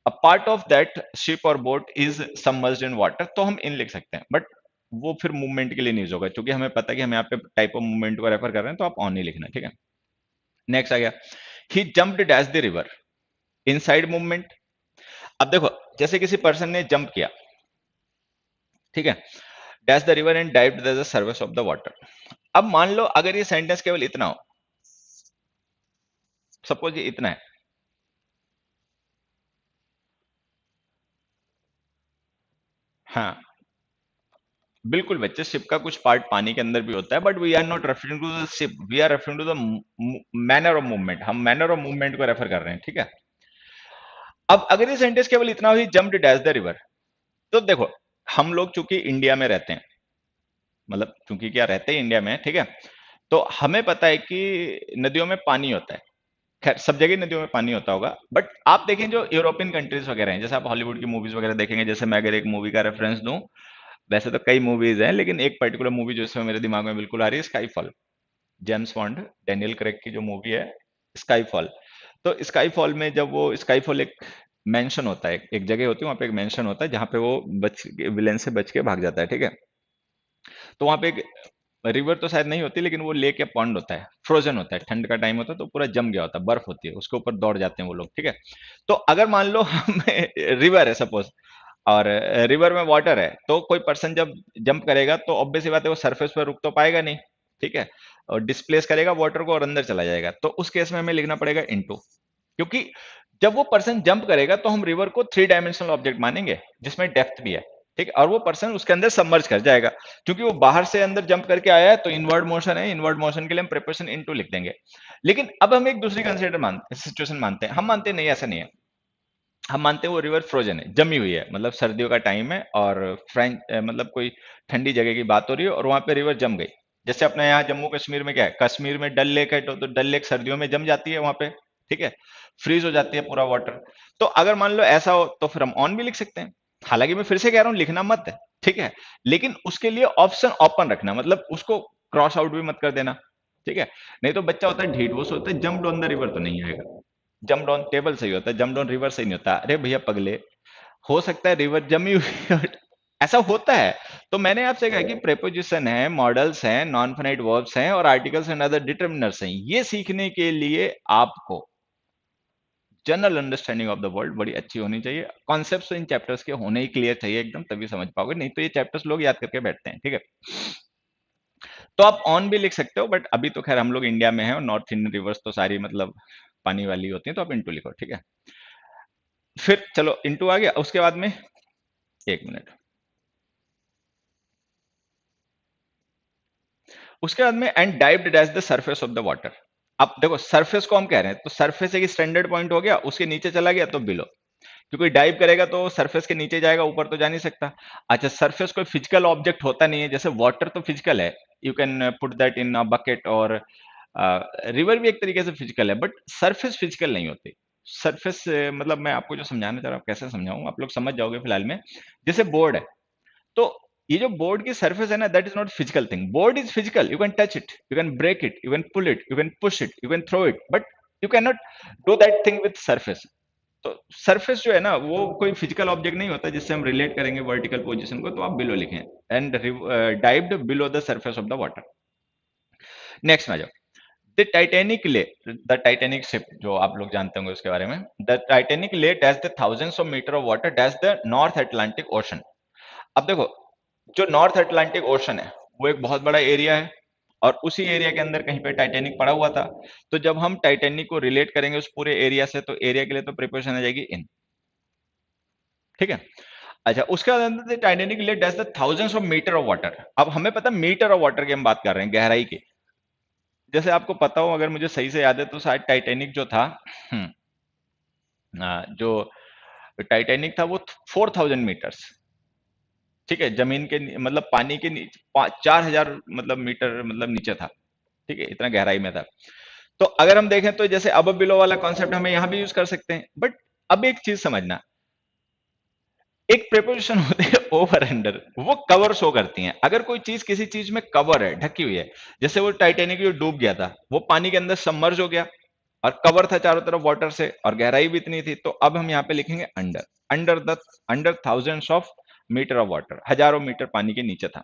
[SPEAKER 1] a part of that ship or boat is submerged in water, तो हम इन लिख सकते हैं। बट वो फिर मूवमेंट के लिए नहीं यूज होगा, क्योंकि हमें पता है कि हम यहाँ पे टाइप ऑफ मूवमेंट को रेफर कर रहे हैं, तो आप ऑन ही लिखना है। ठीक है, नेक्स्ट आ गया, he jumped dash the river, inside movement. अब देखो, जैसे किसी पर्सन ने जंप किया, ठीक है, dash the river and dived the surface of the water. अब मान लो अगर ये सेंटेंस केवल इतना हो, सपोज ये इतना है, हाँ, बिल्कुल बच्चे, शिप का कुछ पार्ट पानी के अंदर भी होता है, but we are not referring to the ship, we are referring to the manner of movement, हम मैनर ऑफ मूवमेंट को रेफर कर रहे हैं। ठीक है, अब अगर ये सेंटेंस केवल इतना हो, जम्प्ड डैश द रिवर, तो देखो, हम लोग चूंकि इंडिया में रहते हैं, मतलब चूंकि क्या रहते हैं इंडिया में, ठीक है, तो हमें पता है कि नदियों में पानी होता है। खैर, सब जगह नदियों में पानी होता होगा, बट आप देखें जो यूरोपियन कंट्रीज वगैरह हैं, जैसे आप हॉलीवुड की मूवीज वगैरह देखेंगे, जैसे मैं अगर एक मूवी का रेफरेंस दूं, वैसे तो कई मूवीज हैं, लेकिन एक पर्टिकुलर मूवी जो इसमें मेरे दिमाग में बिल्कुल आ रही है, Skyfall, James bond, Daniel Craig की जो मूवी है, स्काईफॉल। तो स्काईफॉल में जब वो स्काईफॉल एक मेंशन होता है, एक जगह होती है, वहां पे एक मेंशन होता है जहां पे वो बच विलेन से बच के भाग जाता है। ठीक है, तो वहां पे एक रिवर तो शायद नहीं होती, लेकिन वो लेक या पॉन्ड होता है, फ्रोजन होता है, ठंड का टाइम होता है तो पूरा जम गया होता है, बर्फ होती है, उसके ऊपर दौड़ जाते हैं वो लोग। ठीक है, तो अगर मान लो हम रिवर है सपोज, और रिवर में वाटर है, तो कोई पर्सन जब जंप करेगा तो ऑब्वियस सी बात है वो सरफेस पर रुक तो पाएगा नहीं। ठीक है, और डिस्प्लेस करेगा वाटर को और अंदर चला जाएगा, तो उस केस में हमें लिखना पड़ेगा इनटू, क्योंकि जब वो पर्सन जंप करेगा तो हम रिवर को थ्री डायमेंशनल ऑब्जेक्ट मानेंगे जिसमें डेप्थ भी है। ठीक है, और वो पर्सन उसके अंदर सबमर्ज कर जाएगा, क्योंकि वो बाहर से अंदर जंप करके आया है, तो इनवर्ड मोशन है, इनवर्ड मोशन के लिए हम प्रिपरेशन इनटू लिख देंगे। लेकिन अब हम एक दूसरी कंसिडर मानते सिचुएशन मानते हैं, हम मानते हैं नहीं, ऐसा नहीं है। हम मानते हैं वो रिवर फ्रोजन है, जमी हुई है, मतलब सर्दियों का टाइम है और मतलब कोई ठंडी जगह की बात हो रही है और वहां पे रिवर जम गई। जैसे अपने यहाँ जम्मू कश्मीर में क्या है, कश्मीर में डल लेक है, तो डल लेक सर्दियों में जम जाती है वहां पे। ठीक है, फ्रीज हो जाती है पूरा वाटर। तो अगर मान लो ऐसा हो तो फिर हम ऑन भी लिख सकते हैं। हालांकि मैं फिर से कह रहा हूँ, लिखना मत है। ठीक है, लेकिन उसके लिए ऑप्शन ओपन रखना, मतलब उसको क्रॉस आउट भी मत कर देना। ठीक है, नहीं तो बच्चा होता है ढीठ, वो सोचता है जंप ऑन द रिवर तो नहीं आएगा, जंप डाउन टेबल सही होता है, जंप डाउन रिवर सही नहीं होता। अरे भैया पगले, हो सकता है रिवर जमी हुई हो, ऐसा होता है। तो मैंने आपसे कहा कि प्रेपोजिशन है, मॉडल्स हैं, नॉन फाइनाइट वर्ब्स हैं और आर्टिकल्स एंड अदर डिटर्मिनर्स हैं। ये सीखने के लिए आपको general understanding of the world बड़ी अच्छी होनी चाहिए। कॉन्सेप्ट्स तो इन चैप्टर्स के होने ही क्लियर चाहिए एकदम, तभी समझ पाओगे, नहीं तो ये चैप्टर्स लोग याद करके बैठते हैं, ठीक है। तो आप ऑन भी लिख सकते हो, बट अभी तो खैर हम लोग इंडिया में हैं और नॉर्थ इंडियन रिवर्स तो सारी मतलब पानी वाली होती है, तो आप इंटू लिखो, ठीक है। फिर चलो इंटू आ गया, उसके बाद में एक मिनट, उसके बाद में and dived as the surface of the water. अब देखो सरफेस को हम कह रहे हैं, तो सरफेस एक स्टैंडर्ड पॉइंट हो गया, उसके नीचे चला गया तो बिलो, क्योंकि डाइव करेगा तो सरफेस के नीचे जाएगा, ऊपर तो जा नहीं सकता। अच्छा, सरफेस कोई फिजिकल ऑब्जेक्ट होता नहीं है, जैसे वाटर तो फिजिकल है, you can put that in a bucket, और रिवर भी एक तरीके से फिजिकल है, बट सरफेस फिजिकल नहीं होती। सरफेस मतलब मैं आपको जो समझाना चाह रहा हूँ कैसे समझाऊं, आप लोग समझ जाओगे फिलहाल में। जैसे बोर्ड है, तो ये जो बोर्ड की सरफेस है ना, that is not physical thing. Board is physical, you can touch it, you can break it, you can pull it, you can push it, you can throw it, but you can not do that thing with surface. तो सरफेस जो है ना, वो कोई फिजिकल ऑब्जेक्ट नहीं होता जिससे हम रिलेट करेंगे वर्टिकल पोजीशन को, तो आप बिलो लिखें and dived below the surface of the water. Next में आ जाओ, the Titanic lay, the Titanic ship जो आप लोग जानते होंगे उसके बारे में, the Titanic lay dash the thousands of metre of water dash the North Atlantic Ocean. अब देखो, जो नॉर्थ अटलांटिक ओशन है वो एक बहुत बड़ा एरिया है, और उसी एरिया के अंदर कहीं पे टाइटेनिक पड़ा हुआ था। तो जब हम टाइटेनिक को रिलेट करेंगे उस पूरे एरिया से, तो एरिया के लिए तो प्रिपोजिशन आ जाएगी इन, ठीक है। अच्छा, उसके बाद Titanic lay dash the thousands of metre of water. अब हमें पता मीटर ऑफ वाटर की हम बात कर रहे हैं, गहराई की। जैसे आपको पता हो, अगर मुझे सही से याद है, तो शायद टाइटैनिक जो था, जो टाइटैनिक था वो 4000 मीटर्स, ठीक है, जमीन के मतलब पानी के नीचे 4000 मतलब मीटर मतलब नीचे था, ठीक है, इतना गहराई में था। तो अगर हम देखें तो जैसे अब बिलो वाला कॉन्सेप्ट हमें यहां भी यूज कर सकते हैं, बट अब एक चीज समझना, एक प्रेपोजिशन होती है ओवर अंडर, वो कवर शो करती हैं। अगर कोई चीज किसी चीज में कवर है, ढकी हुई है, जैसे वो टाइटैनिक जो डूब गया था, वो पानी के अंदर सबमर्ज हो गया और कवर था चारों तरफ वाटर से, और गहराई भी इतनी थी, तो अब हम यहाँ पे लिखेंगे under, under the, under thousands of metre of water, हजारों मीटर पानी के नीचे था।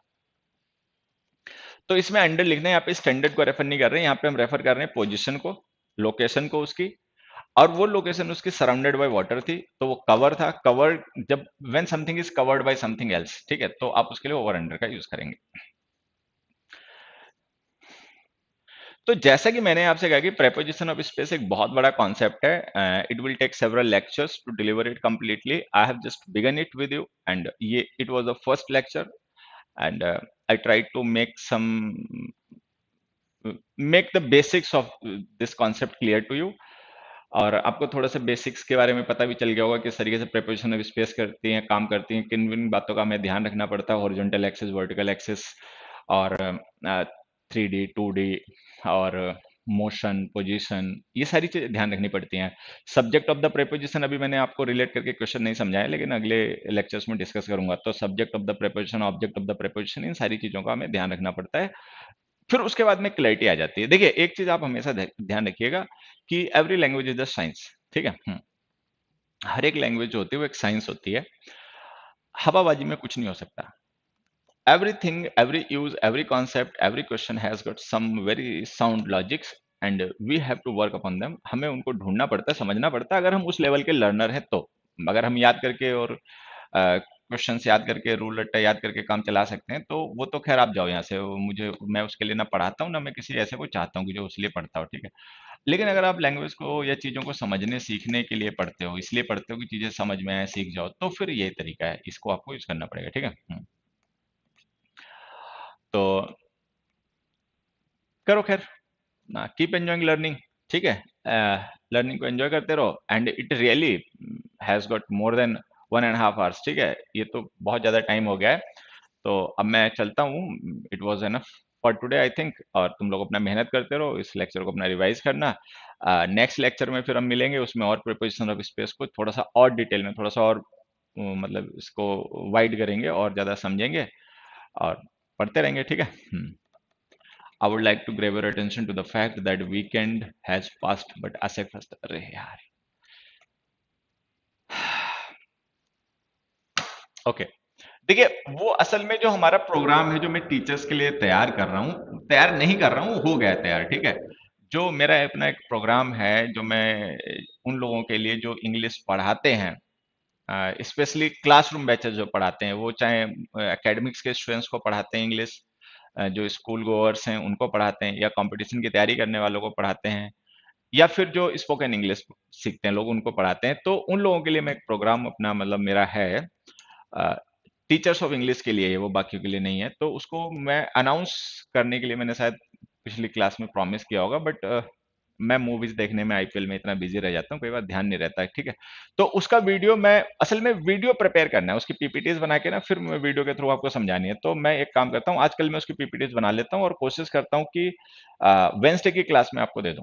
[SPEAKER 1] तो इसमें अंडर लिखना है, यहाँ पे स्टैंडर्ड को रेफर नहीं कर रहे हैं, यहाँ पे हम रेफर कर रहे हैं पोजीशन को, लोकेशन को उसकी, और वो लोकेशन उसकी सराउंडेड बाय वाटर थी, तो वो कवर था। कवर जब when something is covered by something else, ठीक है, तो आप उसके लिए ओवर अंडर का यूज करेंगे। तो जैसा कि मैंने आपसे कहा कि प्रेपोजिशन ऑफ स्पेस एक बहुत बड़ा कॉन्सेप्ट है, it will take several lectures to deliver it completely. I have just begun it with you, and ये it was the first lecture, and I tried to make the basics of this concept clear to you. और आपको थोड़ा सा बेसिक्स के बारे में पता भी चल गया होगा, किस तरीके से प्रेपोजिशन ऑफ स्पेस करती हैं, काम करती हैं, किन किन बातों का हमें ध्यान रखना पड़ता है, हॉरिजॉन्टल एक्सिस, वर्टिकल एक्सिस, और 3D 2D, और मोशन, पोजीशन, ये सारी चीजें ध्यान रखनी पड़ती हैं। सब्जेक्ट ऑफ द प्रेपोजिशन अभी मैंने आपको रिलेट करके क्वेश्चन नहीं समझाया, लेकिन अगले लेक्चर्स में डिस्कस करूंगा। तो subject of the preposition, object of the preposition, इन सारी चीजों का हमें ध्यान रखना पड़ता है। फिर उसके बाद में क्लैरिटी आ जाती है। देखिए, एक चीज आप हमेशा ध्यान रखिएगा कि every language is the science, ठीक है। हर एक लैंग्वेज जो होती है वो एक साइंस होती है, हवाबाजी में कुछ नहीं हो सकता। Everything, every use, every concept, every question has got some very sound logics, and we have to work upon them. हमें उनको ढूंढना पड़ता है, समझना पड़ता है, अगर हम उस लेवल के लर्नर हैं तो। अगर हम याद करके और क्वेश्चन याद करके, रूल रट्टा याद करके काम चला सकते हैं, तो वो तो खैर आप जाओ यहाँ से, मुझे, मैं उसके लिए ना पढ़ाता हूँ, ना मैं किसी ऐसे को चाहता हूँ कि जो उसके लिए पढ़ता हो, ठीक है। लेकिन अगर आप लैंग्वेज को या चीजों को समझने सीखने के लिए पढ़ते हो, इसलिए पढ़ते हो कि चीजें समझ में आए, सीख जाओ, तो फिर ये तरीका है, इसको आपको यूज करना पड़ेगा, ठीक है। तो करो खैर ना, कीप एंजॉइंग लर्निंग, ठीक है। लर्निंग को एंजॉय करते रहो, and it really has got more than 1.5 hours, ठीक है, ये तो बहुत ज्यादा टाइम हो गया है। तो अब मैं चलता हूँ, it was enough for today I think, और तुम लोग अपना मेहनत करते रहो, इस लेक्चर को अपना रिवाइज करना। नेक्स्ट लेक्चर में फिर हम मिलेंगे, उसमें और प्रिपोजिशन ऑफ स्पेस को थोड़ा सा और डिटेल में, थोड़ा सा और मतलब इसको वाइड करेंगे और ज्यादा समझेंगे, और पढ़ते रहेंगे, ठीक है। I would like to grab your attention to the fact that weekend has passed, but आसे फस्त अरे यार, okay. देखिए, वो असल में जो हमारा प्रोग्राम है, जो मैं टीचर्स के लिए तैयार कर रहा हूँ, तैयार नहीं कर रहा हूँ, हो गया है तैयार, ठीक है? जो मेरा अपना एक प्रोग्राम है, जो मैं उन लोगों के लिए जो इंग्लिश पढ़ाते हैं, स्पेशली क्लासरूम बैचेस जो पढ़ाते हैं, वो चाहे एकेडमिक्स के स्टूडेंट्स को पढ़ाते हैं इंग्लिश, जो स्कूल गोअर्स हैं उनको पढ़ाते हैं, या कंपटीशन की तैयारी करने वालों को पढ़ाते हैं, या फिर जो स्पोकन इंग्लिश सीखते हैं लोग उनको पढ़ाते हैं। तो उन लोगों के लिए मैं एक प्रोग्राम अपना मतलब मेरा है, टीचर्स ऑफ इंग्लिश के लिए है वो, बाकियों के लिए नहीं है। तो उसको मैं अनाउंस करने के लिए मैंने शायद पिछली क्लास में प्रॉमिस किया होगा, बट मैं मूवीज देखने में, आईपीएल में इतना बिजी रह जाता हूँ, कई बार ध्यान नहीं रहता है, ठीक है? तो उसका वीडियो मैं, असल में वीडियो प्रिपेयर करना है, उसकी पीपीटीज बना के ना फिर मैं वीडियो के थ्रू आपको समझानी है। तो मैं एक काम करता हूँ, आजकल मैं उसकी पीपीटीज बना लेता हूँ और कोशिश करता हूँ कि वेंसडे की क्लास में आपको दे दूं।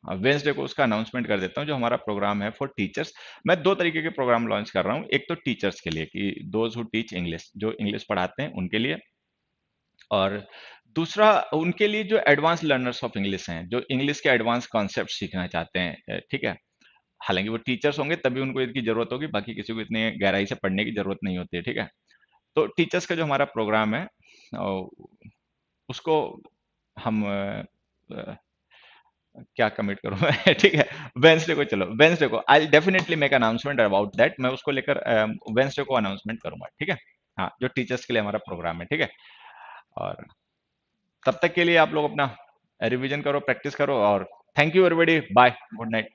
[SPEAKER 1] वेंसडे को उसका अनाउंसमेंट कर देता हूँ, जो हमारा प्रोग्राम है फॉर टीचर्स। मैं दो तरीके के प्रोग्राम लॉन्च कर रहा हूँ, एक तो टीचर्स के लिए कि दोज हु टीच इंग्लिश, जो इंग्लिश पढ़ाते हैं उनके लिए, और दूसरा उनके लिए जो एडवांस लर्नर्स ऑफ इंग्लिश हैं, जो इंग्लिश के एडवांस कॉन्सेप्ट सीखना चाहते हैं, ठीक है? हालांकि वो टीचर्स होंगे तभी उनको इसकी जरूरत होगी, बाकी किसी को इतनी गहराई से पढ़ने की जरूरत नहीं होती है, ठीक है? तो टीचर्स का जो हमारा प्रोग्राम है, उसको हम क्या कमिट करूँ मैं ठीक है, वेंसडे को, चलो वेंसडे को I definitely make announcement about that, मैं उसको लेकर वेंसडे को अनाउंसमेंट करूंगा, ठीक है? हाँ, जो टीचर्स के लिए हमारा प्रोग्राम है, ठीक है? और तब तक के लिए आप लोग अपना रिवीजन करो, प्रैक्टिस करो, और thank you everybody, bye, good night.